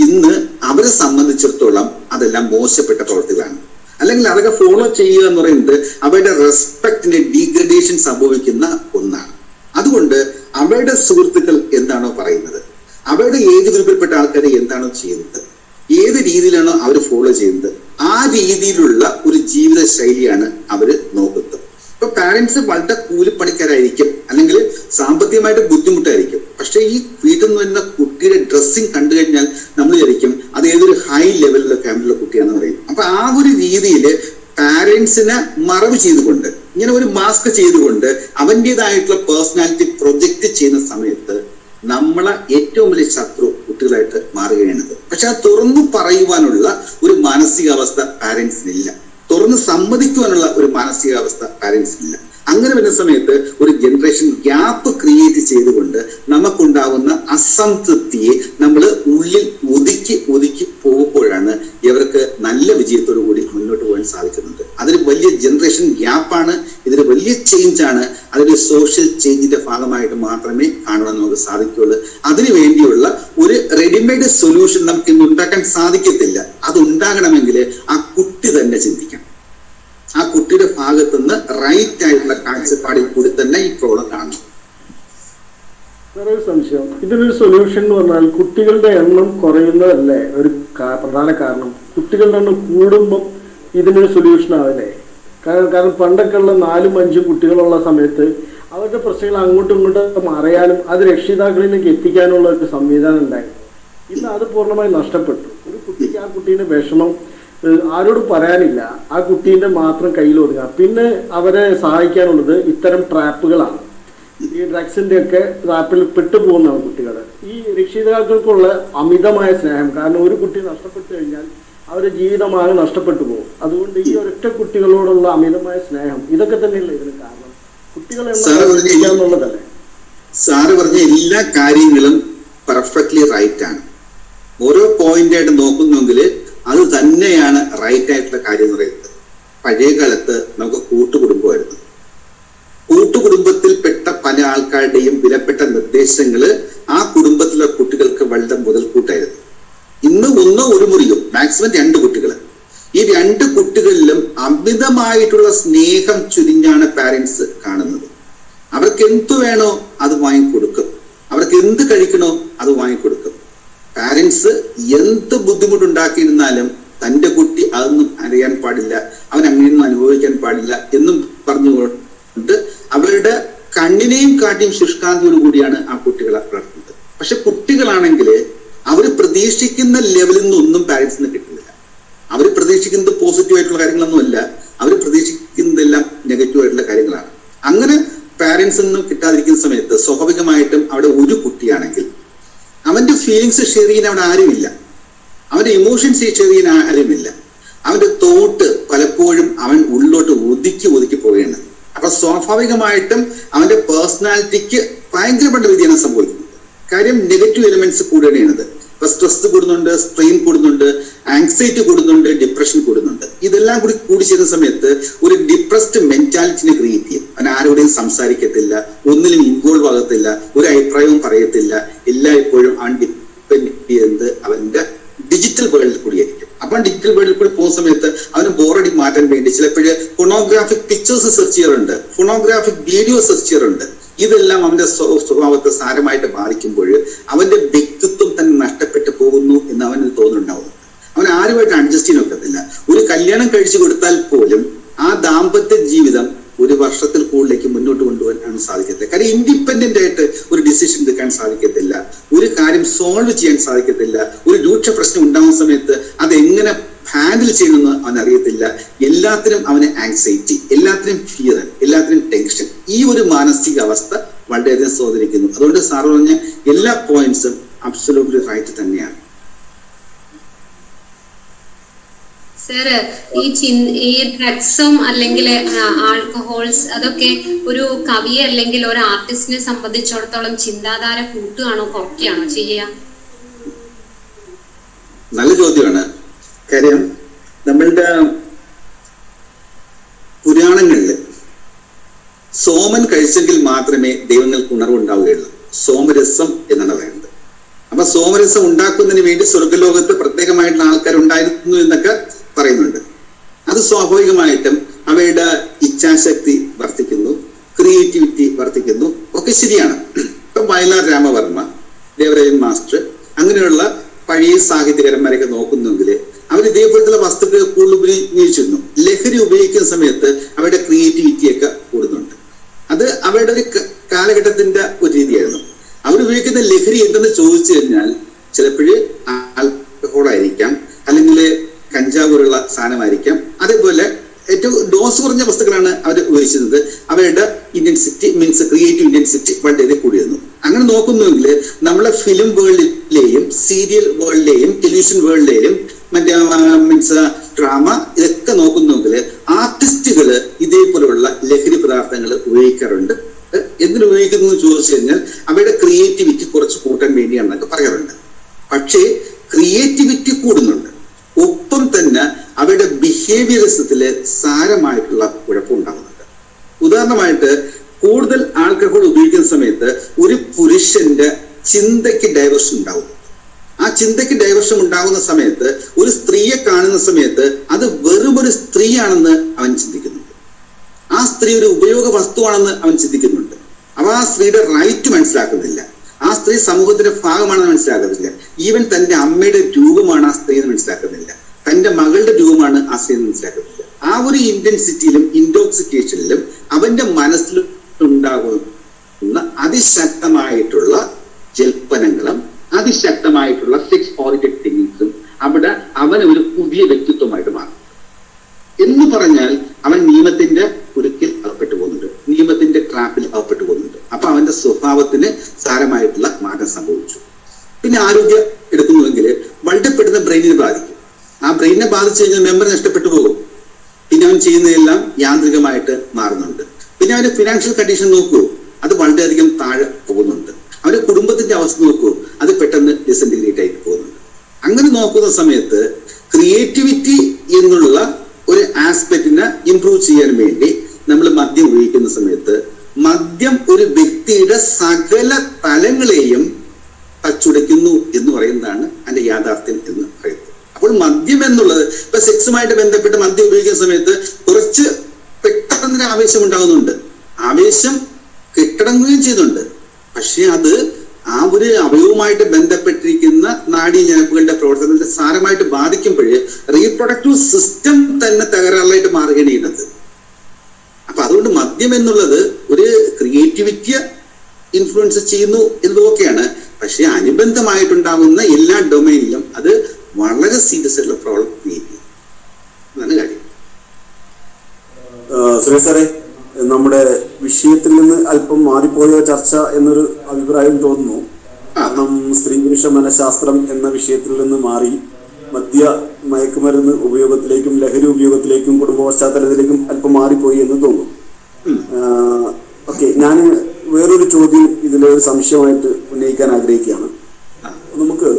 ഇന്ന് അവരെ സംബന്ധിച്ചിടത്തോളം അതെല്ലാം മോശപ്പെട്ട പ്രവർത്തികളാണ്. അല്ലെങ്കിൽ അതൊക്കെ ഫോളോ ചെയ്യുക എന്ന് പറയുന്നത് അവരുടെ റെസ്പെക്ടിന്റെ ഡീഗ്രഡേഷൻ സംഭവിക്കുന്ന ഒന്നാണ്. അതുകൊണ്ട് അവരുടെ സുഹൃത്തുക്കൾ എന്താണോ പറയുന്നത്, അവരുടെ ഏത് ഗ്രൂപ്പിൽപ്പെട്ട ആൾക്കാരെ എന്താണോ ചെയ്യുന്നത്, ഏത് രീതിയിലാണോ അവർ ഫോളോ ചെയ്യുന്നത്, ആ രീതിയിലുള്ള ഒരു ജീവിത ശൈലിയാണ് അവര് നോക്കുന്നത്. ഇപ്പൊ പാരന്റ്സ് വളരെ കൂലിപ്പണിക്കാരായിരിക്കും, അല്ലെങ്കിൽ സാമ്പത്തികമായിട്ട് ബുദ്ധിമുട്ടായിരിക്കും. പക്ഷെ ഈ വീട്ടിൽ നിന്ന് വരുന്ന കുട്ടിയുടെ ഡ്രസ്സിങ് കണ്ടു കഴിഞ്ഞാൽ നമ്മൾ വിചാരിക്കും അത് ഏതൊരു ഹൈ ലെവലിലുള്ള ഫാമിലിയിലെ കുട്ടിയാണെന്ന് പറയും. അപ്പൊ ആ ഒരു രീതിയിൽ പാരന്റ്സിനെ മറവ് ചെയ്തുകൊണ്ട്, ഇങ്ങനെ ഒരു മാസ്ക് ചെയ്തുകൊണ്ട് അവൻ്റെതായിട്ടുള്ള പേഴ്സണാലിറ്റി പ്രൊജക്ട് ചെയ്യുന്ന സമയത്ത് നമ്മളെ ഏറ്റവും വലിയ ശത്രു കുട്ടികളായിട്ട് മാറുകയാണത്. പക്ഷെ അത് തുറന്നു പറയുവാനുള്ള ഒരു മാനസികാവസ്ഥ പാരന്റ്സിനില്ല, തുറന്ന് സമ്മതിക്കുവാനുള്ള ഒരു മാനസികാവസ്ഥ പാരന്റ്സിനില്ല. അങ്ങനെ വരുന്ന സമയത്ത് ഒരു ജനറേഷൻ ഗ്യാപ്പ് ക്രിയേറ്റ് ചെയ്തുകൊണ്ട് നമുക്കുണ്ടാകുന്ന അസംതൃപ്തിയെ നമ്മൾ ഉള്ളിൽ ഒതുക്കി പോകുമ്പോഴാണ് ഇവർക്ക് നല്ല വിജയത്തോടു കൂടി മുന്നോട്ട് പോകാൻ സാധിക്കുന്നുണ്ട്. അതൊരു വലിയ ജനറേഷൻ ഗ്യാപ്പാണ്, ഇതൊരു വലിയ ചേഞ്ച് ആണ്. അതൊരു സോഷ്യൽ ചേഞ്ചിന്റെ ഭാഗമായിട്ട് മാത്രമേ കാണുവാൻ നമുക്ക് സാധിക്കുകയുള്ളൂ. അതിനു വേണ്ടിയുള്ള ഒരു റെഡിമെയ്ഡ് സൊല്യൂഷൻ നമുക്ക് ഇന്ന് ഉണ്ടാക്കാൻ സാധിക്കത്തില്ല. അത് ഉണ്ടാകണമെങ്കിൽ ആ കുട്ടി തന്നെ ചിന്തിക്കണം. ആ കുട്ടിയുടെ ഭാഗത്തുനിന്ന് റൈറ്റ് ആയിട്ടുള്ള കാഴ്ചപ്പാടിൽ കൂടി തന്നെ ഈ പ്രോബ്ലം കാണണം. വേറൊരു സംശയം, ഇതിനൊരു സൊല്യൂഷൻ എന്ന് പറഞ്ഞാൽ കുട്ടികളുടെ എണ്ണം കുറയുന്നതല്ലേ ഒരു പ്രധാന കാരണം? കുട്ടികളുടെ എണ്ണം കൂടുമ്പം ഇതിനൊരു സൊല്യൂഷൻ ആവില്ലേ? കാരണം പണ്ടൊക്കെ ഉള്ള 4-5 കുട്ടികളുള്ള സമയത്ത് അവരുടെ പ്രശ്നങ്ങൾ അങ്ങോട്ടും ഇങ്ങോട്ടും അറിയാനും അത് രക്ഷിതാക്കളിലേക്ക് എത്തിക്കാനുള്ള ഒരു സംവിധാനം ഉണ്ടായി. ഇന്ന് അത് പൂർണ്ണമായി നഷ്ടപ്പെട്ടു. ഒരു കുട്ടിക്ക് ആ കുട്ടീന്റെ വിഷമം ആരോട് പറയാനില്ല, ആ കുട്ടീന്റെ മാത്രം കയ്യിൽ ഒതുങ്ങുക. പിന്നെ അവരെ സഹായിക്കാനുള്ളത് ഇത്തരം ട്രാപ്പുകളാണ്. ഈ ഡ്രഗ്സിന്റെ ഒക്കെ ട്രാപ്പിൽ പെട്ടുപോകുന്നതാണ് കുട്ടികൾ. ഈ രക്ഷിതാക്കൾക്കുള്ള അമിതമായ സ്നേഹം, കാരണം ഒരു കുട്ടി നഷ്ടപ്പെട്ടു കഴിഞ്ഞാൽ അവരുടെ ജീവിതമാകെ നഷ്ടപ്പെട്ടു പോകും. അതുകൊണ്ട് ഈ ഒരൊറ്റ കുട്ടികളോടുള്ള അമിതമായ സ്നേഹം, ഇതൊക്കെ തന്നെയല്ലേ ഇതിന് കാരണം? കുട്ടികളെ എന്നുള്ളതല്ലേ? സാറ് പറഞ്ഞ എല്ലാ കാര്യങ്ങളും പെർഫെക്റ്റ്ലി റൈറ്റ് ആണ്. ഓരോ പോയിന്റ് ആയിട്ട് നോക്കുന്നെങ്കിൽ അത് തന്നെയാണ് റൈറ്റ് ആയിട്ടുള്ള കാര്യം എന്ന് പറയുന്നത്. പഴയ കാലത്ത് നമുക്ക് കൂട്ടുകുടുംബമായിരുന്നു. കൂട്ടുകുടുംബത്തിൽപ്പെട്ട പല ആൾക്കാരുടെയും വിലപ്പെട്ട നിർദ്ദേശങ്ങള് ആ കുടുംബത്തിലെ കുട്ടികൾക്ക് വളരെ മുതൽക്കൂട്ടായിരുന്നു. ഇന്ന് ഒന്നോ ഒരു മുറിയോ മാക്സിമം 2 കുട്ടികൾ. ഈ 2 കുട്ടികളിലും അമിതമായിട്ടുള്ള സ്നേഹം ചുരിഞ്ഞാണ് പാരന്റ്സ് കാണുന്നത്. അവർക്ക് എന്ത് വേണോ അത് വാങ്ങിക്കൊടുക്കും, അവർക്ക് എന്ത് കഴിക്കണോ അത് വാങ്ങിക്കൊടുക്കും. പാരന്റ്സ് എന്ത് ബുദ്ധിമുട്ടുണ്ടാക്കിയിരുന്നാലും തന്റെ കുട്ടി അതൊന്നും അറിയാൻ പാടില്ല, അവൻ അങ്ങനെയൊന്നും അനുഭവിക്കാൻ പാടില്ല എന്നും പറഞ്ഞുകൊണ്ട് അവരുടെ കണ്ണിനെയും കാട്ടിയും ശുഷ്കാന്തിയോട് കൂടിയാണ് ആ കുട്ടികളെ വളർത്തുന്നത്. പക്ഷെ കുട്ടികളാണെങ്കിൽ അവർ പ്രതീക്ഷിക്കുന്ന ലെവലിൽ നിന്നൊന്നും പാരന്റ്സിന് കിട്ടുന്നില്ല. അവർ പ്രതീക്ഷിക്കുന്നത് പോസിറ്റീവ് ആയിട്ടുള്ള കാര്യങ്ങളൊന്നുമല്ല, അവർ പ്രതീക്ഷിക്കുന്നതെല്ലാം നെഗറ്റീവ് ആയിട്ടുള്ള കാര്യങ്ങളാണ്. അങ്ങനെ പാരന്റ്സിൽ നിന്നും കിട്ടാതിരിക്കുന്ന സമയത്ത് സ്വാഭാവികമായിട്ടും അവിടെ ഒരു കുട്ടിയാണെങ്കിൽ അവന്റെ ഫീലിങ്സ് ഷെയർ ചെയ്യാൻ അവിടെ ആരുമില്ല, അവന്റെ ഇമോഷൻസ് ഷെയർ ചെയ്യാൻ ആരുമില്ല. അവന്റെ തോട്ട് പലപ്പോഴും അവൻ ഉള്ളിലോട്ട് ഒതുക്കി പോവുകയാണ്. അപ്പൊ സ്വാഭാവികമായിട്ടും അവന്റെ പേഴ്സണാലിറ്റിക്ക് ഭയങ്കരപ്പെട്ട വ്യതിയാനം സംഭവിക്കുന്നത്. കാര്യം നെഗറ്റീവ് എലിമെന്റ്സ് കൂടുകയാണ്. ഇപ്പൊ സ്ട്രെസ് കൂടുന്നുണ്ട്, സ്ട്രെയിൻ കൂടുന്നുണ്ട്, ആങ്സൈറ്റി കൂടുന്നുണ്ട്, ഡിപ്രഷൻ കൂടുന്നുണ്ട്. ഇതെല്ലാം കൂടി ചേരുന്ന സമയത്ത് ഒരു ഡിപ്രസ്ഡ് മെന്റാലിറ്റിനെ ക്രിയേറ്റ് ചെയ്യും. അവൻ ആരോടെയും സംസാരിക്കത്തില്ല, ഒന്നിലും ഇൻവോൾവ് ആകത്തില്ല, ഒരു അഭിപ്രായവും പറയത്തില്ല. എല്ലായ്പ്പോഴും അവൻ ഡിപ്പെൻഡ് ചെയ്യുന്നത് അവന്റെ ഡിജിറ്റൽ വേൾഡിൽ കൂടിയായിരിക്കും. അപ്പൊ ഡിജിറ്റൽ വേൾഡിൽ കൂടി പോകുന്ന സമയത്ത് അവന് ബോറടി മാറ്റാൻ വേണ്ടി ചിലപ്പോഴ് ഫോണോഗ്രാഫിക് പിക്ചേഴ്സ് സെർച്ച് ചെയ്യാറുണ്ട്, ഫോണോഗ്രാഫിക് വീഡിയോ സെർച്ച് ചെയ്യാറുണ്ട്. ഇതെല്ലാം അവന്റെ സ്വഭാവത്തെ സാരമായിട്ട് ബാധിക്കുമ്പോൾ അവന്റെ വ്യക്തിത്വം തന്നെ നഷ്ടപ്പെട്ടു പോകുന്നു എന്ന് അവന് തോന്നുന്നുണ്ടാവുന്നു. അവൻ ആരുമായിട്ട് അഡ്ജസ്റ്റ് ചെയ്യാൻ ഒക്കത്തില്ല. ഒരു കല്യാണം കഴിച്ചു കൊടുത്താൽ പോലും ആ ദാമ്പത്യ ജീവിതം ഒരു വർഷത്തിൽ കൂടുതലേക്ക് മുന്നോട്ട് കൊണ്ടുപോകാൻ സാധിക്കത്തില്ല. കാര്യം ഇൻഡിപെൻഡന്റ് ആയിട്ട് ഒരു ഡിസിഷൻ എടുക്കാൻ സാധിക്കത്തില്ല, ഒരു കാര്യം സോൾവ് ചെയ്യാൻ സാധിക്കത്തില്ല. ഒരു രൂക്ഷ പ്രശ്നം ഉണ്ടാകുന്ന സമയത്ത് അത് എങ്ങനെ ഹാൻഡിൽ ചെയ്യണമെന്ന് അവൻ അറിയത്തില്ല. എല്ലാത്തിനും അവന് ആങ്സൈറ്റി, എല്ലാത്തിനും ഫിയർ, എല്ലാത്തിനും ടെൻഷൻ. ഈ ഒരു മാനസിക അവസ്ഥ വളരെയധികം സ്വാധീനിക്കുന്നു. അതുകൊണ്ട് സാർ പറഞ്ഞ എല്ലാ പോയിന്റ്സും അബ്സല്യൂട്ട്ലി റൈറ്റ് തന്നെയാണ്. സാറ് ഈ ഡ്രഗ്സും അല്ലെങ്കിൽ ആൽക്കഹോൾസ് അതൊക്കെ ഒരു കവിയെ അല്ലെങ്കിൽ ഒരു ആർട്ടിസ്റ്റിനെ സംബന്ധിച്ചിടത്തോളം ചിന്താധാര കൂട്ടുകയാണോ കുറയ്ക്കുകയാണോ ചെയ്യുക? നല്ല ചോദ്യമാണ്. കാര്യം നമ്മളുടെ പുരാണങ്ങളില് സോമൻ കഴിച്ചെങ്കിൽ മാത്രമേ ദൈവങ്ങൾക്ക് ഉണർവുണ്ടാവുകയുള്ളൂ. സോമരസം എന്നാണ് പറയുന്നത്. അപ്പൊ സോമരസം ഉണ്ടാക്കുന്നതിന് വേണ്ടി സ്വർഗലോകത്ത് പ്രത്യേകമായിട്ടുള്ള ആൾക്കാർ ഉണ്ടായിരുന്നു എന്നൊക്കെ പറയുന്നുണ്ട്. അത് സ്വാഭാവികമായിട്ടും അവയുടെ ഇച്ഛാശക്തി വർദ്ധിക്കുന്നു, ക്രിയേറ്റിവിറ്റി വർദ്ധിക്കുന്നു, ഒക്കെ ശരിയാണ്. ഇപ്പൊ വയലാർ രാമവർമ്മ, ദേവരാജൻ മാസ്റ്റർ അങ്ങനെയുള്ള പഴയ സാഹിത്യകാരന്മാരൊക്കെ നോക്കുന്നെങ്കിൽ അവർ ഇതേപോലത്തെ വസ്തുക്കൾ കൂടുതൽ ഉപയോഗിച്ചിരുന്നു. ലഹരി ഉപയോഗിക്കുന്ന സമയത്ത് അവരുടെ ക്രിയേറ്റിവിറ്റിയൊക്കെ കൂടുന്നുണ്ട്. അത് അവരുടെ ഒരു കാലഘട്ടത്തിന്റെ ഒരു രീതിയായിരുന്നു. അവരുപയോഗിക്കുന്ന ലഹരി എന്തെന്ന് ചോദിച്ചു കഴിഞ്ഞാൽ ചിലപ്പോഴ് ആൽക്കഹോൾ ആയിരിക്കാം, അല്ലെങ്കിൽ കഞ്ചാവ് പോലുള്ള സാധനമായിരിക്കാം. അതേപോലെ ഏറ്റവും ഡോസ് കുറഞ്ഞ വസ്തുക്കളാണ് അവർ ഉപയോഗിച്ചിരുന്നത്. അവരുടെ ഇന്റൻസിറ്റി മീൻസ് ക്രിയേറ്റീവ് ഇന്റൻസിറ്റി വളരെ കൂടിയിരുന്നു. അങ്ങനെ നോക്കുന്നുവെങ്കിൽ നമ്മളെ ഫിലിം വേൾഡിലെയും സീരിയൽ വേൾഡിലെയും ടെലിവിഷൻ വേൾഡിലെയും മറ്റേ മീൻസ് ഡ്രാമ ഇതൊക്കെ നോക്കുന്നുവെങ്കിൽ ആർട്ടിസ്റ്റുകൾ ഇതേപോലെയുള്ള ലഹരി പദാർത്ഥങ്ങൾ ഉപയോഗിക്കാറുണ്ട്. എന്തിനുപയോഗിക്കുന്നു എന്ന് ചോദിച്ചു കഴിഞ്ഞാൽ അവരുടെ ക്രിയേറ്റിവിറ്റി കുറച്ച് കൂട്ടാൻ വേണ്ടിയാണെന്നൊക്കെ പറയാറുണ്ട്. പക്ഷേ ക്രിയേറ്റിവിറ്റി കൂടുന്നുണ്ട്, ഒപ്പം തന്നെ അവരുടെ ബിഹേവിയറിസത്തില് സാരമായിട്ടുള്ള കുഴപ്പമുണ്ടാകുന്നുണ്ട്. ഉദാഹരണമായിട്ട് കൂടുതൽ ആൽക്കഹോൾ ഉപയോഗിക്കുന്ന സമയത്ത് ഒരു പുരുഷന്റെ ചിന്തയ്ക്ക് ഡൈവേർഷൻ ഉണ്ടാവും. ആ ചിന്തയ്ക്ക് ഡൈവേർഷൻ ഉണ്ടാകുന്ന സമയത്ത് ഒരു സ്ത്രീയെ കാണുന്ന സമയത്ത് അത് വെറും ഒരു സ്ത്രീയാണെന്ന് അവൻ ചിന്തിക്കുന്നുണ്ട്. ആ സ്ത്രീ ഒരു ഉപയോഗ വസ്തുവാണെന്ന് അവൻ ചിന്തിക്കുന്നുണ്ട്. അപ്പൊ ആ സ്ത്രീയുടെ റൈറ്റ് മനസ്സിലാക്കുന്നില്ല. ആ സ്ത്രീ സമൂഹത്തിന്റെ ഭാഗമാണെന്ന് മനസ്സിലാക്കുന്നില്ല. ഈവൻ തന്റെ അമ്മയുടെ രൂപമാണ് ആ സ്ത്രീ എന്ന് മനസ്സിലാക്കുന്നില്ല. തന്റെ മകളുടെ രൂപമാണ് ആ സ്ത്രീ എന്ന് മനസ്സിലാക്കുന്നില്ല. ആ ഒരു ഇന്റൻസിറ്റിയിലും ഇൻടോക്സിക്കേഷനിലും അവന്റെ മനസ്സിൽ ഉണ്ടാകുന്ന അതിശക്തമായിട്ടുള്ള ജൽപ്പനങ്ങളും അതിശക്തമായിട്ടുള്ള സെക്സ് ഓറിയന്റഡ് തിങ്കിങ്സും അവിടെ അവൻ ഒരു പുതിയ വ്യക്തിത്വമായിട്ട് മാറും. എന്ന് പറഞ്ഞാൽ അവൻ നിയമത്തിന്റെ കുരുക്കിൽ അകപ്പെട്ടു പോകുന്നുണ്ട്, നിയമത്തിന്റെ ട്രാപ്പിൽ അകപ്പെട്ടു പോകുന്നുണ്ട്. അപ്പൊ അവന്റെ സ്വഭാവത്തിന് സാരമായിട്ടുള്ള മാറ്റം സംഭവിച്ചു. പിന്നെ ആരോഗ്യം എടുക്കുന്നുവെങ്കിൽ വളരെ പെട്ടെന്ന് ബ്രെയിനിനെ ബാധിക്കും. ആ ബ്രെയിനിനെ ബാധിച്ചു കഴിഞ്ഞാൽ മെമ്മറി നഷ്ടപ്പെട്ടു പോകും. പിന്നെ അവൻ ചെയ്യുന്നതെല്ലാം യാന്ത്രികമായിട്ട് മാറുന്നുണ്ട്. പിന്നെ അവന്റെ ഫിനാൻഷ്യൽ കണ്ടീഷൻ നോക്കൂ, അത് വളരെയധികം താഴെ പോകുന്നുണ്ട്. അവന്റെ കുടുംബത്തിന്റെ അവസ്ഥ നോക്കൂ, അത് പെട്ടെന്ന് ഡിസെന്റിഗ്രേറ്റ് ആയിട്ട് പോകുന്നുണ്ട്. അങ്ങനെ നോക്കുന്ന സമയത്ത് ക്രിയേറ്റിവിറ്റി എന്നുള്ള ഒരു ആസ്പെക്റ്റിനെ ഇംപ്രൂവ് ചെയ്യാൻ വേണ്ടി നമ്മൾ മദ്യം ഉപയോഗിക്കുന്ന സമയത്ത് മദ്യം ഒരു വ്യക്തിയുടെ സകല തലങ്ങളെയും തച്ചുടയ്ക്കുന്നു എന്ന് പറയുന്നതാണ് അതിന്റെ യാഥാർത്ഥ്യം എന്ന് പറയുന്നത്. അപ്പോൾ മദ്യം എന്നുള്ളത് ഇപ്പൊ സെക്സുമായിട്ട് ബന്ധപ്പെട്ട് മദ്യം ഉപയോഗിക്കുന്ന സമയത്ത് കുറച്ച് പെട്ടെന്ന് ആവേശം ഉണ്ടാകുന്നുണ്ട്, ആവേശം കെട്ടടങ്ങുകയും ചെയ്യുന്നുണ്ട്. പക്ഷെ അത് ആ ഒരു അവയവുമായിട്ട് ബന്ധപ്പെട്ടിരിക്കുന്ന നാഡീജനപ്പുകളുടെ പ്രവർത്തനത്തെ സാരമായിട്ട് ബാധിക്കുമ്പോൾ റീപ്രൊഡക്റ്റീവ് സിസ്റ്റം തന്നെ തകരാറിലായിട്ട് മാറുകയാണ് ചെയ്യുന്നത്. അപ്പൊ അതുകൊണ്ട് മദ്യം എന്നുള്ളത് ഒരു ക്രിയേറ്റിവിറ്റിയെ ഇൻഫ്ലുവൻസ് ചെയ്യുന്നു എന്നതൊക്കെയാണ്. പക്ഷെ അനുബന്ധമായിട്ടുണ്ടാകുന്ന എല്ലാ ഡൊമൈനിലും അത് വളരെ സീരിയസ് ആയിട്ടുള്ള പ്രോബ്ലം ക്രിയേറ്റ് ചെയ്യും. അതാണ് കാര്യം. സുരേഷ് സാറേ, നമ്മുടെ വിഷയത്തിൽ നിന്ന് അല്പം മാറിപ്പോയ ചർച്ച എന്നൊരു അഭിപ്രായം തോന്നുന്നു. കാരണം സ്ത്രീ പുരുഷ മനഃശാസ്ത്രം എന്ന വിഷയത്തിൽ നിന്ന് മാറി മദ്യ മയക്കുമരുന്ന് ഉപയോഗത്തിലേക്കും ലഹരി ഉപയോഗത്തിലേക്കും കുടുംബ പശ്ചാത്തലത്തിലേക്കും അല്പം മാറിപ്പോയി എന്ന് തോന്നുന്നു. ഓക്കെ, ഞാൻ വേറൊരു ചോദ്യം ഇതിലൊരു സംശയമായിട്ട് ഉന്നയിക്കാൻ ആഗ്രഹിക്കുകയാണ്. നമുക്ക്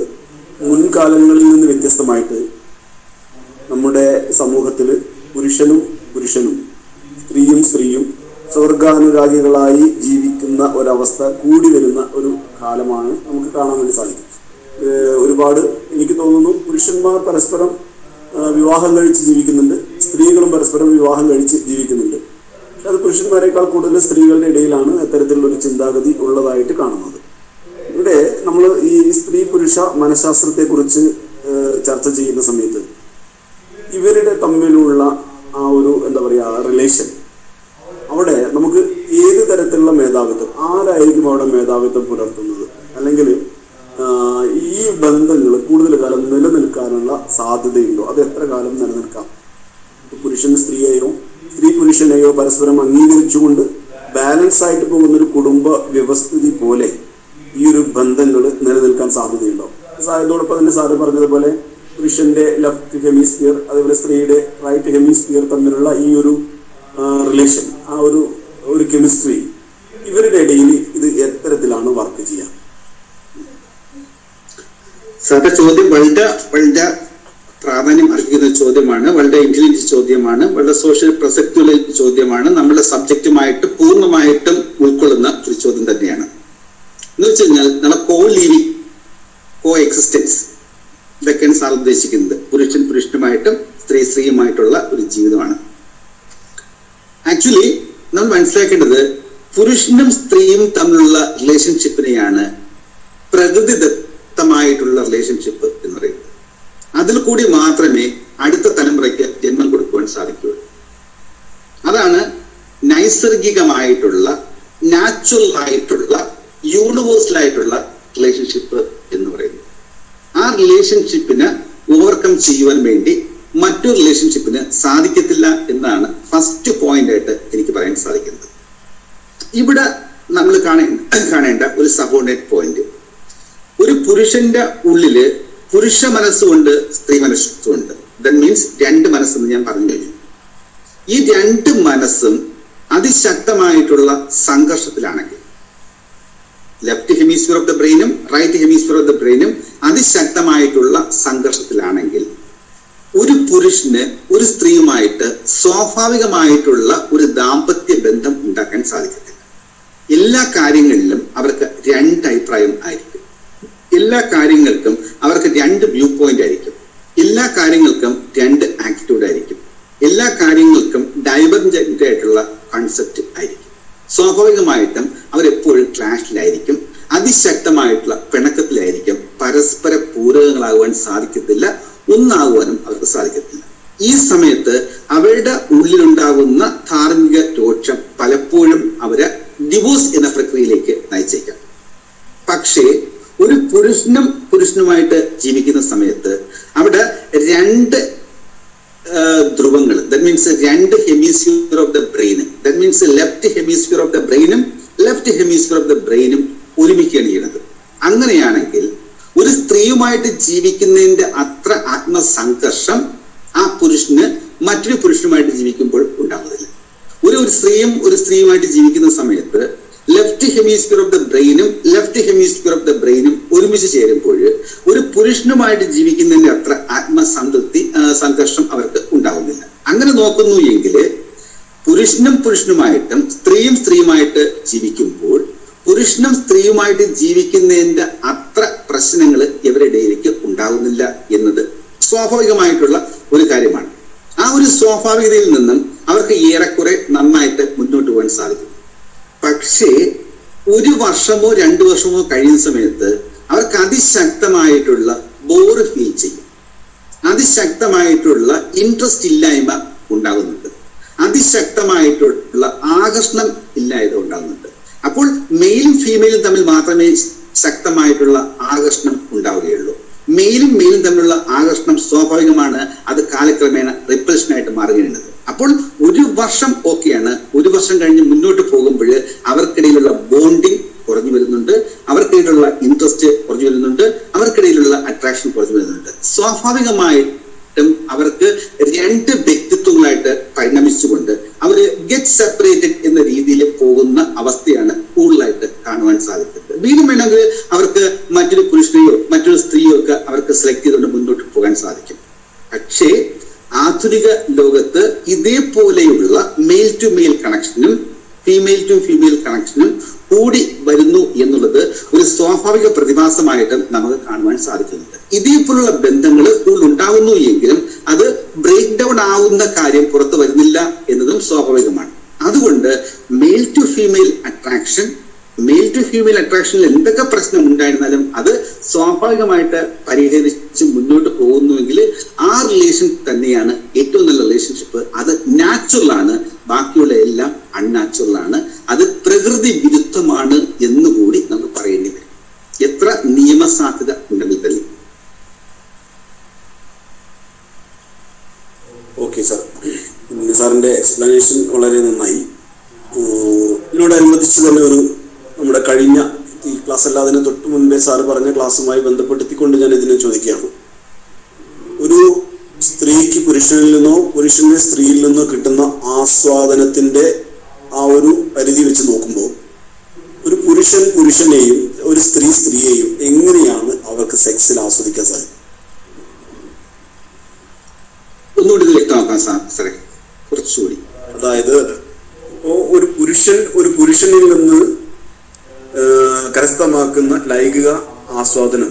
മുൻകാലങ്ങളിൽ നിന്ന് വ്യത്യസ്തമായിട്ട് നമ്മുടെ സമൂഹത്തിൽ പുരുഷനും സ്ത്രീയും സ്വർഗാനുരാഗികളായി ജീവിക്കുന്ന ഒരവസ്ഥ കൂടി വരുന്ന ഒരു കാലമാണ് നമുക്ക് കാണാൻ വേണ്ടി സാധിക്കും. ഒരുപാട് എനിക്ക് തോന്നുന്നു പുരുഷന്മാർ പരസ്പരം വിവാഹം കഴിച്ച് ജീവിക്കുന്നുണ്ട്, സ്ത്രീകളും പരസ്പരം വിവാഹം കഴിച്ച് ജീവിക്കുന്നുണ്ട്. അത് പുരുഷന്മാരെക്കാൾ കൂടുതൽ സ്ത്രീകളുടെ ഇടയിലാണ് അത്തരത്തിലുള്ള ഒരു ചിന്താഗതി ഉള്ളതായിട്ട് കാണുന്നത്. ഇവിടെ നമ്മൾ ഈ സ്ത്രീ പുരുഷ മനഃശാസ്ത്രത്തെ കുറിച്ച് ചർച്ച ചെയ്യുന്ന സമയത്ത് ഇവരുടെ തമ്മിലുള്ള ആ ഒരു റിലേഷൻ, അവിടെ നമുക്ക് ഏത് തരത്തിലുള്ള മേധാവിത്വം, ആരായിരിക്കും അവിടെ മേധാവിത്വം പുലർത്തുന്നത്, അല്ലെങ്കിൽ ഈ ബന്ധങ്ങൾ കൂടുതൽ കാലം നിലനിൽക്കാനുള്ള സാധ്യതയുണ്ടോ, അത് എത്ര കാലം നിലനിൽക്കാം? പുരുഷൻ സ്ത്രീയെയോ സ്ത്രീ പുരുഷനെയോ പരസ്പരം അംഗീകരിച്ചുകൊണ്ട് ബാലൻസ് ആയിട്ട് പോകുന്ന ഒരു കുടുംബ വ്യവസ്ഥിതി പോലെ ഈ ഒരു ബന്ധങ്ങൾ നിലനിൽക്കാൻ സാധ്യതയുണ്ടോ? ഇതോടൊപ്പം തന്നെ സാറ് പറഞ്ഞതുപോലെ പുരുഷന്റെ ലെഫ്റ്റ് ഹെമിസ്ഫിയർ അതേപോലെ സ്ത്രീയുടെ റൈറ്റ് ഹെമിസ്ഫിയർ തമ്മിലുള്ള ഈ ഒരു റിലേഷൻ, ആ ഒരു കെമിസ്ട്രി, ഇവരുടെ ഇടയിൽ ഇത് എത്തരത്തിലാണ് വർക്ക് ചെയ്യുക? സാറിന്റെ ചോദ്യം വളരെ പ്രാധാന്യം അർഹിക്കുന്ന ചോദ്യമാണ്, വളരെ ഇന്റലിജന്റ് ചോദ്യമാണ്, വളരെ സോഷ്യൽ പ്രസക്തിയുള്ള ചോദ്യമാണ്, നമ്മുടെ സബ്ജക്റ്റുമായിട്ട് പൂർണ്ണമായിട്ടും ഉൾക്കൊള്ളുന്ന ഒരു ചോദ്യം തന്നെയാണ്. എന്ന് വെച്ച് കഴിഞ്ഞാൽ നമ്മുടെ കോ ലിവിങ്, കോ എക്സിസ്റ്റൻസ്, ഇതൊക്കെയാണ് സാർ ഉദ്ദേശിക്കുന്നത്. പുരുഷനുമായിട്ടും സ്ത്രീയുമായിട്ടുള്ള ഒരു ജീവിതമാണ്. ആക്ച്വലി നമ്മൾ മനസ്സിലാക്കേണ്ടത് പുരുഷനും സ്ത്രീയും തമ്മിലുള്ള റിലേഷൻഷിപ്പിനെയാണ് പ്രകൃതിദത്തമായിട്ടുള്ള റിലേഷൻഷിപ്പ് എന്ന് പറയുന്നത്. അതിൽ കൂടി മാത്രമേ അടുത്ത തലമുറയ്ക്ക് ജന്മം കൊടുക്കുവാൻ സാധിക്കുകയുള്ളൂ. അതാണ് നൈസർഗികമായിട്ടുള്ള, നാച്ചുറൽ ആയിട്ടുള്ള, യൂണിവേഴ്സൽ ആയിട്ടുള്ള റിലേഷൻഷിപ്പ് എന്ന് പറയുന്നത്. ആ റിലേഷൻഷിപ്പിന് ഓവർകം ചെയ്യുവാൻ വേണ്ടി മറ്റൊരു റിലേഷൻഷിപ്പിന് സാധിക്കത്തില്ല എന്നാണ് ഫസ്റ്റ് പോയിന്റ് ആയിട്ട് എനിക്ക് പറയാൻ സാധിക്കുന്നത്. ഇവിടെ നമ്മൾ കാണേണ്ട ഒരു സബോർഡിനേറ്റ് പോയിന്റ്, ഒരു പുരുഷന്റെ ഉള്ളില് പുരുഷ മനസ്സുകൊണ്ട് സ്ത്രീ മനസ്സുണ്ട്. ദാറ്റ് മീൻസ് രണ്ട് മനസ്സെന്ന് ഞാൻ പറഞ്ഞു കഴിഞ്ഞു. ഈ രണ്ട് മനസ്സും അതിശക്തമായിട്ടുള്ള സംഘർഷത്തിലാണെങ്കിൽ, ലെഫ്റ്റ് ഹെമിസ്ഫിയർ ഓഫ് ദ ബ്രെയിനും റൈറ്റ് ഹെമിസ്ഫിയർ ഓഫ് ദ ബ്രെയിനും അതിശക്തമായിട്ടുള്ള സംഘർഷത്തിലാണെങ്കിൽ ഒരു പുരുഷന് ഒരു സ്ത്രീയുമായിട്ട് സ്വാഭാവികമായിട്ടുള്ള ഒരു ദാമ്പത്യ ബന്ധം ഉണ്ടാക്കാൻ സാധിക്കത്തില്ല. എല്ലാ കാര്യങ്ങളിലും അവർക്ക് രണ്ട് അഭിപ്രായം ആയിരിക്കും, എല്ലാ കാര്യങ്ങൾക്കും അവർക്ക് രണ്ട് വ്യൂ പോയിന്റ് ആയിരിക്കും, എല്ലാ കാര്യങ്ങൾക്കും രണ്ട് ആറ്റിറ്റ്യൂഡ് ആയിരിക്കും, എല്ലാ കാര്യങ്ങൾക്കും ഡൈവർജന്റ് ആയിട്ടുള്ള കോൺസെപ്റ്റ് ആയിരിക്കും. സ്വാഭാവികമായിട്ടും അവരെപ്പോഴും ക്ലാഷിലായിരിക്കും, അതിശക്തമായിട്ടുള്ള പിണക്കത്തിലായിരിക്കും, പരസ്പര പൂരകങ്ങളാകുവാൻ സാധിക്കത്തില്ല, ഒന്നാകുവാനും അവർക്ക് സാധിക്കത്തില്ല. ഈ സമയത്ത് അവരുടെ ഉള്ളിലുണ്ടാകുന്ന ധാർമ്മിക രോക്ഷം പലപ്പോഴും അവരെ ഡിവോഴ്സ് എന്ന പ്രക്രിയയിലേക്ക് നയിച്ചേക്കാം. പക്ഷേ ഒരു പുരുഷനുമായിട്ട് ജീവിക്കുന്ന സമയത്ത് അവിടെ രണ്ട് ധ്രുവങ്ങൾ, ദാറ്റ് മീൻസ് രണ്ട് ഹെമിസ്ഫിയർ ഓഫ് ദ ബ്രെയിനും, that means left hemisphere of the ബ്രെയിനും ലെഫ്റ്റ് ഹെമിസ്ഫിയർ ഓഫ് ദ ബ്രെയിനും ഒരുമിക്കുകയാണ് ചെയ്യുന്നത്. അങ്ങനെയാണെങ്കിൽ ഒരു സ്ത്രീയുമായിട്ട് ജീവിക്കുന്നതിന്റെ അത്ര ആത്മസംഘർഷം ആ പുരുഷന് മറ്റൊരു പുരുഷനുമായിട്ട് ജീവിക്കുമ്പോൾ ഉണ്ടാകുന്നില്ല. ഒരു സ്ത്രീയുമായിട്ട് ജീവിക്കുന്ന സമയത്ത് ലെഫ്റ്റ് ഹെമിസ്ഫിയർ ഓഫ് ദ ബ്രെയിനും ഒരുമിച്ച് ചേരുമ്പോൾ ഒരു പുരുഷനുമായിട്ട് ജീവിക്കുന്നതിന്റെ അത്ര ആത്മസംതൃപ്തി സംഘർഷം അവർക്ക് ഉണ്ടാവുന്നില്ല. അങ്ങനെ നോക്കുന്നു എങ്കിൽ പുരുഷനുമായിട്ടും സ്ത്രീയുമായിട്ട് ജീവിക്കുമ്പോൾ പുരുഷനും സ്ത്രീയുമായിട്ട് ജീവിക്കുന്നതിന്റെ അത്ര പ്രശ്നങ്ങൾ ഇവരുടെ ഇടയിലേക്ക് ഉണ്ടാകുന്നില്ല എന്നത് സ്വാഭാവികമായിട്ടുള്ള ഒരു കാര്യമാണ്. ആ ഒരു സ്വാഭാവികതയിൽ നിന്നും അവർക്ക് ഏറെക്കുറെ നന്നായിട്ട് മുന്നോട്ട് പോകാൻ സാധിക്കും. പക്ഷേ 1 വർഷമോ 2 വർഷമോ കഴിയുന്ന സമയത്ത് അവർക്ക് അതിശക്തമായിട്ടുള്ള ബോറ് ഫീൽ ചെയ്യും, അതിശക്തമായിട്ടുള്ള ഇൻട്രസ്റ്റ് ഇല്ലായ്മ ഉണ്ടാകുന്നുണ്ട്, അതിശക്തമായിട്ടുള്ള ആകർഷണം ഇല്ലായ്മ ഉണ്ടാകുന്നുണ്ട്. അപ്പോൾ മെയിലും ഫീമെയിലും തമ്മിൽ മാത്രമേ ശക്തമായിട്ടുള്ള ആകർഷണം ഉണ്ടാവുകയുള്ളൂ. മെയിലും തമ്മിലുള്ള ആകർഷണം സ്വാഭാവികമാണ്, അത് കാലക്രമേണ റിപ്പൽഷനായിട്ട് മാറുകയാണ്. അപ്പോൾ 1 വർഷം ഓക്കെയാണ്. 1 വർഷം കഴിഞ്ഞ് മുന്നോട്ട് പോകുമ്പോൾ അവർക്കിടയിലുള്ള ബോണ്ടിങ് കുറഞ്ഞു വരുന്നുണ്ട്, അവർക്കിടയിലുള്ള ഇൻട്രസ്റ്റ് കുറഞ്ഞു വരുന്നുണ്ട്, അവർക്കിടയിലുള്ള അട്രാക്ഷൻ കുറഞ്ഞു വരുന്നുണ്ട്. സ്വാഭാവികമായിട്ടും അവർക്ക് 2 വ്യക്തിത്വങ്ങളായിട്ട് പരിണമിച്ചുകൊണ്ട് അവര് ഗെറ്റ് സെപ്പറേറ്റഡ് എന്ന രീതിയിൽ പോകുന്ന അവസ്ഥയാണ് കൂടുതലായിട്ട് കാണുവാൻ സാധിക്കുന്നത്. വീണ്ടും വേണമെങ്കിൽ അവർക്ക് മറ്റൊരു പുരുഷനെയോ മറ്റൊരു സ്ത്രീയോ ഒക്കെ അവർക്ക് സെലക്ട് ചെയ്തുകൊണ്ട് മുന്നോട്ട് പോകാൻ സാധിക്കും. പക്ഷേ ആധുനിക ലോകത്ത് ഇതേപോലെയുള്ള മെയിൽ ടു മെയിൽ കണക്ഷനും ഫീമെയിൽ ടു ഫീമെയിൽ കണക്ഷനും കൂടി വരുന്നു എന്നുള്ളത് ഒരു സ്വാഭാവിക പ്രതിഭാസമായിട്ട് നമുക്ക് കാണുവാൻ സാധിക്കുന്നുണ്ട്. ഇതേപോലുള്ള ബന്ധങ്ങൾ ഉണ്ടാകുന്നു എങ്കിലും അത് ബ്രേക്ക് ഡൗൺ ആവുന്ന കാര്യം പുറത്തു വരുന്നില്ല എന്നതും സ്വാഭാവികമാണ്. അതുകൊണ്ട് മെയിൽ ടു ഫീമെയിൽ അട്രാക്ഷനിൽ എന്തൊക്കെ പ്രശ്നം ഉണ്ടായിരുന്നാലും അത് സ്വാഭാവികമായിട്ട് പരിഹരിച്ച് മുന്നോട്ട് പോകുന്നുവെങ്കിൽ ആ റിലേഷൻ തന്നെയാണ് ഏറ്റവും നല്ല റിലേഷൻഷിപ്പ്. അത് നാച്ചുറൽ ആണ്, ബാക്കിയുള്ള എല്ലാം അൺനാച്ചുറൽ ആണ്, അത് പ്രകൃതി വിരുദ്ധമാണ് എന്നുകൂടി നമുക്ക് പറയേണ്ടി വരും, എത്ര നിയമസാധ്യത ഉണ്ടെങ്കിൽ തന്നെ. ഓക്കെ സാർ, സാറിന്റെ എക്സ്പ്ലനേഷൻ വളരെ നന്നായി. ഇതിനോടനുബന്ധിച്ച് തന്നെ നമ്മുടെ കഴിഞ്ഞ ഈ ക്ലാസ് അല്ലാതിന് തൊട്ട് മുൻപേ സാറ് പറഞ്ഞ ക്ലാസ്സുമായി ബന്ധപ്പെടുത്തിക്കൊണ്ട് ഞാൻ ഇതിനെ ചോദിക്കുകയാണ്. ഒരു സ്ത്രീക്ക് പുരുഷനിൽ നിന്നോ പുരുഷന് സ്ത്രീയിൽ നിന്നോ കിട്ടുന്ന ആസ്വാദനത്തിന്റെ ആ ഒരു പരിധി വെച്ച് നോക്കുമ്പോൾ ഒരു പുരുഷൻ പുരുഷനെയും ഒരു സ്ത്രീ സ്ത്രീയെയും എങ്ങനെയാണ് അവർക്ക് സെക്സിൽ ആസ്വദിക്കാൻ സാധിക്കും? ഒന്നുകൂടി വ്യക്തമാക്കാൻ സാറേ, കുറച്ചുകൂടി. അതായത് ഒരു പുരുഷനിൽ നിന്ന് കരസ്ഥമാക്കുന്ന ലൈംഗിക ആസ്വാദനം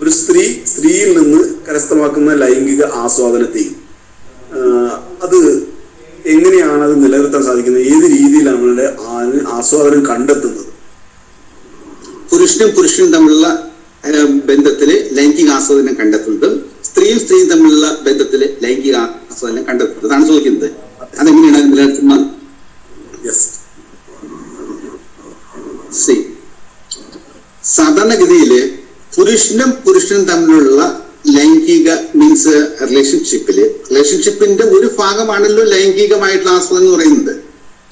ഒരു സ്ത്രീയിൽ നിന്ന് കരസ്ഥമാക്കുന്ന ലൈംഗിക ആസ്വാദനത്തെയും അത് എങ്ങനെയാണ് അത് നിലനിർത്താൻ സാധിക്കുന്നത്? ഏത് രീതിയിലാണ് ആസ്വാദനം കണ്ടെത്തുന്നത്? പുരുഷനും തമ്മിലുള്ള ബന്ധത്തില് ലൈംഗിക ആസ്വാദനം കണ്ടെത്തുന്നതും സ്ത്രീയും തമ്മിലുള്ള ബന്ധത്തില് ലൈംഗിക ആസ്വാദനം കണ്ടെത്തുന്നത്, അതാണ് ചോദിക്കുന്നത്. അതെങ്ങനെയാണ് നിലനിർത്തുന്നത്? സാധാരണഗതിയില് പുരുഷനും തമ്മിലുള്ള ലൈംഗിക മീൻസ് റിലേഷൻഷിപ്പിന്റെ ഒരു ഭാഗമാണല്ലോ ലൈംഗികമായിട്ടുള്ള ആസ്വാദനം എന്ന് പറയുന്നത്.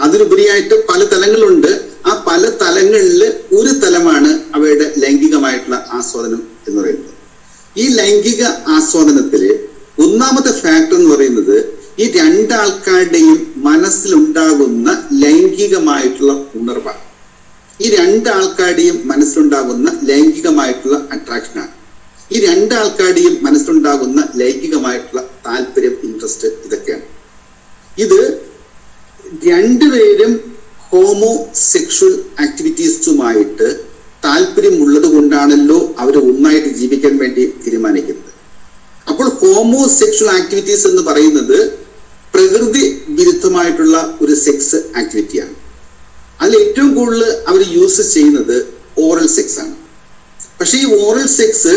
അതിനുപരിയായിട്ട് പല തലങ്ങളുണ്ട്. ആ പല തലങ്ങളില് ഒരു തലമാണ് അവയുടെ ലൈംഗികമായിട്ടുള്ള ആസ്വാദനം എന്ന് പറയുന്നത്. ഈ ലൈംഗിക ആസ്വാദനത്തില് ഒന്നാമത്തെ ഫാക്ടർ എന്ന് പറയുന്നത് ഈ 2 ആൾക്കാരുടെയും മനസ്സിലുണ്ടാകുന്ന ലൈംഗികമായിട്ടുള്ള ഉണർവാണ്. ഈ 2 ആൾക്കാരുടെയും മനസ്സിലുണ്ടാകുന്ന ലൈംഗികമായിട്ടുള്ള അട്രാക്ഷനാണ്. ഈ 2 ആൾക്കാരുടെയും മനസ്സിലുണ്ടാകുന്ന ലൈംഗികമായിട്ടുള്ള താല്പര്യം, ഇൻട്രസ്റ്റ്, ഇതൊക്കെയാണ്. ഇത് 2 പേരും ഹോമോ സെക്ഷൽ ആക്ടിവിറ്റീസുമായിട്ട് താല്പര്യമുള്ളത് കൊണ്ടാണല്ലോ അവർ ഒന്നായിട്ട് ജീവിക്കാൻ വേണ്ടി തീരുമാനിക്കുന്നത്. അപ്പോൾ ഹോമോ സെക്ഷൽ ആക്ടിവിറ്റീസ് എന്ന് പറയുന്നത് പ്രകൃതി വിരുദ്ധമായിട്ടുള്ള ഒരു സെക്സ് ആക്ടിവിറ്റിയാണ്. അതിൽ ഏറ്റവും കൂടുതൽ അവർ യൂസ് ചെയ്യുന്നത് ഓറൽ സെക്സ് ആണ്. പക്ഷെ ഈ ഓറൽ സെക്സ്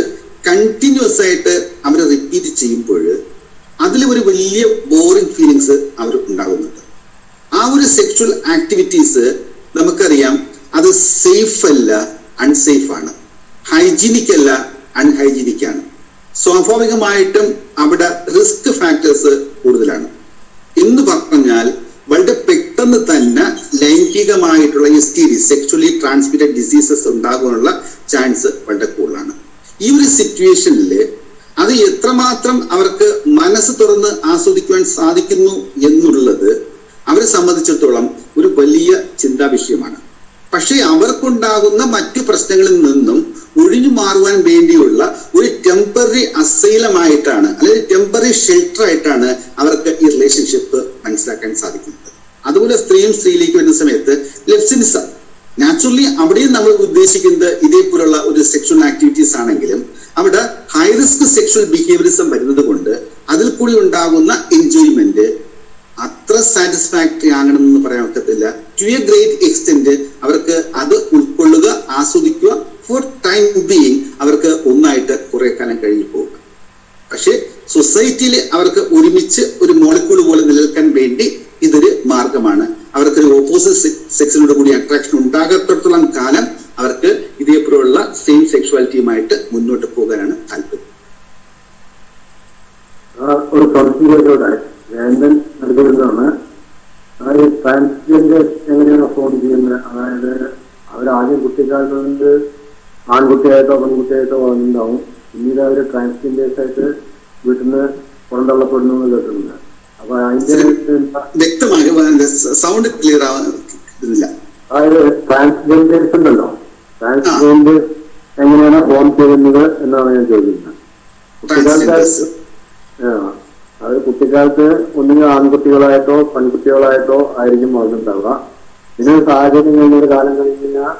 കണ്ടിന്യൂസ് ആയിട്ട് അവർ റിപ്പീറ്റ് ചെയ്യുമ്പോൾ അതിൽ ഒരു വലിയ ബോറിംഗ് ഫീലിങ്സ് അവർ ഉണ്ടാകുന്നുണ്ട്. ആ ഒരു സെക്ഷൽ ആക്ടിവിറ്റീസ് നമുക്കറിയാം, അത് സേഫ് അല്ല, അൺസേഫ് ആണ്. ഹൈജീനിക് അല്ല, അൺഹൈജീനിക് ആണ്. സ്വാഭാവികമായിട്ടും അവിടെ റിസ്ക് ഫാക്ടേഴ്സ് കൂടുതലാണ്. എന്ന് പറഞ്ഞാൽ വളരെ പെട്ടെന്ന് തന്നെ ലൈംഗികമായിട്ടുള്ള STD, സെക്ഷുവലി ട്രാൻസ്മിറ്റഡ് ഡിസീസസ് ഉണ്ടാകാനുള്ള ചാൻസ് വളരെ കൂടുതലാണ്. ഈ ഒരു സിറ്റുവേഷനിൽ അത് എത്രമാത്രം അവർക്ക് മനസ്സ് തുറന്ന് ആസ്വദിക്കുവാൻ സാധിക്കുന്നു എന്നുള്ളത് അവരെ സംബന്ധിച്ചിടത്തോളം ഒരു വലിയ ചിന്താ വിഷയമാണ്. പക്ഷെ അവർക്കുണ്ടാകുന്ന മറ്റു പ്രശ്നങ്ങളിൽ നിന്നും ഒഴിഞ്ഞു മാറുവാൻ വേണ്ടിയുള്ള ഒരു ടെമ്പററി അസൈലമായിട്ടാണ്, അല്ലെങ്കിൽ ടെമ്പററി ഷെൽട്ടർ ആയിട്ടാണ് അവർക്ക് ഈ റിലേഷൻഷിപ്പ് മനസ്സിലാക്കാൻ സാധിക്കുന്നത്. അതുപോലെ സ്ത്രീയും സ്ത്രീയിലേക്ക് വരുന്ന സമയത്ത് ലെപ്സിനിസം, നാച്ചുറലി അവിടെയും നമ്മൾ ഉദ്ദേശിക്കുന്നത് ഇതേപോലുള്ള ഒരു സെക്ഷൽ ആക്ടിവിറ്റീസ് ആണെങ്കിലും അവിടെ ഹൈ റിസ്ക് സെക്ഷൽ ബിഹേവിയറിസം വരുന്നത് കൊണ്ട് അതിൽ കൂടി ഉണ്ടാകുന്ന എൻജോയ്മെന്റ് അത്ര സാറ്റിസ്ഫാക്ടറി ആകണമെന്ന് പറയാൻ ഒക്കത്തില്ല. ടു എ ഗ്രേറ്റ് എക്സ്റ്റെന്റ് അവർക്ക് അത് ഉൾക്കൊള്ളുക, ആസ്വദിക്കുക, ഫോർ ടൈം ബീയിങ് അവർക്ക് ഒന്നായിട്ട് കുറെ കാലം കഴിഞ്ഞു പോകുക. പക്ഷെ സൊസൈറ്റിയിൽ അവർക്ക് ഒരുമിച്ച് ഒരു മോളിക്യൂൾ പോലെ നിലനിൽക്കാൻ വേണ്ടി ഇതൊരു മാർഗമാണ്. അവർക്കൊരു ഓപ്പോസിറ്റ് സെക്സിനോട് കൂടി അട്രാക്ഷൻ ഉണ്ടാകത്തോളം കാലം അവർക്ക് ഇതേപോലുള്ള സെയിം സെക്ഷുവാലിറ്റിയുമായിട്ട് മുന്നോട്ട് പോകാനാണ് താല്പര്യം. ഒരു സംശയത്തോടെ വേണ്ടൻ നൽകുന്നതാണ് ട്രാൻസ്ജെൻഡർ എങ്ങനെയാണ് ഫോൺ ചെയ്യുന്നത്. അതായത് അവരാദ്യം കുട്ടിക്കാലത്ത് കൊണ്ട് ആൺകുട്ടിയായിട്ടോ പെൺകുട്ടിയായിട്ടോ വന്നിട്ടുണ്ടാവും. പിന്നീട് അവർ ട്രാൻസ്ജെൻഡേഴ്സ് ആയിട്ട് വീട്ടിൽ നിന്ന് പുറന്തള്ളപ്പെടുന്നു എന്ന് കേട്ടിട്ടുണ്ട്. അപ്പൊ അതിന്റെ വ്യക്തമായി സൗണ്ട് ക്ലിയർ ആവുന്നില്ല. അതായത് ട്രാൻസ്ജെൻഡേഴ്സ് ഉണ്ടല്ലോ, ട്രാൻസ്ജെൻഡേഴ്സ് എങ്ങനെയാണ് ഫോൺ ചെയ്യുന്നത് എന്നാണ് ഞാൻ ചോദിക്കുന്നത്. അത് കുട്ടിക്കാലത്ത് ഒന്നുകിൽ ആൺകുട്ടികളായിട്ടോ പെൺകുട്ടികളായിട്ടോ ആയിരിക്കും വന്നിട്ടുണ്ടാവുക. ഇതിനൊരു സാഹചര്യം കഴിഞ്ഞൊരു കാലം കഴിഞ്ഞ് കഴിഞ്ഞാൽ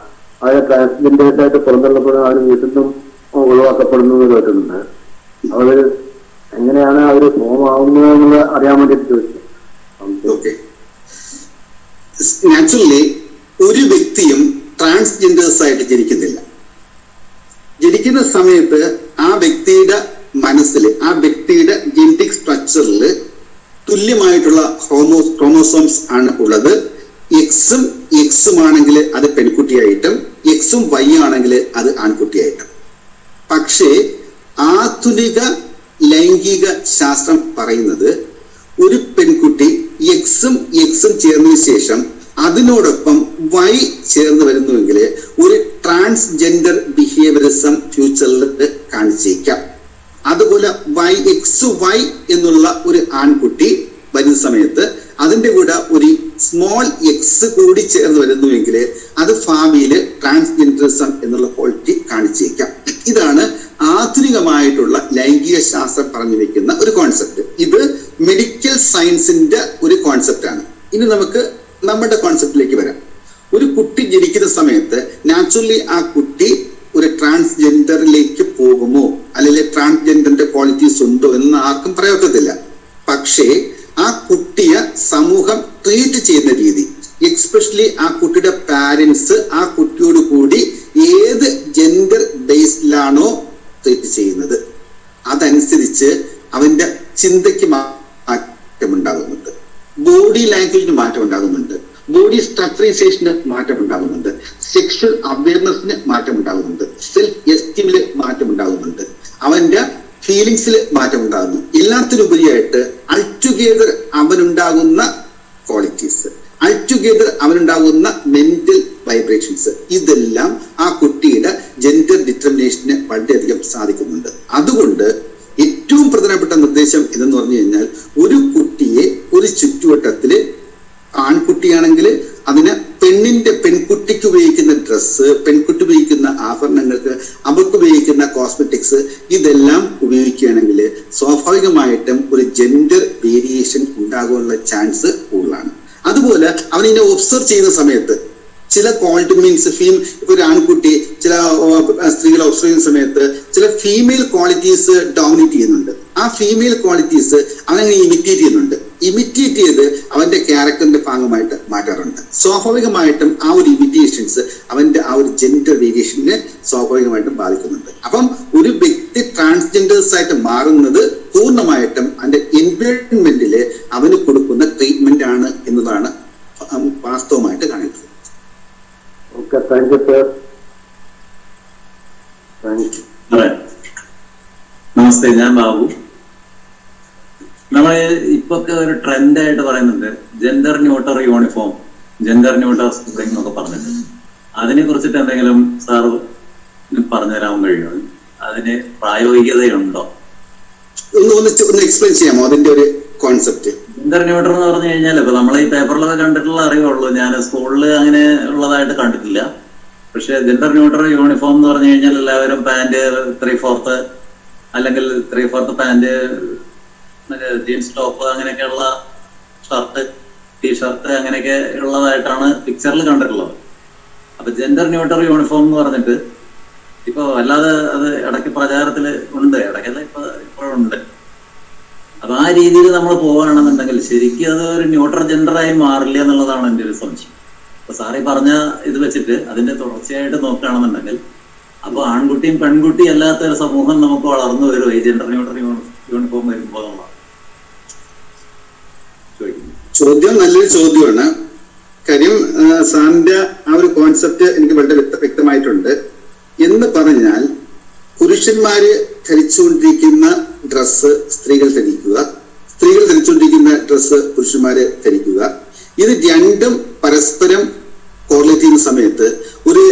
അവരെ ട്രാൻസ്ജെൻഡേഴ്സ് ആയിട്ട് പുറന്തള്ളപ്പെടുന്ന അവർ വീട്ടിൽ നിന്നും ഒഴിവാക്കപ്പെടുന്നു എന്ന് കേട്ടിട്ടുണ്ട്. അവർ എങ്ങനെയാണ് അവർ ഫോം ആവുന്നത് എന്നുള്ളത് അറിയാൻ വേണ്ടിയിട്ട് ചോദിച്ചു. നാച്ചുറലി ഒരു വ്യക്തിയും ട്രാൻസ്ജെൻഡേഴ്സ് ആയിട്ട് ജനിക്കുന്നില്ല. ജനിക്കുന്ന സമയത്ത് ആ വ്യക്തിയുടെ മനസ്സിൽ, ആ വ്യക്തിയുടെ ജെനറ്റിക് സ്ട്രക്ചറിൽ തുല്യമായിട്ടുള്ള ക്രോമോസോംസ് ആണ് ഉള്ളത്. എക്സും ആണെങ്കിൽ അത് പെൺകുട്ടിയായിട്ടും എക്സും വൈ ആണെങ്കിൽ അത് ആൺകുട്ടിയായിട്ടും. പക്ഷേ ആധുനിക ലൈംഗിക ശാസ്ത്രം പറയുന്നത് ഒരു പെൺകുട്ടി എക്സും ചേർന്നതിന് ശേഷം അതിനോടൊപ്പം വൈ ചേർന്ന് വരുന്നുവെങ്കിൽ ഒരു ട്രാൻസ്ജെൻഡർ ബിഹേവിയറിസം ഫ്യൂച്ചറിൽ കാണിച്ചേക്കാം. അതുപോലെ വൈ എന്നുള്ള ഒരു ആൺകുട്ടി വരുന്ന സമയത്ത് അതിന്റെ കൂടെ ഒരു സ്മോൾ എക്സ് കൂടി ചേർന്ന് വരുന്നുവെങ്കിൽ അത് ഭാവിയിൽ ട്രാൻസ്ജെൻഡറിസം എന്നുള്ള ക്വാളിറ്റി കാണിച്ചേക്കാം. ഇതാണ് ആധുനികമായിട്ടുള്ള ലൈംഗിക ശാസ്ത്രം പറഞ്ഞു വെക്കുന്ന ഒരു കോൺസെപ്റ്റ്. ഇത് മെഡിക്കൽ സയൻസിന്റെ ഒരു കോൺസെപ്റ്റ് ആണ്. ഇനി നമുക്ക് നമ്മുടെ കോൺസെപ്റ്റിലേക്ക് വരാം. ഒരു കുട്ടി ജനിക്കുന്ന സമയത്ത് നാച്ചുറലി ആ കുട്ടി ഒരു ട്രാൻസ്ജെൻഡറിലേക്ക് പോകുമോ, അല്ലെങ്കിൽ ട്രാൻസ്ജെൻഡറിന്റെ ക്വാളിറ്റീസ് ഉണ്ടോ എന്ന് ആർക്കും പറയാക്കത്തില്ല. പക്ഷേ ആ കുട്ടിയെ സമൂഹം ട്രീറ്റ് ചെയ്യുന്ന രീതി, എക്സ്പെഷ്യലി ആ കുട്ടിയുടെ പാരന്റ്സ് ആ കുട്ടിയോട് കൂടി ഏത് ജെൻഡർ ബേസ്ഡിലാണോ ട്രീറ്റ് ചെയ്യുന്നത് അതനുസരിച്ച് അവന്റെ ചിന്തയ്ക്ക് മാറ്റമുണ്ടാകുന്നുണ്ട്, ബോഡി ലാംഗ്വേജിന് മാറ്റം ഉണ്ടാകുന്നുണ്ട്, ബോഡി സ്ട്രക്ചറൈസേഷന് മാറ്റം ഉണ്ടാകുന്നുണ്ട്, സെക്ഷൽ അവയർനെസ്സിന് മാറ്റം ഉണ്ടാകുന്നുണ്ട്, സെൽഫ് എസ്റ്റീമില് മാറ്റം ഉണ്ടാകുന്നുണ്ട്, അവന്റെ ഫീലിങ്സിൽ മാറ്റം ഉണ്ടാകുന്നു. എല്ലാത്തിനുപരിയായിട്ട് അൾട്ടുഗെദർ അവനുണ്ടാകുന്ന ക്വാളിറ്റീസ്, അൾട്ടുഗെദർ അവനുണ്ടാകുന്ന മെന്റൽ വൈബ്രേഷൻസ്, ഇതെല്ലാം ആ കുട്ടിയുടെ ജെൻഡർ ഡിറ്റർമിനേഷന് വളരെയധികം സാധിക്കുന്നുണ്ട്. അതുകൊണ്ട് ഏറ്റവും പ്രധാനപ്പെട്ട നിർദ്ദേശം ഇതെന്ന് പറഞ്ഞു കഴിഞ്ഞാൽ ഒരു കുട്ടിയെ ഒരു ചുറ്റുവട്ടത്തില് ആൺകുട്ടിയാണെങ്കിൽ അതിന് പെൺകുട്ടിക്ക് ഉപയോഗിക്കുന്ന ഡ്രസ്സ്, പെൺകുട്ടി ഉപയോഗിക്കുന്ന ആഭരണങ്ങൾക്ക്, അവർക്ക് ഉപയോഗിക്കുന്ന കോസ്മെറ്റിക്സ് ഇതെല്ലാം ഉപയോഗിക്കുകയാണെങ്കിൽ സ്വാഭാവികമായിട്ടും ഒരു ജെൻഡർ വേരിയേഷൻ ഉണ്ടാകാനുള്ള ചാൻസ് കൂടുതലാണ്. അതുപോലെ അവൻ ഇതിനെ ഒബ്സർവ് ചെയ്യുന്ന സമയത്ത് ചില ക്വാളിറ്റി മീൻസ് ഇപ്പൊ ഒരു ആൺകുട്ടി ചില സ്ത്രീകളെ ഒബ്സർവ് ചെയ്യുന്ന സമയത്ത് ചില ഫീമെയിൽ ക്വാളിറ്റീസ് ഡോമിനേറ്റ് ചെയ്യുന്നുണ്ട്. ആ ഫീമെയിൽ ക്വാളിറ്റീസ് അവനങ്ങനെ ഇമിറ്റേറ്റ് ചെയ്യുന്നുണ്ട്. ഇമിറ്റേറ്റ് ചെയ്ത് അവന്റെ ക്യാരക്ടറിന്റെ ഭാഗമായിട്ട് മാറ്റാറുണ്ട്. സ്വാഭാവികമായിട്ടും ആ ഒരു ഇമിറ്റേഷൻസ് അവന്റെ ആ ഒരു ജെൻഡർ വേരിയേഷനെ സ്വാഭാവികമായിട്ടും ബാധിക്കുന്നുണ്ട്. അപ്പം ഒരു വ്യക്തി ട്രാൻസ്ജെൻഡേഴ്സ് ആയിട്ട് മാറുന്നത് പൂർണ്ണമായിട്ടും അവന്റെ എൻവയോൺമെന്റില് അവന് കൊടുക്കുന്ന ട്രീറ്റ്മെന്റ് ആണ് എന്നതാണ് വാസ്തവമായിട്ട് കാണിക്കുന്നത്. Okay, thank you sir. നമസ്തേ, ഞാൻ ബാബു. നമ്മൾ ഇപ്പൊ ഒരു ട്രെൻഡ് ആയിട്ട് പറയുന്നുണ്ട് gender neutral uniform, gender neutral spring എന്നൊക്കെ പറഞ്ഞിട്ട്. അതിനെ കുറിച്ചിട്ട് എന്തെങ്കിലും സാർ പറഞ്ഞു തരാൻ കഴിയുമോ? അതിന് പ്രായോഗികതയുണ്ടോ? ഒന്ന് എക്സ്പ്ലെയിൻ ചെയ്യാമോ അതിന്റെ ഒരു കോൺസെപ്റ്റ്? ജെൻഡർ ന്യൂട്രൽ എന്ന് പറഞ്ഞു കഴിഞ്ഞാൽ ഇപ്പൊ നമ്മൾ ഈ പേപ്പറിലൊക്കെ കണ്ടിട്ടുള്ള അറിവുള്ളൂ, ഞാൻ സ്കൂളിൽ അങ്ങനെ ഉള്ളതായിട്ട് കണ്ടിട്ടില്ല. പക്ഷെ ജെൻഡർ ന്യൂട്രൽ യൂണിഫോം എന്ന് പറഞ്ഞു കഴിഞ്ഞാൽ എല്ലാവരും പാന്റ് 3/4 അല്ലെങ്കിൽ 3/4 പാന്റ്, ജീൻസ് ടോപ്പ്, അങ്ങനെയൊക്കെയുള്ള ഷർട്ട്, ടീഷർട്ട് അങ്ങനെയൊക്കെ ഉള്ളതായിട്ടാണ് പിക്ചറിൽ കണ്ടിട്ടുള്ളത്. അപ്പൊ ജെൻഡർ ന്യൂട്രൽ യൂണിഫോം എന്ന് പറഞ്ഞിട്ട് ഇപ്പൊ അല്ലാതെ അത് ഇടയ്ക്ക് പ്രചാരത്തിൽ ഉണ്ട്, ഇടയ്ക്കല്ല ഇപ്പോഴും ഉണ്ട്. അപ്പൊ ആ രീതിയിൽ നമ്മൾ പോവുകയാണെന്നുണ്ടെങ്കിൽ ശരിക്കും അത് ഒരു ന്യൂട്രൽ ജെൻഡറായി മാറില്ല എന്നുള്ളതാണ് എൻ്റെ ഒരു സംശയം. അപ്പൊ സാറി പറഞ്ഞ ഇത് വെച്ചിട്ട് അതിന്റെ തുടർച്ചയായിട്ട് നോക്കുകയാണെന്നുണ്ടെങ്കിൽ അപ്പൊ ആൺകുട്ടിയും പെൺകുട്ടിയും അല്ലാത്ത ഒരു സമൂഹം നമുക്ക് വളർന്നു വരുമോ ഈ ജെൻഡർ ന്യൂട്രൽ യൂണിഫോം വരുമ്പോ എന്നുള്ളതാണ് ചോദ്യം. നല്ലൊരു ചോദ്യമാണ്. കാര്യം സാറിന്റെ ആ ഒരു കോൺസെപ്റ്റ് എനിക്ക് വളരെ വ്യക്തമായിട്ടുണ്ട്. എന്ന് പറഞ്ഞാൽ പുരുഷന്മാര് ധരിച്ചുകൊണ്ടിരിക്കുന്ന ഡ്രസ്സ് സ്ത്രീകൾ ധരിക്കുക, സ്ത്രീകൾ ധരിച്ചുകൊണ്ടിരിക്കുന്ന ഡ്രസ്സ് പുരുഷന്മാര് ധരിക്കുക, ഇത് രണ്ടും പരസ്പരം കോറിലേറ്റ് ചെയ്യുന്ന സമയത്ത് ഒരു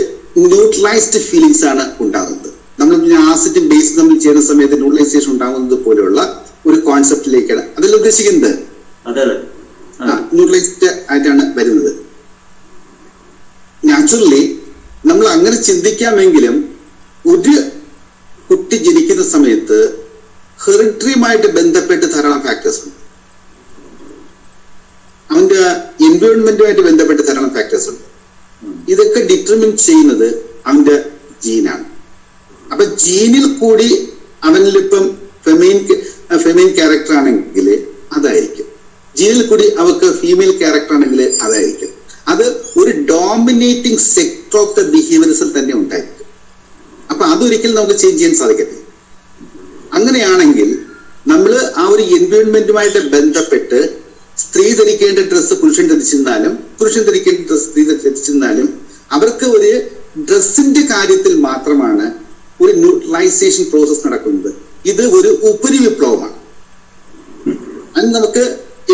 ന്യൂട്രലൈസ്ഡ് ഫീലിങ്സ് ആണ് ഉണ്ടാകുന്നത്. നമ്മൾ ആസിഡും ബേസും നമ്മൾ ചെയ്യുന്ന സമയത്ത് ന്യൂട്രലൈസേഷൻ ഉണ്ടാകുന്നത് പോലെയുള്ള ഒരു കോൺസെപ്റ്റിലേക്കാണ് അതിൽ ഉദ്ദേശിക്കുന്നത്. ന്യൂട്രലൈസ്ഡ് ആയിട്ടാണ് വരുന്നത്. നാച്ചുറലി നമ്മൾ അങ്ങനെ ചിന്തിക്കാമെങ്കിലും ഒരു കുട്ടി ജനിക്കുന്ന സമയത്ത് ഹെറിഡിറ്ററിയുമായിട്ട് ബന്ധപ്പെട്ട് ധാരാളം ഫാക്ടേഴ്സ് ഉണ്ട്, അവന്റെ എൻവയോൺമെന്റുമായിട്ട് ബന്ധപ്പെട്ട് ധാരാളം ഫാക്ടേഴ്സ് ഉണ്ട്. ഇതൊക്കെ ഡിറ്റർമിൻ ചെയ്യുന്നത് അവന്റെ ജീനാണ്. അപ്പൊ ജീനിൽ കൂടി അവനിലിപ്പം ഫെമൈൻ ക്യാരക്ടർ ആണെങ്കിൽ അതായിരിക്കും, ജീനിൽ കൂടി അവർക്ക് ഫീമെയിൽ ക്യാരക്ടർ ആണെങ്കിൽ അതായിരിക്കും. അത് ഒരു ഡോമിനേറ്റിംഗ് സെക്ടർ ഓഫ് ദ ബിഹേവിയർസിൽ തന്നെ ഉണ്ടായിരിക്കും. അപ്പൊ അതൊരിക്കലും നമുക്ക് ചേഞ്ച് ചെയ്യാൻ സാധിക്കത്തില്ല. അങ്ങനെയാണെങ്കിൽ നമ്മൾ ആ ഒരു എൻവയോൺമെന്റുമായിട്ട് ബന്ധപ്പെട്ട് സ്ത്രീ ധരിക്കേണ്ട ഡ്രസ്സ് പുരുഷൻ ധരിച്ചിരുന്നാലും പുരുഷൻ ധരിക്കേണ്ട ഡ്രസ്സ് സ്ത്രീ ധരിച്ചിരുന്നാലും അവർക്ക് ഒരു ഡ്രസ്സിന്റെ കാര്യത്തിൽ മാത്രമാണ് ഒരു ന്യൂട്രലൈസേഷൻ പ്രോസസ് നടക്കുന്നത്. ഇത് ഒരു ഉപരി വിപ്ലവമാണ്. അത് നമുക്ക്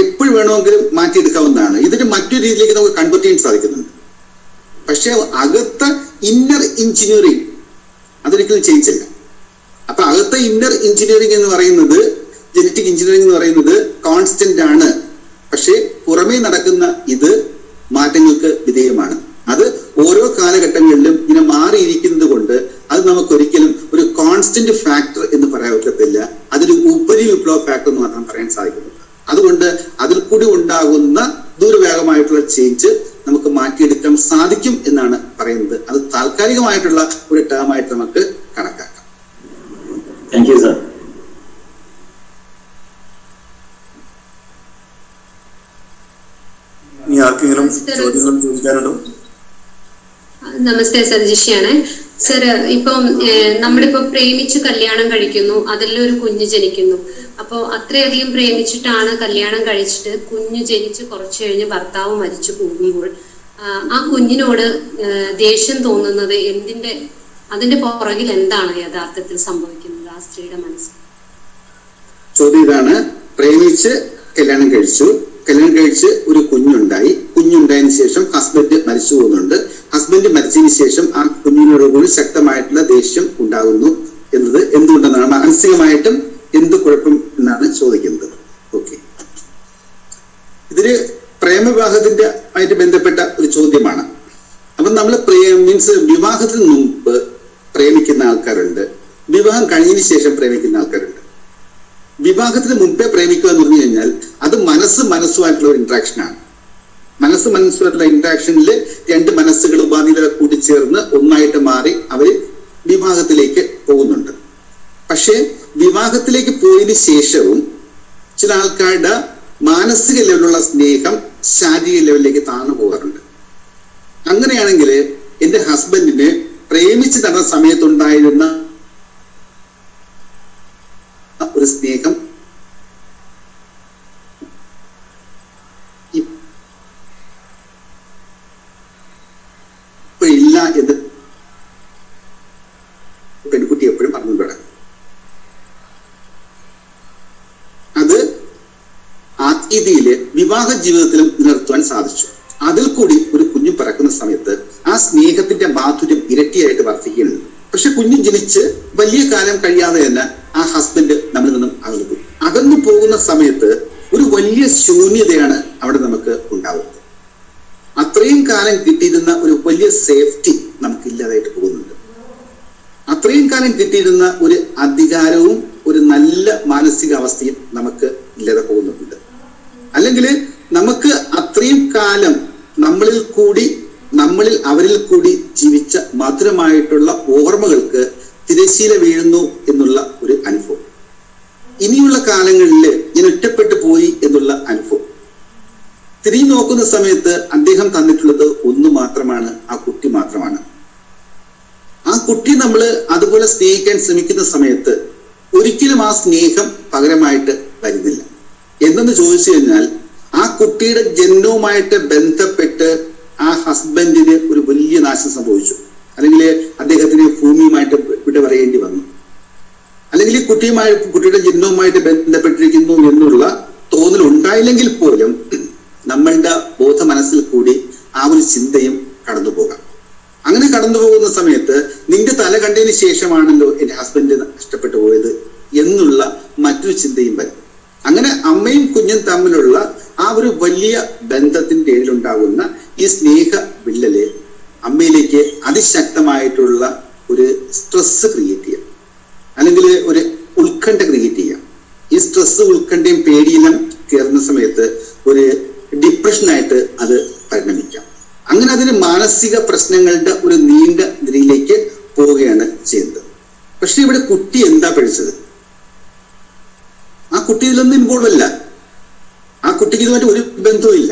എപ്പോഴും വേണമെങ്കിലും മാറ്റിയെടുക്കാവുന്നതാണ്. ഇതിന് മറ്റൊരു രീതിയിലേക്ക് നമുക്ക് കൺവേർട്ട് ചെയ്യാൻ സാധിക്കുന്നുണ്ട്. പക്ഷെ അകത്ത ഇന്നർ എഞ്ചിനീയറിംഗ് അതൊരിക്കലും ചേഞ്ച് ഇല്ല. അപ്പൊ അകത്തെ ഇന്നർ എഞ്ചിനീയറിംഗ് എന്ന് പറയുന്നത്, ജനറ്റിക് എഞ്ചിനീയറിംഗ് എന്ന് പറയുന്നത് കോൺസ്റ്റന്റ് ആണ്. പക്ഷെ പുറമേ നടക്കുന്ന ഇത് മാറ്റങ്ങൾക്ക് വിധേയമാണ്. അത് ഓരോ കാലഘട്ടങ്ങളിലും ഇങ്ങനെ മാറിയിരിക്കുന്നത് കൊണ്ട് അത് നമുക്കൊരിക്കലും ഒരു കോൺസ്റ്റന്റ് ഫാക്ടർ എന്ന് പറയാൻ പറ്റത്തില്ല. അതൊരു ഉപരി വിപ്ലവ ഫാക്ടർ എന്ന് മാത്രം പറയാൻ സാധിക്കുന്നു. അതുകൊണ്ട് അതിൽ കൂടി ഉണ്ടാകുന്ന ദൂരവേഗമായിട്ടുള്ള ചേഞ്ച് നമുക്ക് മാറ്റിയെടുക്കാൻ സാധിക്കും എന്നാണ് പറയുന്നത്. അത് താൽക്കാലികമായിട്ടുള്ള ഒരു ടേം ആയിട്ട് നമുക്ക് കണക്കാക്കാം. Thank you sir. ഇനി ആർക്കെങ്കിലും ചോദ്യങ്ങൾ ചോദിക്കാനുണ്ടോ? നമസ്തേ സർ, ജിഷിയാണ് സർ. ഇപ്പം നമ്മളിപ്പോ പ്രേമിച്ച് കല്യാണം കഴിക്കുന്നു, അതിലൊരു കുഞ്ഞ് ജനിക്കുന്നു. അപ്പോ അത്രയധികം പ്രേമിച്ചിട്ടാണ് കല്യാണം കഴിച്ചിട്ട് കുഞ്ഞ് ജനിച്ച് കുറച്ചു കഴിഞ്ഞ് ഭർത്താവ് മരിച്ചു പോകുമ്പോൾ ആ കുഞ്ഞിനോട് ദേഷ്യം തോന്നുന്നത് അതിന്റെ പുറകിൽ എന്താണ് യഥാർത്ഥത്തിൽ സംഭവിക്കുന്നത് ആ സ്ത്രീയുടെ മനസ്സിൽ? ചോദ്യം ഇതാണ്. പ്രേമിച്ച് കല്യാണം കഴിച്ച് ഒരു കുഞ്ഞുണ്ടായതിനു ശേഷം ഹസ്ബൻഡ് മരിച്ചു പോകുന്നുണ്ട്. ഹസ്ബൻഡ് മരിച്ചതിന് ശേഷം ആ കുഞ്ഞിനോട് കൂടി ശക്തമായിട്ടുള്ള ദേഷ്യം ഉണ്ടാകുന്നു എന്നത് എന്തുകൊണ്ടെന്നാണ്, മാനസികമായിട്ടും എന്ത് കുഴപ്പം എന്നാണ് ചോദിക്കുന്നത്. ഓക്കെ, ഇതൊരു പ്രേമവിവാഹത്തിന്റെ ആയിട്ട് ബന്ധപ്പെട്ട ഒരു ചോദ്യമാണ്. അപ്പൊ നമ്മൾ മീൻസ് വിവാഹത്തിന് മുമ്പ് പ്രേമിക്കുന്ന ആൾക്കാരുണ്ട്, വിവാഹം കഴിഞ്ഞതിന് ശേഷം പ്രേമിക്കുന്ന ആൾക്കാരുണ്ട്. വിവാഹത്തിന് മുമ്പേ പ്രേമിക്കുക എന്ന് പറഞ്ഞു കഴിഞ്ഞാൽ അത് മനസ്സുമായിട്ടുള്ള ഒരു ഇന്ററാക്ഷനാണ്. മനസ്സുമായിട്ടുള്ള ഇന്ററാക്ഷനിൽ രണ്ട് മനസ്സുകൾ ഉപാധികളെ കൂടിച്ചേർന്ന് ഒന്നായിട്ട് മാറി അവര് വിവാഹത്തിലേക്ക് പോകുന്നുണ്ട്. പക്ഷെ വിവാഹത്തിലേക്ക് പോയതിനു ശേഷവും ചില ആൾക്കാരുടെ മാനസിക ലെവലിലുള്ള സ്നേഹം ശാരീരിക ലെവലിലേക്ക് താഴ്ന്നു പോകാറുണ്ട്. അങ്ങനെയാണെങ്കിൽ എന്റെ ഹസ്ബൻഡിന് പ്രേമിച്ച് നടന്ന സമയത്തുണ്ടായിരുന്ന ഒരു സ്നേഹം ഇല്ല എന്ന് പെൺകുട്ടി എപ്പോഴും പറഞ്ഞു തുടങ്ങും. അത് ആത്മീയതയില് വിവാഹ ജീവിതത്തിലും നിലനിർത്തുവാൻ സാധിച്ചു. അതിൽ കൂടി ഒരു കുഞ്ഞു പിറക്കുന്ന സമയത്ത് ആ സ്നേഹത്തിന്റെ മാധുര്യം ഇരട്ടിയായിട്ട് വർദ്ധിക്കുന്നുണ്ട്. പക്ഷെ കുഞ്ഞു ജനിച്ച് വലിയ കാലം കഴിയാതെ തന്നെ ആ ഹസ്ബൻഡ് നമ്മളിൽ നിന്നും അകന്നു പോകുന്ന സമയത്ത് ഒരു വലിയ ശൂന്യതയാണ് അവിടെ നമുക്ക് ഉണ്ടാവുന്നത്. അത്രയും കാലം കിട്ടിയിരുന്ന ഒരു വലിയ സേഫ്റ്റി നമുക്ക് ഇല്ലാതായിട്ട് പോകുന്നുണ്ട്. അത്രയും കാലം കിട്ടിയിരുന്ന ഒരു അധികാരവും ഒരു നല്ല മാനസികാവസ്ഥയും നമുക്ക് ഇല്ലാതെ പോകുന്നുണ്ട്. അല്ലെങ്കിൽ നമുക്ക് അത്രയും കാലം നമ്മളിൽ അവരിൽ കൂടി ജീവിച്ച മധുരമായിട്ടുള്ള ഓർമ്മകൾക്ക് തിരശ്ശീല വീഴുന്നു എന്നുള്ള ഒരു അനുഭവം. ഇനിയുള്ള കാലങ്ങളിൽ ഞാൻ ഒറ്റപ്പെട്ടു പോയി എന്നുള്ള അനുഭവം. തിരിഞ്ഞു നോക്കുന്ന സമയത്ത് അദ്ദേഹം തന്നിട്ടുള്ളത് ഒന്ന് മാത്രമാണ്, ആ കുട്ടി മാത്രമാണ്. ആ കുട്ടി നമ്മൾ അതുപോലെ സ്നേഹിക്കാൻ ശ്രമിക്കുന്ന സമയത്ത് ഒരിക്കലും ആ സ്നേഹം പകരമായിട്ട് വരുന്നില്ല. എന്തെന്ന് ചോദിച്ചു കഴിഞ്ഞാൽ, ആ കുട്ടിയുടെ ജന്മവുമായിട്ട് ബന്ധപ്പെട്ട് ആ ഹസ്ബൻഡിന് ഒരു വലിയ നാശം സംഭവിച്ചു, അല്ലെങ്കിൽ അദ്ദേഹത്തിന് ഭൂമിയുമായിട്ട് വിട പറയേണ്ടി വന്നു, അല്ലെങ്കിൽ ഈ കുട്ടിയുടെ ജന്മവുമായിട്ട് ബന്ധപ്പെട്ടിരിക്കുന്നു എന്നുള്ള തോന്നൽ ഉണ്ടായില്ലെങ്കിൽ പോലും നമ്മളുടെ ബോധ മനസ്സിൽ കൂടി ആ ഒരു ചിന്തയും കടന്നു പോകാം. അങ്ങനെ കടന്നു പോകുന്ന സമയത്ത് നിന്റെ തല കണ്ടതിന് ശേഷമാണല്ലോ എന്റെ ഹസ്ബൻഡ് നഷ്ടപ്പെട്ടു പോയത് എന്നുള്ള മറ്റൊരു ചിന്തയും വരും. അങ്ങനെ അമ്മയും കുഞ്ഞും തമ്മിലുള്ള ആ ഒരു വലിയ ബന്ധത്തിന്റെ ഇടയിലുണ്ടാകുന്ന ഈ സ്നേഹ വിള്ളല് അമ്മയിലേക്ക് അതിശക്തമായിട്ടുള്ള ഒരു സ്ട്രെസ് ക്രിയേറ്റ് ചെയ്യാം, അല്ലെങ്കിൽ ഒരു ഉത്കണ്ഠ ക്രിയേറ്റ് ചെയ്യാം. ഈ സ്ട്രെസ്, ഉത്കണ്ഠയും പേടിയെല്ലാം കയറുന്ന സമയത്ത് ഒരു ഡിപ്രഷനായിട്ട് അത് പരിണമിക്കാം. അങ്ങനെ അതിന് മാനസിക പ്രശ്നങ്ങളുടെ ഒരു നീണ്ട നിരയിലേക്ക് പോവുകയാണ് ചെയ്യുന്നത്. പക്ഷെ ഇവിടെ കുട്ടി എന്താ പഠിച്ചത്? ആ കുട്ടി ഇതിലൊന്നും ഇൻവോൾവ് അല്ല. ആ കുട്ടിക്ക് ഇതുമായിട്ട് ഒരു ബന്ധവും ഇല്ല.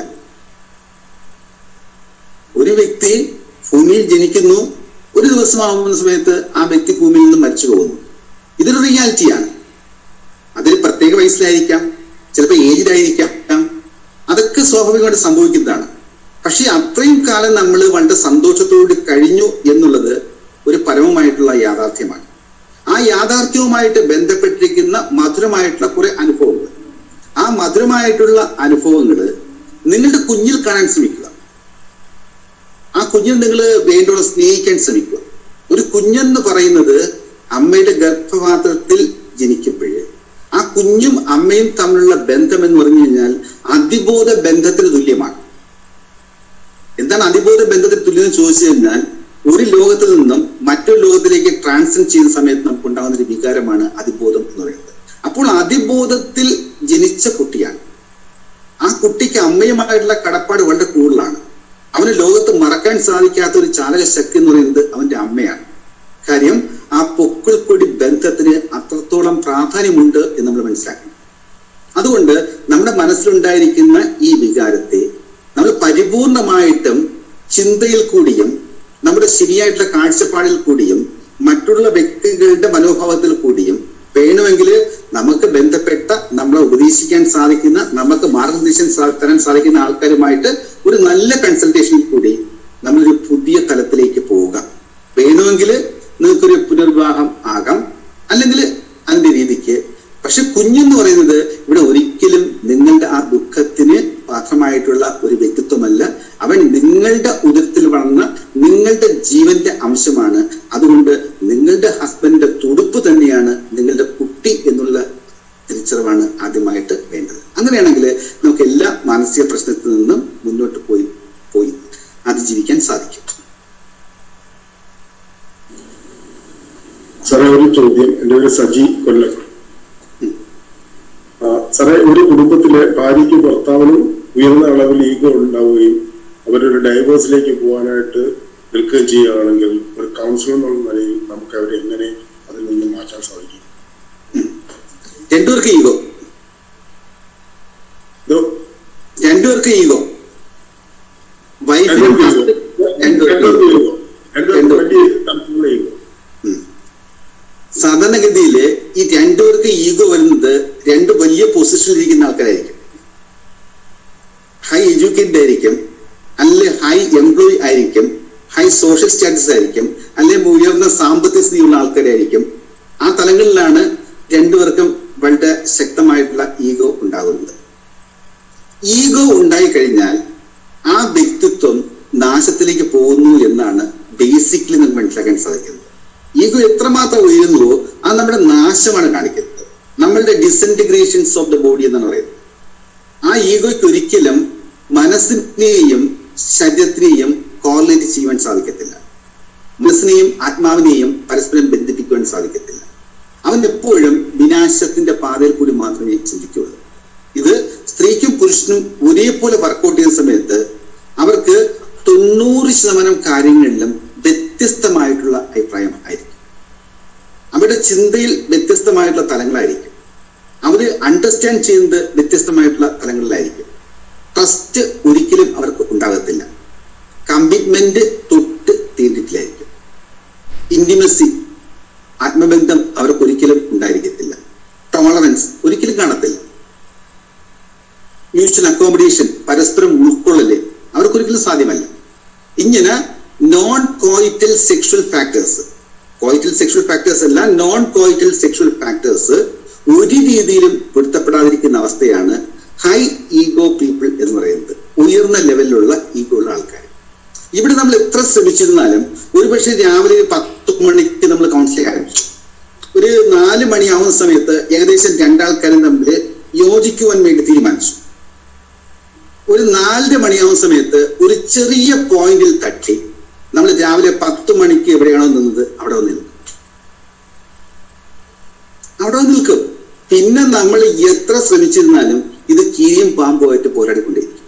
ഒരു വ്യക്തി ഭൂമിയിൽ ജനിക്കുന്നു, ഒരു ദിവസമാകുന്ന സമയത്ത് ആ വ്യക്തി ഭൂമിയിൽ നിന്ന് മരിച്ചു പോകുന്നു. ഇതൊരു റിയാലിറ്റിയാണ്. അതൊരു പ്രത്യേക വയസ്സിലായിരിക്കാം, ചിലപ്പോൾ ഏജിലായിരിക്കാം, അതൊക്കെ സ്വാഭാവികമായിട്ട് സംഭവിക്കുന്നതാണ്. പക്ഷെ അത്രയും കാലം നമ്മൾ വളരെ സന്തോഷത്തോട് കഴിഞ്ഞു എന്നുള്ളത് ഒരു പരമമായിട്ടുള്ള യാഥാർത്ഥ്യമാണ്. ആ യാഥാർത്ഥ്യവുമായിട്ട് ബന്ധപ്പെട്ടിരിക്കുന്ന മധുരമായിട്ടുള്ള കുറെ അനുഭവങ്ങൾ, ആ മധുരമായിട്ടുള്ള അനുഭവങ്ങൾ നിങ്ങളുടെ കുഞ്ഞിൽ കാണാൻ ശ്രമിക്കുക. ആ കുഞ്ഞിൽ നിങ്ങൾ വേണ്ടോളം സ്നേഹിക്കാൻ ശ്രമിക്കുക. ഒരു കുഞ്ഞെന്ന് പറയുന്നത് അമ്മയുടെ ഗർഭപാത്രത്തിൽ ജനിക്കുമ്പോഴേ ആ കുഞ്ഞും അമ്മയും തമ്മിലുള്ള ബന്ധം എന്ന് പറഞ്ഞു കഴിഞ്ഞാൽ അതിബോധ ബന്ധത്തിന് തുല്യമാണ്. എന്താണ് അതിബോധ ബന്ധത്തിന് തുല്യം എന്ന് ചോദിച്ചു കഴിഞ്ഞാൽ, ഒരു ലോകത്തിൽ നിന്നും മറ്റൊരു ലോകത്തിലേക്ക് ട്രാൻസ്ഫർ ചെയ്യുന്ന സമയത്ത് നമുക്ക് ഉണ്ടാകുന്ന ഒരു വികാരമാണ് അതിബോധം എന്ന് പറയുന്നത്. അപ്പോൾ അതിബോധത്തിൽ ജനിച്ച കുട്ടിയാണ്. ആ കുട്ടിക്ക് അമ്മയുമായിട്ടുള്ള കടപ്പാട് വളരെ കൂടുതലാണ്. അവന് ലോകത്ത് മറക്കാൻ സാധിക്കാത്ത ഒരു ചാലക ശക്തി എന്ന് പറയുന്നത് അവന്റെ അമ്മയാണ്. കാര്യം ആ പൊക്കിൾ കൊടി ബന്ധത്തിന് അത്രത്തോളം പ്രാധാന്യമുണ്ട് എന്ന് നമ്മൾ മനസ്സിലാക്കണം. അതുകൊണ്ട് നമ്മുടെ മനസ്സിലുണ്ടായിരിക്കുന്ന ഈ വികാരത്തെ നമ്മൾ പരിപൂർണമായിട്ടും ചിന്തയിൽ കൂടിയും നമ്മുടെ ശരിയായിട്ടുള്ള കാഴ്ചപ്പാടിൽ കൂടിയും മറ്റുള്ള വ്യക്തികളുടെ മനോഭാവത്തിൽ കൂടിയും വേണമെങ്കിൽ നമുക്ക് ബന്ധപ്പെട്ട നമ്മളെ ഉപദേശിക്കാൻ സാധിക്കുന്ന, നമുക്ക് മാർഗനിർദ്ദേശം തരാൻ സാധിക്കുന്ന ആൾക്കാരുമായിട്ട് ഒരു നല്ല കൺസൾട്ടേഷനിൽ കൂടി നമ്മളൊരു പുതിയ തലത്തിലേക്ക് പോവുക. വേണമെങ്കിൽ നിങ്ങൾക്കൊരു പുനർവിവാഹം ആകാം, അല്ലെങ്കിൽ അതിന്റെ രീതിക്ക്. പക്ഷെ കുഞ്ഞെന്ന് പറയുന്നത് ഇവിടെ ഒരിക്കലും നിങ്ങളുടെ ആ ദുഃഖത്തിന് പാത്രമായിട്ടുള്ള ഒരു വ്യക്തിത്വമല്ല. അവൻ നിങ്ങളുടെ ഉദരത്തിൽ വളർന്ന നിങ്ങളുടെ ജീവന്റെ അംശമാണ്. അതുകൊണ്ട് നിങ്ങളുടെ ഹസ്ബൻഡിന്റെ തുടുപ്പ് തന്നെയാണ് നിങ്ങളുടെ കുട്ടി എന്നുള്ള തിരിച്ചറിവാണ് ആദ്യമായിട്ട് വേണ്ടത്. അങ്ങനെയാണെങ്കിൽ നമുക്ക് എല്ലാ മാനസിക പ്രശ്നത്തിൽ നിന്നും മുന്നോട്ട് പോയി അതിജീവിക്കാൻ സാധിക്കും. സാറേ, ഒരു ചോദ്യം. എൻ്റെ പേര് സജി കൊല്ലം. സാറേ, ഒരു കുടുംബത്തിലെ ഭാര്യയ്ക്ക് ഭർത്താവിനും ഉയർന്ന അളവിൽ ഈഗോ ഉണ്ടാവുകയും അവരൊരു ഡൈവേഴ്സിലേക്ക് പോകാനായിട്ട് നിൽക്കുകയും ചെയ്യുകയാണെങ്കിൽ ഒരു കൗൺസിലർ എന്നുള്ള നിലയിൽ നമുക്ക് അവരെ എങ്ങനെ അതിൽ നിന്ന് മാറ്റാൻ സാധിക്കും? രണ്ടുപേർക്ക് ഈഗോ സാധാരണഗതിയിൽ ഈ രണ്ടുപേർക്ക് ഈഗോ വരുന്നത് രണ്ട് വലിയ പൊസിഷനിൽ ഇരിക്കുന്ന ആൾക്കാരായിരിക്കും. ഹൈ എഡ്യൂക്കേറ്റഡ് ആയിരിക്കും, അല്ലെങ്കിൽ ഹൈ എംപ്ലോയി ആയിരിക്കും, ഹൈ സോഷ്യൽ സ്റ്റാറ്റസ് ആയിരിക്കും, അല്ലെങ്കിൽ ഉയർന്ന സാമ്പത്തിക സ്ഥിതിയുള്ള ആൾക്കാരായിരിക്കും. ആ തലങ്ങളിലാണ് രണ്ടുപേർക്കും വളരെ ശക്തമായിട്ടുള്ള ഈഗോ ഉണ്ടാകുന്നത്. ഈഗോ ഉണ്ടായി കഴിഞ്ഞാൽ ആ വ്യക്തിത്വം നാശത്തിലേക്ക് പോകുന്നു എന്നാണ് ബേസിക്കലി നമുക്ക് മനസ്സിലാക്കാൻ സാധിക്കുന്നത്. ഈഗോ എത്രമാത്രം ഉയരുന്നുവോ അത് നമ്മുടെ നാശമാണ് കാണിക്കുന്നത്. നമ്മളുടെ ഡിസൻറ്റിഗ്രേഷൻസ് ഓഫ് ദ ബോഡി എന്നാണ് പറയുന്നത്. ആ ഈഗോയ്ക്ക് ഒരിക്കലും മനസ്സിനെയും ശരീരത്തിനെയും കോറിലേറ്റ് ചെയ്യുവാൻ സാധിക്കത്തില്ല. മനസ്സിനെയും ആത്മാവിനെയും പരസ്പരം ബന്ധിപ്പിക്കുവാൻ സാധിക്കത്തില്ല. അവൻ എപ്പോഴും വിനാശത്തിന്റെ പാതയിൽ കൂടി മാത്രമേ ചിന്തിക്കുകയുള്ളൂ. ഇത് സ്ത്രീക്കും പുരുഷനും ഒരേപോലെ വർക്കൗട്ട് ചെയ്യുന്ന സമയത്ത് അവർക്ക് 90% കാര്യങ്ങളിലും വ്യത്യസ്തമായിട്ടുള്ള അഭിപ്രായം ആയിരിക്കും. അവരുടെ ചിന്തയിൽ വ്യത്യസ്തമായിട്ടുള്ള തലങ്ങളായിരിക്കും. അവര് അണ്ടർസ്റ്റാൻഡ് ചെയ്യുന്നത് വ്യത്യസ്തമായിട്ടുള്ള തലങ്ങളിലായിരിക്കും. ട്രസ്റ്റ് ഒരിക്കലും അവർക്ക് ഉണ്ടാകത്തില്ല. കമ്മിറ്റ്മെന്റ് തൊട്ട് തീണ്ടിട്ടില്ലായിരിക്കും. ഇന്റിമസി, ആത്മബന്ധം അവർക്ക് ഒരിക്കലും ഉണ്ടായിരിക്കത്തില്ല. ടോളറൻസ് ഒരിക്കലും കാണത്തില്ല. മ്യൂച്വൽ അക്കോമഡേഷൻ, പരസ്പരം ഉൾക്കൊള്ളല് അവർക്കൊരിക്കലും സാധ്യമല്ല. ഇങ്ങനെ non coital sexual factors, coital sexual factors അല്ല, നോൺ കോയിറ്റൽ സെക്ഷൽ ഫാക്ടേഴ്സ് ഒരു രീതിയിലും പൊരുത്തപ്പെടാതിരിക്കുന്ന അവസ്ഥയാണ് ഹൈ ഈഗോ പീപ്പിൾ എന്ന് പറയുന്നത്. ഉയർന്ന ലെവലിലുള്ള ഈഗോ ഉള്ള ആൾക്കാർ. ഇവിടെ നമ്മൾ എത്ര ശ്രമിച്ചിരുന്നാലും ഒരുപക്ഷെ രാവിലെ 10 മണിക്ക് നമ്മൾ കൗൺസിലിംഗ് ആരംഭിച്ചു. ഒരു 4 മണിയാവുന്ന സമയത്ത് ഏകദേശം 2 ആൾക്കാരും തമ്മിൽ യോജിക്കുവാൻ വേണ്ടി തീരുമാനിച്ചു. ഒരു 4 മണിയാവുന്ന സമയത്ത് ഒരു ചെറിയ പോയിന്റിൽ തട്ടി നമ്മൾ രാവിലെ 10 മണിക്ക് എവിടെയാണോ നിന്നത് അവിടെ വന്ന് നിൽക്കും. പിന്നെ നമ്മൾ എത്ര ശ്രമിച്ചിരുന്നാലും ഇത് കീരിയും പാമ്പുമായിട്ട് പോരാടിക്കൊണ്ടിരിക്കും.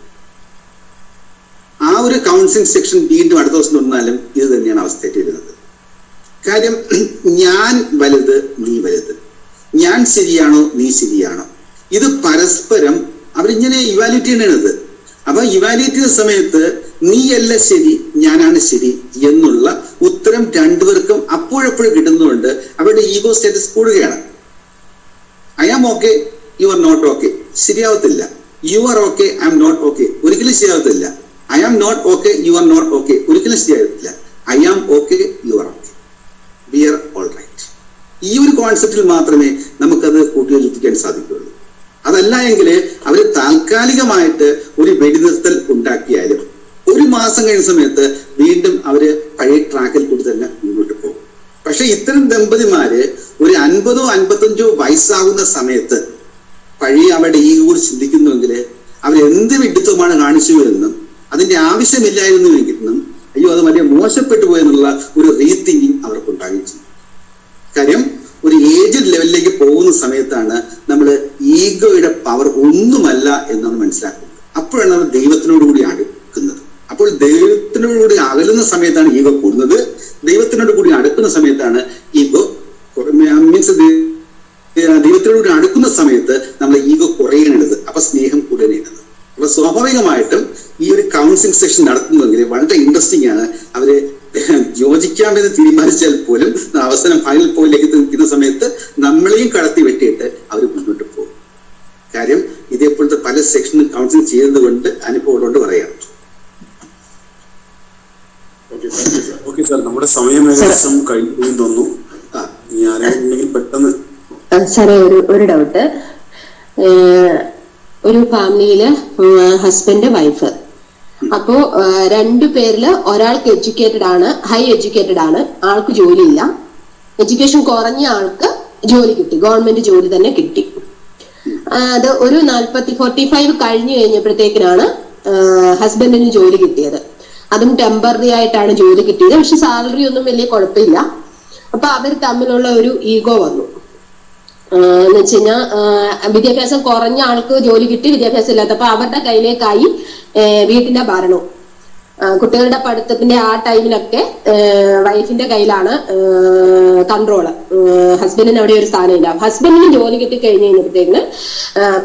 ആ ഒരു കൗൺസിലിംഗ് സെക്ഷൻ വീണ്ടും അടുത്ത ദിവസം തുറന്നാലും ഇത് തന്നെയാണ് അവസ്ഥയായിട്ട് വരുന്നത്. കാര്യം ഞാൻ വലുത് നീ വലുത്, ഞാൻ ശരിയാണോ നീ ശരിയാണോ, ഇത് പരസ്പരം അവരിങ്ങനെ ഇവാലുവേറ്റ് ചെയ്യണത്. അപ്പൊ ഇവാലുവേറ്റ് ചെയ്യുന്ന സമയത്ത് നീയല്ല ശരി ഞാനാണ് ശരി എന്നുള്ള ഉത്തരം രണ്ടുപേർക്കും അപ്പോഴപ്പോഴും കിട്ടുന്നതുകൊണ്ട് അവരുടെ ഈഗോ സ്റ്റാറ്റസ് കൂടുകയാണ്. I am okay, you are not okay, ശരിയാവത്തില്ല. You are okay, I am not okay, ഒരിക്കലും ശരിയാവത്തില്ല. I am not okay, you are not okay, ഒരിക്കലും ശരിയാവത്തില്ല. I am okay, you are okay, we are all right. ഈ ഒരു കോൺസെപ്റ്റിൽ മാത്രമേ നമുക്കത് കൂട്ടിയോജിപ്പിക്കാൻ സാധിക്കുകയുള്ളൂ. അതല്ല എങ്കിൽ അവര് താൽക്കാലികമായിട്ട് ഒരു വെടിനിർത്തൽ ഉണ്ടാക്കിയാലും 1 മാസം കഴിയുന്ന സമയത്ത് വീണ്ടും അവര് പഴയ ട്രാക്കിൽ കൂടി തന്നെ മുന്നോട്ട് പോകും. പക്ഷെ ഇത്തരം ദമ്പതിമാര് ഒരു 50 ഓ 55 വയസ്സാകുന്ന സമയത്ത് പഴയ അവരുടെ ഈ കൂടി ചിന്തിക്കുന്നുവെങ്കിൽ അവരെന്ത് വിഡിത്തമാണ് കാണിച്ചു എന്നും അതിന്റെ ആവശ്യമില്ലായിരുന്നുവെങ്കിലും അയ്യോ അത് വലിയ മോശപ്പെട്ടു പോയെന്നുള്ള ഒരു റീതിങ്കിങ് അവർക്കുണ്ടാകുകയും ചെയ്യും. കാര്യം ഒരു ഏജ്ഡ് ലെവലിലേക്ക് പോകുന്ന സമയത്താണ് നമ്മൾ ഈഗോയുടെ പവർ ഒന്നുമല്ല എന്നാണ് മനസ്സിലാക്കുന്നത്. അപ്പോഴാണ് നമ്മൾ ദൈവത്തിനോട് കൂടി അടുക്കുന്നത്. അപ്പോൾ ദൈവത്തിനോട് കൂടി അകലുന്ന സമയത്താണ് ഈഗോ കൂടുന്നത്. ദൈവത്തിനോട് കൂടി അടുക്കുന്ന സമയത്താണ് ഈഗോ മീൻസ് ദൈവത്തിനോട് അടുക്കുന്ന സമയത്ത് നമ്മൾ ഈഗോ കുറയണത്. അപ്പൊ സ്നേഹം കൂടുകയാണ്. അപ്പൊ സ്വാഭാവികമായിട്ടും ഈ ഒരു കൗൺസിലിംഗ് സെഷൻ നടത്തുന്നതെങ്കിൽ വളരെ ഇൻട്രസ്റ്റിംഗ് ആണ്. അവര് യോജിക്കാമെന്ന് തീരുമാനിച്ചാൽ പോലും അവസാനം ഫൈനൽ പോയിന്റിലേക്ക് നിൽക്കുന്ന സമയത്ത് നമ്മളെയും കടത്തി വെട്ടിയിട്ട് അവർ മുന്നോട്ട് പോകും. കാര്യം ഇതേപോലത്തെ പല സെക്ഷനും കൗൺസിലിംഗ് ചെയ്യുന്നത് കൊണ്ട് അനുഭവം കൊണ്ട് പറയാം. ഓക്കെ സാർ, നമ്മുടെ സമയം ഏകദേശം കഴിഞ്ഞു തോന്നുന്നു. ഞാനാണെങ്കിൽ പെട്ടെന്ന് സാറേ ഒരു ഡൗട്ട്. ഒരു ഫാമിലിയില് ഹസ്ബൻഡ് വൈഫ്, അപ്പോ 2 പേരില് ഒരാൾക്ക് എഡ്യൂക്കേറ്റഡ് ആണ്, ഹൈ എഡ്യൂക്കേറ്റഡ് ആണ്, ആൾക്ക് ജോലിയില്ല. എഡ്യൂക്കേഷൻ കുറഞ്ഞ ആൾക്ക് ജോലി കിട്ടി, ഗവൺമെന്റ് ജോലി തന്നെ കിട്ടി. അത് ഒരു 45 കഴിഞ്ഞു കഴിഞ്ഞപ്പോഴത്തേക്കിനാണ് ഹസ്ബൻഡിന് ജോലി കിട്ടിയത്. അതും ടെമ്പററി ആയിട്ടാണ് ജോലി കിട്ടിയത്. പക്ഷെ സാലറി ഒന്നും വലിയ കുഴപ്പമില്ല. അപ്പൊ അവർ തമ്മിലുള്ള ഒരു ഈഗോ വന്നു. എന്ന് വെച്ച് കഴിഞ്ഞാൽ വിദ്യാഭ്യാസം കുറഞ്ഞ ആൾക്ക് ജോലി കിട്ടി, വിദ്യാഭ്യാസം ഇല്ലാത്തപ്പോ അവരുടെ കയ്യിലേക്കായി വീട്ടിന്റെ ഭരണവും. കുട്ടികളുടെ പഠിത്തത്തിന്റെ ആ ടൈമിലൊക്കെ വൈഫിന്റെ കയ്യിലാണ് കൺട്രോള്. ഹസ്ബൻഡിന് അവിടെ ഒരു സ്ഥാനമില്ല. ഹസ്ബൻഡിന് ജോലി കിട്ടി കഴിഞ്ഞ് കഴിഞ്ഞപ്പോഴത്തേക്കിന്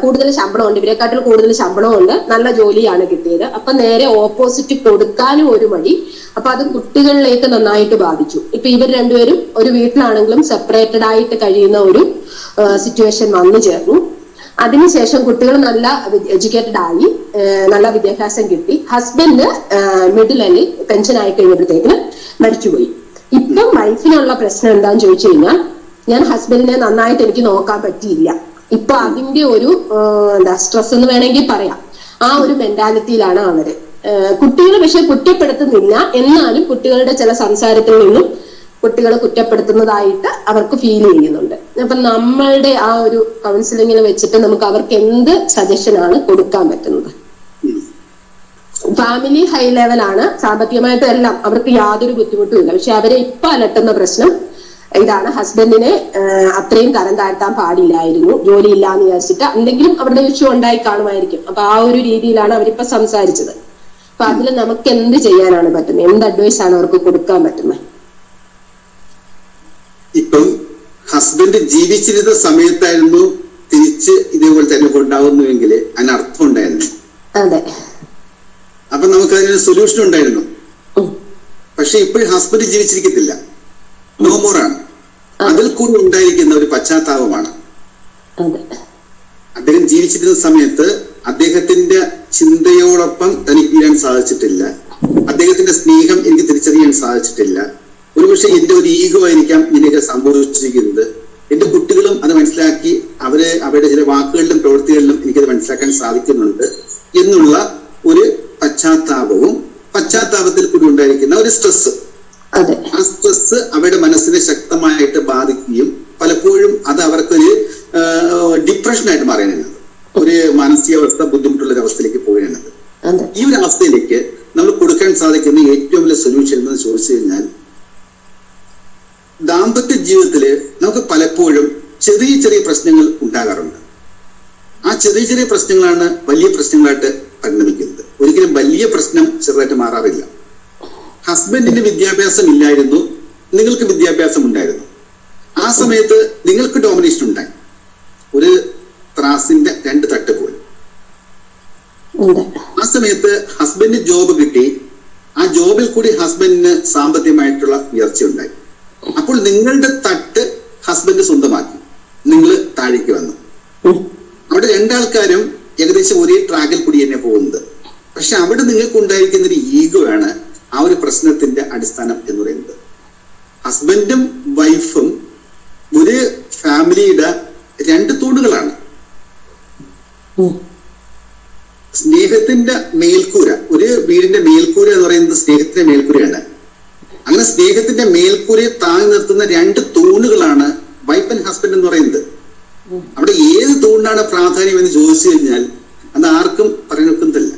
കൂടുതൽ ശമ്പളമുണ്ട്, ഇവരെക്കാട്ടിൽ കൂടുതൽ ശമ്പളമുണ്ട്, നല്ല ജോലിയാണ് കിട്ടിയത്. അപ്പൊ നേരെ ഓപ്പോസിറ്റ് കൊടുക്കാനും ഒരു മടി. അപ്പൊ അത് കുട്ടികളിലേക്ക് നന്നായിട്ട് ബാധിച്ചു. ഇപ്പൊ ഇവർ രണ്ടുപേരും ഒരു വീട്ടിലാണെങ്കിലും സെപ്പറേറ്റഡ് ആയിട്ട് കഴിയുന്ന ഒരു സിറ്റുവേഷൻ വന്നു ചേർന്നു. അതിനുശേഷം കുട്ടികൾ നല്ല എഡ്യൂക്കേറ്റഡ് ആയി, നല്ല വിദ്യാഭ്യാസം കിട്ടി. ഹസ്ബൻഡ് മിഡിൽ എൻഡിൽ പെൻഷൻ ആയി കഴിഞ്ഞപ്പോഴത്തേക്കിന് മരിച്ചുപോയി. ഇപ്പം വൈഫിനുള്ള പ്രശ്നം എന്താന്ന് ചോദിച്ചു കഴിഞ്ഞാൽ, ഞാൻ ഹസ്ബൻഡിനെ നന്നായിട്ട് എനിക്ക് നോക്കാൻ പറ്റിയില്ല. ഇപ്പൊ അതിന്റെ ഒരു സ്ട്രെസ് എന്ന് വേണമെങ്കിൽ പറയാം. ആ ഒരു മെന്റാലിറ്റിയിലാണ് അവര്. കുട്ടികൾ പക്ഷെ കുറ്റപ്പെടുത്തുന്നില്ല, എന്നാലും കുട്ടികളുടെ ചില സംസാരത്തിൽ നിന്നും കുട്ടികൾ കുറ്റപ്പെടുത്തുന്നതായിട്ട് അവർക്ക് ഫീൽ ചെയ്യുന്നുണ്ട്. അപ്പൊ നമ്മളുടെ ആ ഒരു കൗൺസിലിങ്ങിൽ വെച്ചിട്ട് നമുക്ക് അവർക്ക് എന്ത് സജഷൻ ആണ് കൊടുക്കാൻ പറ്റുന്നത്? ഫാമിലി ഹൈ ലെവലാണ്, സാമ്പത്തികമായിട്ടും എല്ലാം അവർക്ക് യാതൊരു ബുദ്ധിമുട്ടും ഇല്ല. പക്ഷെ അവരെ ഇപ്പൊ അലട്ടുന്ന പ്രശ്നം ഇതാണ്, ഹസ്ബൻഡിനെ അത്രയും തരം താഴ്ത്താൻ പാടില്ലായിരുന്നു, ജോലി ഇല്ലാന്ന് വിചാരിച്ചിട്ട് എന്തെങ്കിലും അവരുടെ ഇഷ്യൂ ഉണ്ടായി കാണുമായിരിക്കും. അപ്പൊ ആ ഒരു രീതിയിലാണ് അവരിപ്പോ സംസാരിച്ചത്. അപ്പൊ അതിൽ നമുക്ക് എന്ത് ചെയ്യാനാണ് പറ്റുന്നത്? എന്ത് അഡ്വൈസ് ആണ് അവർക്ക് കൊടുക്കാൻ പറ്റുന്നത്? ഇപ്പം ഹസ്ബൻഡ് ജീവിച്ചിരുന്ന സമയത്തായിരുന്നു തിരിച്ച് ഇതേപോലെ തന്നെ ഉണ്ടാവുന്നുവെങ്കിൽ അതിന് അർത്ഥം ഉണ്ടായിരുന്നു. അതെ, അപ്പൊ നമുക്ക് അതിന് സൊല്യൂഷൻ ഉണ്ടായിരുന്നു. പക്ഷെ ഇപ്പോഴും ഹസ്ബൻഡ് ജീവിച്ചിരിക്കത്തില്ല, നോമോറാണ്. അതിൽ കൂടി ഉണ്ടായിരിക്കുന്ന ഒരു പശ്ചാത്താപമാണ്. അദ്ദേഹം ജീവിച്ചിരുന്ന സമയത്ത് അദ്ദേഹത്തിന്റെ ചിന്തയോടൊപ്പം തനിക്ക് വീഴാൻ സാധിച്ചിട്ടില്ല, അദ്ദേഹത്തിന്റെ സ്നേഹം എനിക്ക് തിരിച്ചറിയാൻ സാധിച്ചിട്ടില്ല. ഒരുപക്ഷെ എന്റെ ഒരു ഈഗോ ആയിരിക്കാം ഇതിനൊക്കെ സംഭവിച്ചിരിക്കുന്നത്. എന്റെ കുട്ടികളും അത് മനസ്സിലാക്കി അവരുടെ ചില വാക്കുകളിലും പ്രവൃത്തികളിലും എനിക്കത് മനസ്സിലാക്കാൻ സാധിക്കുന്നുണ്ട് എന്നുള്ള ഒരു പശ്ചാത്താപത്തിൽ കൂടി ഉണ്ടായിരിക്കുന്ന ഒരു സ്ട്രെസ്, ആ സ്ട്രെസ് അവരുടെ മനസ്സിനെ ശക്തമായിട്ട് ബാധിക്കുകയും പലപ്പോഴും അത് അവർക്കൊരു ഡിപ്രഷനായിട്ട് മാറിയാണ്, ഒരു മാനസികാവസ്ഥ ബുദ്ധിമുട്ടുള്ള ഒരു അവസ്ഥയിലേക്ക് പോവുകയാണ്. ഈ ഒരു അവസ്ഥയിലേക്ക് നമ്മൾ കൊടുക്കാൻ സാധിക്കുന്ന ഏറ്റവും വലിയ സൊല്യൂഷൻ എന്ന് ചോദിച്ചു കഴിഞ്ഞാൽ, ദാമ്പത്യ ജീവിതത്തില് നമുക്ക് പലപ്പോഴും ചെറിയ ചെറിയ പ്രശ്നങ്ങൾ ഉണ്ടാകാറുണ്ട്. ആ ചെറിയ ചെറിയ പ്രശ്നങ്ങളാണ് വലിയ പ്രശ്നങ്ങളായിട്ട് പരിണമിക്കുന്നത്. ഒരിക്കലും വലിയ പ്രശ്നം ചെറുതായിട്ട് മാറാറില്ല. ഹസ്ബൻഡിന് വിദ്യാഭ്യാസം ഇല്ലായിരുന്നു, നിങ്ങൾക്ക് വിദ്യാഭ്യാസം ഉണ്ടായിരുന്നു. ആ സമയത്ത് നിങ്ങൾക്ക് ഡോമിനേഷൻ ഉണ്ടായി, ഒരു ത്രാസിന്റെ 2 തട്ട് പോലെ. ആ സമയത്ത് ഹസ്ബൻഡിന് ജോബ് കിട്ടി, ആ ജോബിൽ കൂടി ഹസ്ബൻഡിന് സാമ്പത്തികമായിട്ടുള്ള ഉയർച്ച ഉണ്ടായി. അപ്പോൾ നിങ്ങളുടെ തട്ട് ഹസ്ബൻഡ് സ്വന്തമാക്കി, നിങ്ങൾ താഴേക്ക് വന്നു. അവിടെ രണ്ടാൾക്കാരും ഏകദേശം ഒരേ ട്രാക്കിൽ കൂടി തന്നെ പോകുന്നത്. പക്ഷെ അവിടെ നിങ്ങൾക്ക് ഉണ്ടായിരിക്കുന്ന ഒരു ഈഗോ ആണ് ആ ഒരു പ്രശ്നത്തിന്റെ അടിസ്ഥാനം എന്ന് പറയുന്നത്. ഹസ്ബൻഡും വൈഫും ഒരു ഫാമിലിയുടെ 2 തൂണുകളാണ്. സ്നേഹത്തിന്റെ മേൽക്കൂര, ഒരു വീടിന്റെ മേൽക്കൂര എന്ന് പറയുന്നത് സ്നേഹത്തിന്റെ മേൽക്കൂരയാണ്. അങ്ങനെ സ്നേഹത്തിന്റെ മേൽക്കൂരയെ താങ്ങി നിർത്തുന്ന 2 തൂണുകളാണ് വൈഫ് ആൻഡ് ഹസ്ബൻഡ് എന്ന് പറയുന്നത്. അവിടെ ഏത് തൂണിനാണ് പ്രാധാന്യം എന്ന് ചോദിച്ചു കഴിഞ്ഞാൽ അത് ആർക്കും പറയാൻ ഒക്കുന്നതല്ല.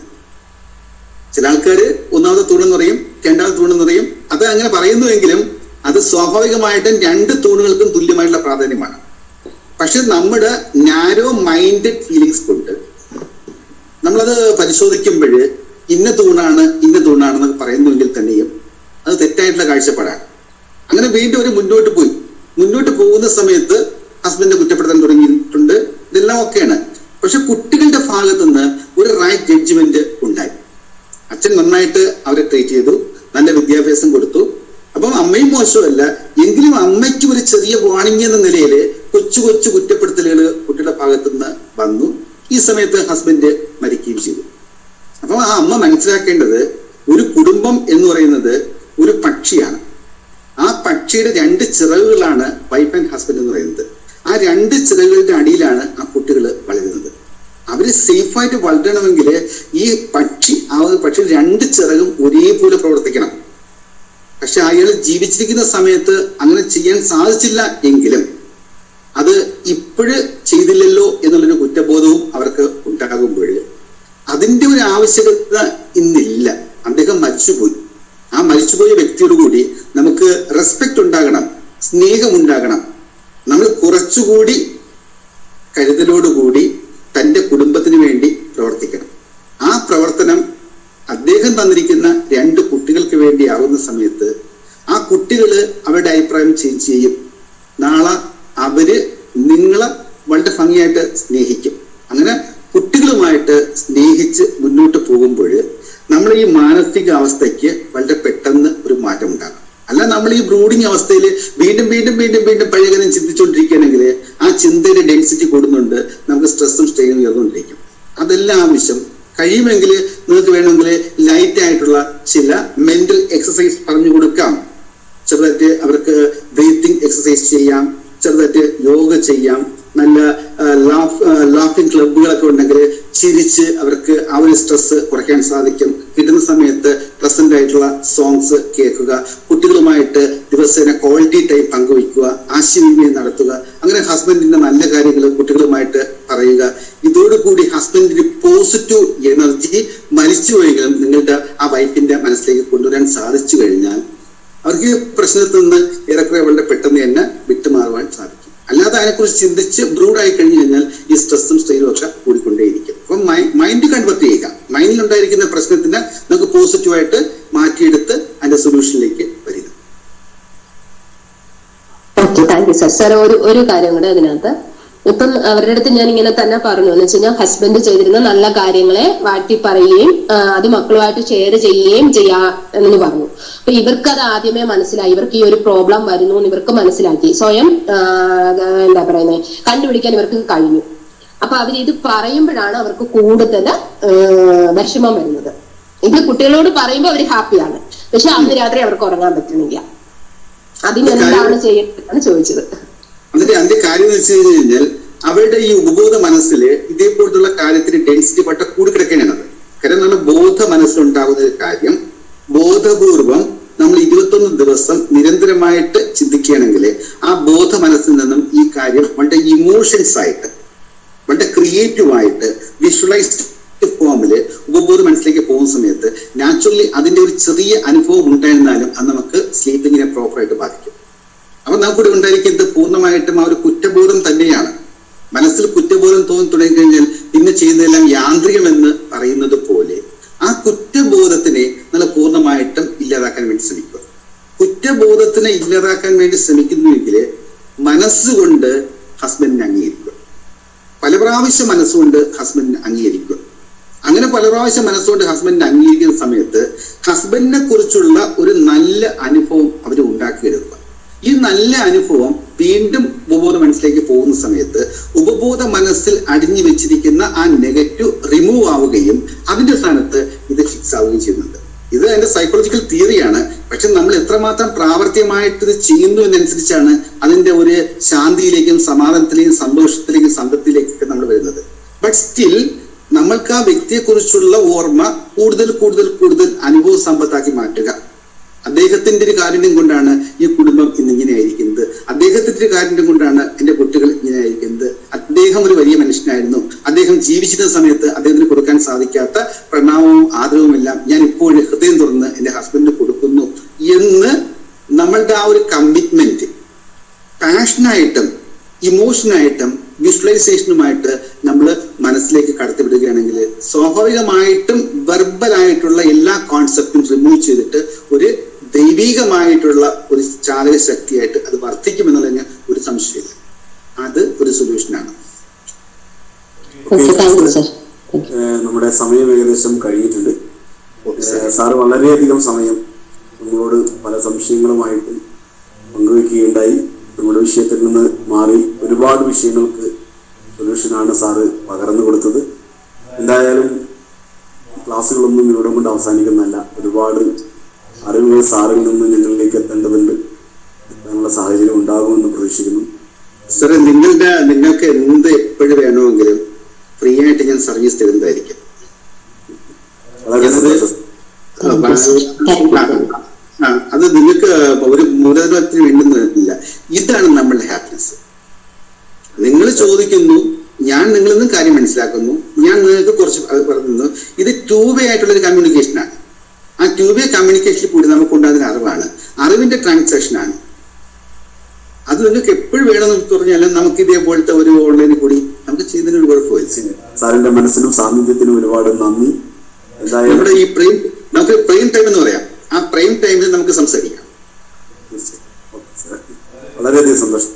ചില ആൾക്കാര് 1ാമത്തെ തൂണെന്ന് പറയും, 2ാമത്തെ തൂണെന്ന് പറയും. അത് അങ്ങനെ പറയുന്നുവെങ്കിലും അത് സ്വാഭാവികമായിട്ടും 2 തൂണുകൾക്കും തുല്യമായിട്ടുള്ള പ്രാധാന്യമാണ്. പക്ഷെ നമ്മുടെ നാരോ മൈൻഡഡ് ഫീലിങ്സ് കൊണ്ട് നമ്മളത് പരിശോധിക്കുമ്പോൾ ഇന്ന തൂണാണെന്ന് പറയുന്നുവെങ്കിൽ തന്നെയും അത് തെറ്റായിട്ടുള്ള കാഴ്ചപ്പാടാണ്. അങ്ങനെ വീണ്ടും ഒരു മുന്നോട്ട് പോകുന്ന സമയത്ത് ഹസ്ബൻഡിനെ കുറ്റപ്പെടുത്താൻ തുടങ്ങിയിട്ടുണ്ട്. ഇതെല്ലാം ഒക്കെയാണ്. പക്ഷെ കുട്ടികളുടെ ഭാഗത്തുനിന്ന് ഒരു റൈറ്റ് ജഡ്ജ്മെന്റ് ഉണ്ടായി. അച്ഛൻ നന്നായിട്ട് അവരെ ട്രീറ്റ് ചെയ്തു, നല്ല വിദ്യാഭ്യാസം കൊടുത്തു. അപ്പം അമ്മയും മോശമല്ല, എങ്കിലും അമ്മയ്ക്ക് ഒരു ചെറിയ വാണിംഗ് എന്ന നിലയിൽ കൊച്ചു കുറ്റപ്പെടുത്തലുകൾ കുട്ടിയുടെ ഭാഗത്തുനിന്ന് വന്നു. ഈ സമയത്ത് ഹസ്ബൻഡ് മരിക്കുകയും ചെയ്തു. അപ്പം ആ അമ്മ മനസ്സിലാക്കേണ്ടത്, ഒരു കുടുംബം എന്ന് പറയുന്നത് ഒരു പക്ഷിയാണ്. ആ പക്ഷിയുടെ 2 ചിറകുകളാണ് വൈഫ് ആൻഡ് ഹസ്ബൻഡ് എന്ന് പറയുന്നത്. ആ 2 ചിറകുകളുടെ അടിയിലാണ് ആ കുട്ടികൾ വളരുന്നത്. അവര് സേഫായിട്ട് വളരണമെങ്കിൽ ഈ പക്ഷിയുടെ 2 ചിറകും ഒരേപോലെ പ്രവർത്തിക്കണം. പക്ഷെ അയാൾ ജീവിച്ചിരിക്കുന്ന സമയത്ത് അങ്ങനെ ചെയ്യാൻ സാധിച്ചില്ല എങ്കിലും അത് ഇപ്പോഴ് ചെയ്തില്ലല്ലോ എന്നുള്ളൊരു കുറ്റബോധവും അവർക്ക് ഉണ്ടാകുമ്പോൾ അതിന്റെ ഒരു ആവശ്യകത ഇന്നില്ല. അദ്ദേഹം മരിച്ചുപോയി. ആ മരിച്ചുപോയ വ്യക്തിയോട് കൂടി നമുക്ക് റെസ്പെക്ട് ഉണ്ടാകണം, സ്നേഹം ഉണ്ടാകണം. നമ്മൾ കുറച്ചുകൂടി കരുതലോടുകൂടി തന്റെ കുടുംബത്തിന് വേണ്ടി പ്രവർത്തിക്കണം. ആ പ്രവർത്തനം അദ്ദേഹം തന്നിരിക്കുന്ന 2 കുട്ടികൾക്ക് വേണ്ടി ആവുന്ന സമയത്ത് ആ കുട്ടികള് അവരുടെ അഭിപ്രായം ചേഞ്ച് ചെയ്യും. നാളെ അവര് നിങ്ങളെ വളരെ ഭംഗിയായിട്ട് സ്നേഹിക്കും. അങ്ങനെ കുട്ടികളുമായിട്ട് സ്നേഹിച്ച് മുന്നോട്ട് പോകുമ്പോൾ നമ്മൾ ഈ മാനസിക അവസ്ഥയ്ക്ക് വളരെ പെട്ടെന്ന് ഒരു മാറ്റം ഉണ്ടാകും. അല്ല നമ്മൾ ഈ ബ്രൂഡിങ് അവസ്ഥയിൽ വീണ്ടും പഴയ കാര്യം ചിന്തിച്ചുകൊണ്ടിരിക്കുകയാണെങ്കിൽ ആ ചിന്തയുടെ ഡെൻസിറ്റി കൂടുന്നുണ്ട്, നമുക്ക് സ്ട്രെസ്സും സ്ട്രെയിനും ഉയർന്നുകൊണ്ടിരിക്കും. അതെല്ലാം ആവശ്യം. കഴിയുമെങ്കിൽ നിങ്ങൾക്ക് വേണമെങ്കിൽ ലൈറ്റ് ആയിട്ടുള്ള ചില മെന്റൽ എക്സസൈസ് പറഞ്ഞു കൊടുക്കാം. ചെറുതായിട്ട് അവർക്ക് ബ്രീത്തിങ് എക്സസൈസ് ചെയ്യാം, ചെറുതായിട്ട് യോഗ ചെയ്യാം, നല്ല ലാഫിംഗ് ക്ലബുകളൊക്കെ ഉണ്ടെങ്കിൽ ചിരിച്ച് അവർക്ക് ആ ഒരു സ്ട്രെസ് കുറയ്ക്കാൻ സാധിക്കും. കിട്ടുന്ന സമയത്ത് പ്രസന്റ് ആയിട്ടുള്ള സോങ്സ് കേൾക്കുക, കുട്ടികളുമായിട്ട് ദിവസേന ക്വാളിറ്റി ടൈം പങ്കുവയ്ക്കുക, ആശയവിനിമയം നടത്തുക, അങ്ങനെ ഹസ്ബൻഡിന്റെ നല്ല കാര്യങ്ങൾ കുട്ടികളുമായിട്ട് പറയുക. ഇതോടുകൂടി ഹസ്ബൻഡിന് പോസിറ്റീവ് എനർജി മരിച്ചുപോയെങ്കിലും നിങ്ങളുടെ ആ വൈഫിന്റെ മനസ്സിലേക്ക് കൊണ്ടുവരാൻ സാധിച്ചു കഴിഞ്ഞാൽ അവർക്ക് പ്രശ്നത്തിൽ നിന്ന് ഏറെക്കുറെ വളരെ പെട്ടെന്ന് തന്നെ വിട്ടുമാറുവാൻ സാധിക്കും. അല്ലാതെ അതിനെക്കുറിച്ച് ചിന്തിച്ച് ബ്രൂഡായി കഴിഞ്ഞു കഴിഞ്ഞാൽ ഈ സ്ട്രെസ്സും സ്ട്രെയിനും ഒക്കെ കൂടിക്കൊണ്ടേയിരിക്കും. അപ്പം മൈൻഡ് കൺവെർട്ട് ചെയ്യുക, മൈൻഡിൽ ഉണ്ടായിരിക്കുന്ന പ്രശ്നത്തിന് നമുക്ക് പോസിറ്റീവായിട്ട് മാറ്റിയെടുത്ത് അതിന്റെ സൊല്യൂഷനിലേക്ക് വരിക. Okay, thank you sir. Sir ഒരു കാര്യം കൂടെ അതിനകത്ത്, ഇപ്പം അവരുടെ അടുത്ത് ഞാൻ ഇങ്ങനെ തന്നെ പറഞ്ഞു എന്ന് വെച്ച് കഴിഞ്ഞാൽ ഹസ്ബൻഡ് ചെയ്തിരുന്ന നല്ല കാര്യങ്ങളെ വാട്ടി പറയുകയും അത് മക്കളുമായിട്ട് ഷെയർ ചെയ്യുകയും എന്ന് പറഞ്ഞു. അപ്പൊ ഇവർക്ക് അത് ആദ്യമേ മനസ്സിലായി, ഇവർക്ക് ഈ ഒരു പ്രോബ്ലം വരുന്നു എന്ന് ഇവർക്ക് മനസ്സിലാക്കി, സ്വയം എന്താ പറയുന്നത് കണ്ടുപിടിക്കാൻ ഇവർക്ക് കഴിഞ്ഞു. അപ്പൊ അവരിത് പറയുമ്പോഴാണ് അവർക്ക് കൂടുതൽ വിഷമം വരുന്നത്. ഇത് കുട്ടികളോട് പറയുമ്പോൾ അവർ ഹാപ്പിയാണ്, പക്ഷെ അന്ന് രാത്രി അവർക്ക് ഉറങ്ങാൻ പറ്റുന്നില്ല. അതിനെന്താണ് ചെയ്യേണ്ടതെന്നാണ് ചോദിച്ചത്. അതിന്റെ കാര്യം എന്ന് വെച്ച് കഴിഞ്ഞാൽ അവരുടെ ഈ ഉപബോധ മനസ്സിൽ ഇതേപോലത്തുള്ള കാര്യത്തിന് ഡെൻസിറ്റി പട്ട കൂടിക്കിടക്കുകയാണത്. കാരണം നമ്മുടെ ബോധ മനസ്സിലുണ്ടാകുന്ന ഒരു കാര്യം ബോധപൂർവം നമ്മൾ 21 ദിവസം നിരന്തരമായിട്ട് ചിന്തിക്കുകയാണെങ്കിൽ ആ ബോധ മനസ്സിൽ നിന്നും ഈ കാര്യം വളരെ ഇമോഷൻസ് ആയിട്ട് വളരെ ക്രിയേറ്റീവായിട്ട് വിഷ്വലൈസ്ഡ് ഫോമില് ഉപബോധ മനസ്സിലേക്ക് പോകുന്ന സമയത്ത് നാച്ചുറലി അതിന്റെ ഒരു ചെറിയ അനുഭവം ഉണ്ടായിരുന്നാലും അത് നമുക്ക് സ്ലീപ്പിങ്ങിനെ പ്രോപ്പറായിട്ട് ബാധിക്കും. അപ്പൊ നമുക്കിവിടെ ഉണ്ടായിരിക്കുന്നത് പൂർണ്ണമായിട്ടും ആ ഒരു കുറ്റബോധം തന്നെയാണ്. മനസ്സിൽ കുറ്റബോധം തോന്നി തുടങ്ങിക്കഴിഞ്ഞാൽ പിന്നെ ചെയ്യുന്നതെല്ലാം യാന്ത്രികമെന്ന് പറയുന്നത് പോലെ ആ കുറ്റബോധത്തിനെ നമ്മൾ പൂർണ്ണമായിട്ടും ഇല്ലാതാക്കാൻ വേണ്ടി ശ്രമിക്കുക. കുറ്റബോധത്തിനെ ഇല്ലാതാക്കാൻ വേണ്ടി ശ്രമിക്കുന്നുവെങ്കിൽ മനസ്സുകൊണ്ട് ഹസ്ബൻഡിനെ അംഗീകരിക്കുക, പല പ്രാവശ്യം മനസ്സുകൊണ്ട് ഹസ്ബൻഡിനെ അംഗീകരിക്കുക. അങ്ങനെ പല പ്രാവശ്യം മനസ്സുകൊണ്ട് ഹസ്ബൻഡിനെ അംഗീകരിക്കുന്ന സമയത്ത് ഹസ്ബൻഡിനെ കുറിച്ചുള്ള ഒരു നല്ല അനുഭവം അവർ ഉണ്ടാക്കിയെടുക്കുക. ഈ നല്ല അനുഭവം വീണ്ടും ഉപബോധ മനസ്സിലേക്ക് പോകുന്ന സമയത്ത് ഉപബോധ മനസ്സിൽ അടിഞ്ഞു വെച്ചിരിക്കുന്ന ആ നെഗറ്റീവ് റിമൂവ് ആവുകയും അതിന്റെ സ്ഥാനത്ത് ഇത് ഫിക്സ് ആവുകയും ചെയ്യുന്നുണ്ട്. ഇത് അതിന്റെ സൈക്കോളജിക്കൽ തിയറിയാണ്. പക്ഷെ നമ്മൾ എത്രമാത്രം പ്രാവർത്തികമായിട്ട് ഇത് ചെയ്യുന്നു എന്നനുസരിച്ചാണ് അതിന്റെ ഒരു ശാന്തിയിലേക്കും സമാധാനത്തിലേക്കും സന്തോഷത്തിലേക്കും സംതൃപ്തിയിലേക്കൊക്കെ നമ്മൾ വരുന്നത്. ബട്ട് സ്റ്റിൽ നമ്മൾക്ക് ആ വ്യക്തിയെ കുറിച്ചുള്ള ഓർമ്മ കൂടുതൽ കൂടുതൽ കൂടുതൽ അനുഭവ സമ്പത്താക്കി മാറ്റുക. അദ്ദേഹത്തിന്റെ ഒരു കാരുണ്യം കൊണ്ടാണ് ഈ കുടുംബം ഇന്നിങ്ങനെ ആയിരിക്കുന്നത്, അദ്ദേഹത്തിന്റെ ഒരു കാരുണ്യം കൊണ്ടാണ് എന്റെ കുട്ടികൾ ഇങ്ങനെ ആയിരിക്കുന്നത്, അദ്ദേഹം ഒരു വലിയ മനുഷ്യനായിരുന്നു, അദ്ദേഹം ജീവിച്ചിരുന്ന സമയത്ത് അദ്ദേഹത്തിന് കൊടുക്കാൻ സാധിക്കാത്ത പ്രണാമവും ആദരവും എല്ലാം ഞാൻ ഇപ്പോഴും ഹൃദയം തുറന്ന് എന്റെ ഹസ്ബൻഡിന് കൊടുക്കുന്നു എന്ന് നമ്മളുടെ ആ ഒരു കമ്മിറ്റ്മെന്റ് പാഷനായിട്ടും ഇമോഷനായിട്ടും വിഷ്വലൈസേഷനുമായിട്ട് നമ്മൾ മനസ്സിലേക്ക് കടത്തിവിടുകയാണെങ്കിൽ സ്വാഭാവികമായിട്ടും വെർബലായിട്ടുള്ള എല്ലാ കോൺസെപ്റ്റും റിമൂവ് ചെയ്തിട്ട് ഒരു ദൈവികമായിട്ടുള്ള ഒരു ചാലക ശക്തിയായിട്ട് അത് വർദ്ധിക്കുമെന്നുള്ളതിന് ഒരു സംശയമില്ല. അത് ഒരു സൊല്യൂഷനാണ്. നമ്മുടെ സമയം ഏകദേശം കഴിഞ്ഞിട്ടുണ്ട്. സാറ് വളരെയധികം സമയം നമ്മളോട് പല സംശയങ്ങളുമായിട്ട് പങ്കുവെക്കുകയുണ്ടായി. നമ്മുടെ വിഷയത്തിൽ നിന്ന് മാറി ഒരുപാട് വിഷയങ്ങൾക്ക് സൊല്യൂഷനാണ് സാറ് പകർന്നു കൊടുത്തത്. എന്തായാലും ക്ലാസ്സുകളൊന്നും ഇവിടെ കൊണ്ട് അവസാനിക്കുന്നതല്ല, ഒരുപാട് അറിവുകൾ സാറിൽ നിന്ന് ഞങ്ങളിലേക്ക് എത്തേണ്ടതുണ്ട്. എത്താനുള്ള സാഹചര്യം ഉണ്ടാകുമെന്ന് പ്രതീക്ഷിക്കുന്നു. സാറേ, നിങ്ങൾക്ക് എന്ത് എപ്പോഴും വേണമെങ്കിലും ഫ്രീ ആയിട്ട് ഞാൻ സർവീസ് തരുന്നതായിരിക്കും. അത് നിങ്ങൾക്ക് ഒരു മൂലധനത്തിന് വേണ്ടുന്നില്ല. ഇതാണ് നമ്മളുടെ ഹാപ്പിനെസ്. നിങ്ങൾ ചോദിക്കുന്നു, ഞാൻ നിങ്ങളിൽ നിന്ന് കാര്യം മനസ്സിലാക്കുന്നു, ഞാൻ നിങ്ങൾക്ക് കുറച്ച് പറഞ്ഞു. ഇത് 2 വേ ആയിട്ടുള്ള ഒരു കമ്മ്യൂണിക്കേഷനാണ്. ആ 2 വേ കമ്മ്യൂണിക്കേഷനിൽ കൂടി നമുക്ക് ഉണ്ടാകുന്ന അറിവാണ്, അറിവിന്റെ ട്രാൻസാക്ഷൻ ആണ്. അത് നിങ്ങൾക്ക് എപ്പോഴും വേണമെന്ന് പറഞ്ഞാലും നമുക്ക് ഇതേപോലത്തെ ഒരു ഓൺലൈനിൽ കൂടി നമുക്ക് ചെയ്യുന്നതിന് കുഴപ്പമില്ല. സാറിന്റെ മനസ്സിനും സാന്നിധ്യത്തിനും ഒരുപാട് നന്ദി. നമ്മുടെ ഈ നമുക്ക് പ്രൈം ടൈം എന്ന് പറയാം, ആ പ്രൈം ടൈമിൽ നമുക്ക് സംസാരിക്കാം. വളരെയധികം സന്തോഷം.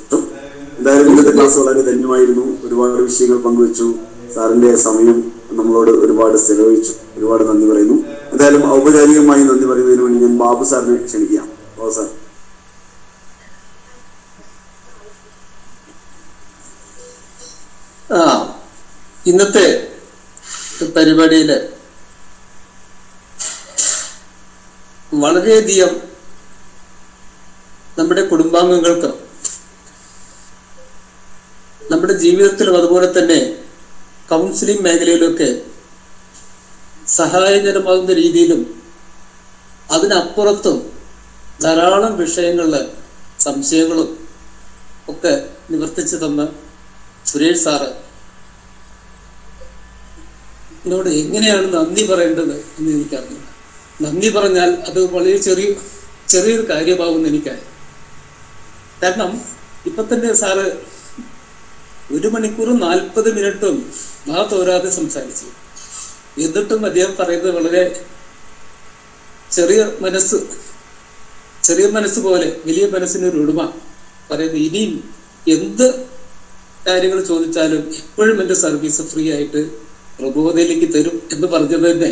എന്തായാലും ഇന്നത്തെ ക്ലാസ് വളരെ ധന്യമായിരുന്നു. ഒരുപാട് വിഷയങ്ങൾ പങ്കുവച്ചു. സാറിന്റെ സമയം നമ്മളോട് ഒരുപാട് ചെലവഴിച്ചു. ഒരുപാട് നന്ദി പറയുന്നു. എന്തായാലും ഔപചാരികമായി നന്ദി പറയുന്നതിന് വേണ്ടി ഞാൻ ബാബു സാറിനെ ക്ഷണിക്കാം. ബാബു സാർ. ഇന്നത്തെ പരിപാടിയില് വളരെയധികം നമ്മുടെ കുടുംബാംഗങ്ങൾക്ക് നമ്മുടെ ജീവിതത്തിലും അതുപോലെ തന്നെ കൗൺസിലിംഗ് മേഖലയിലൊക്കെ സഹായകരമാകുന്ന രീതിയിലും അതിനപ്പുറത്തും ധാരാളം വിഷയങ്ങളില് സംശയങ്ങളും ഒക്കെ നിവർത്തിച്ചു തന്ന സുരേഷ് സാറ് എന്നോട് എങ്ങനെയാണ് നന്ദി പറയേണ്ടത് എന്ന് എനിക്കറിയില്ല. നന്ദി പറഞ്ഞാൽ അത് വളരെ ചെറിയൊരു കാര്യമാകുമെന്ന് എനിക്കറിയാം. കാരണം ഇപ്പൊ തന്നെ സാറ് 1 മണിക്കൂറും 40 മിനിറ്റും തോരാതെ സംസാരിച്ചു. എന്നിട്ടും അദ്ദേഹം പറയുന്നത് വളരെ ചെറിയ മനസ്സ് പോലെ വലിയ മനസ്സിനൊരു ഉടമ പറയുന്നത്, ഇനിയും എന്ത് കാര്യങ്ങൾ ചോദിച്ചാലും എപ്പോഴും എൻ്റെ സർവീസ് ഫ്രീ ആയിട്ട് പ്രബോധയിലേക്ക് തരും എന്ന് പറഞ്ഞത് തന്നെ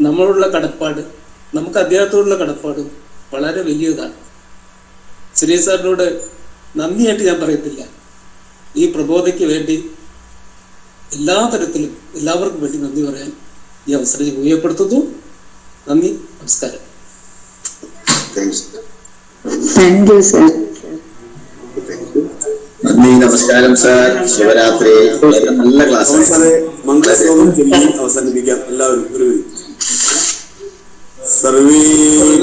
നമ്മളുള്ള കടപ്പാട്, നമുക്ക് അദ്ദേഹത്തോടുള്ള കടപ്പാട് വളരെ വലിയതാണ്. സുരേഷ് സാറിനോട് നന്ദിയായിട്ട് ഞാൻ പറയത്തില്ല. ഈ പ്രബോധയ്ക്ക് വേണ്ടി എല്ലാ തരത്തിലും എല്ലാവർക്കും വേണ്ടി നന്ദി പറയാൻ ഈ അവസരം ഉപയോഗപ്പെടുത്തുന്നു. നന്ദി, നമസ്കാരം. Thank you sir. നന്ദി, നമസ്കാരം സാർ. ശിവരാത്രി. നല്ല ക്ലാസ്. മംഗളശ്ലോകം ചൊല്ലി അവസാനിപ്പിക്കാം. എല്ലാവരും ഒരു സർവേ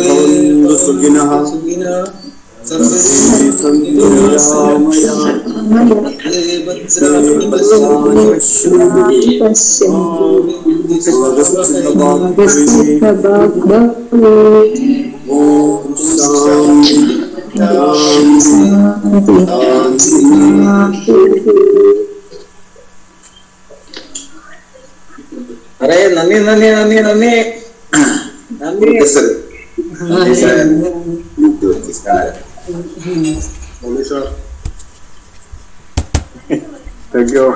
ഭവന്തു സുഖിനഃ സർവേ സന്തു അറേ നന്ദി നന്ദി നന്ദി നന്ദി നന്ദി സർ. Thank you.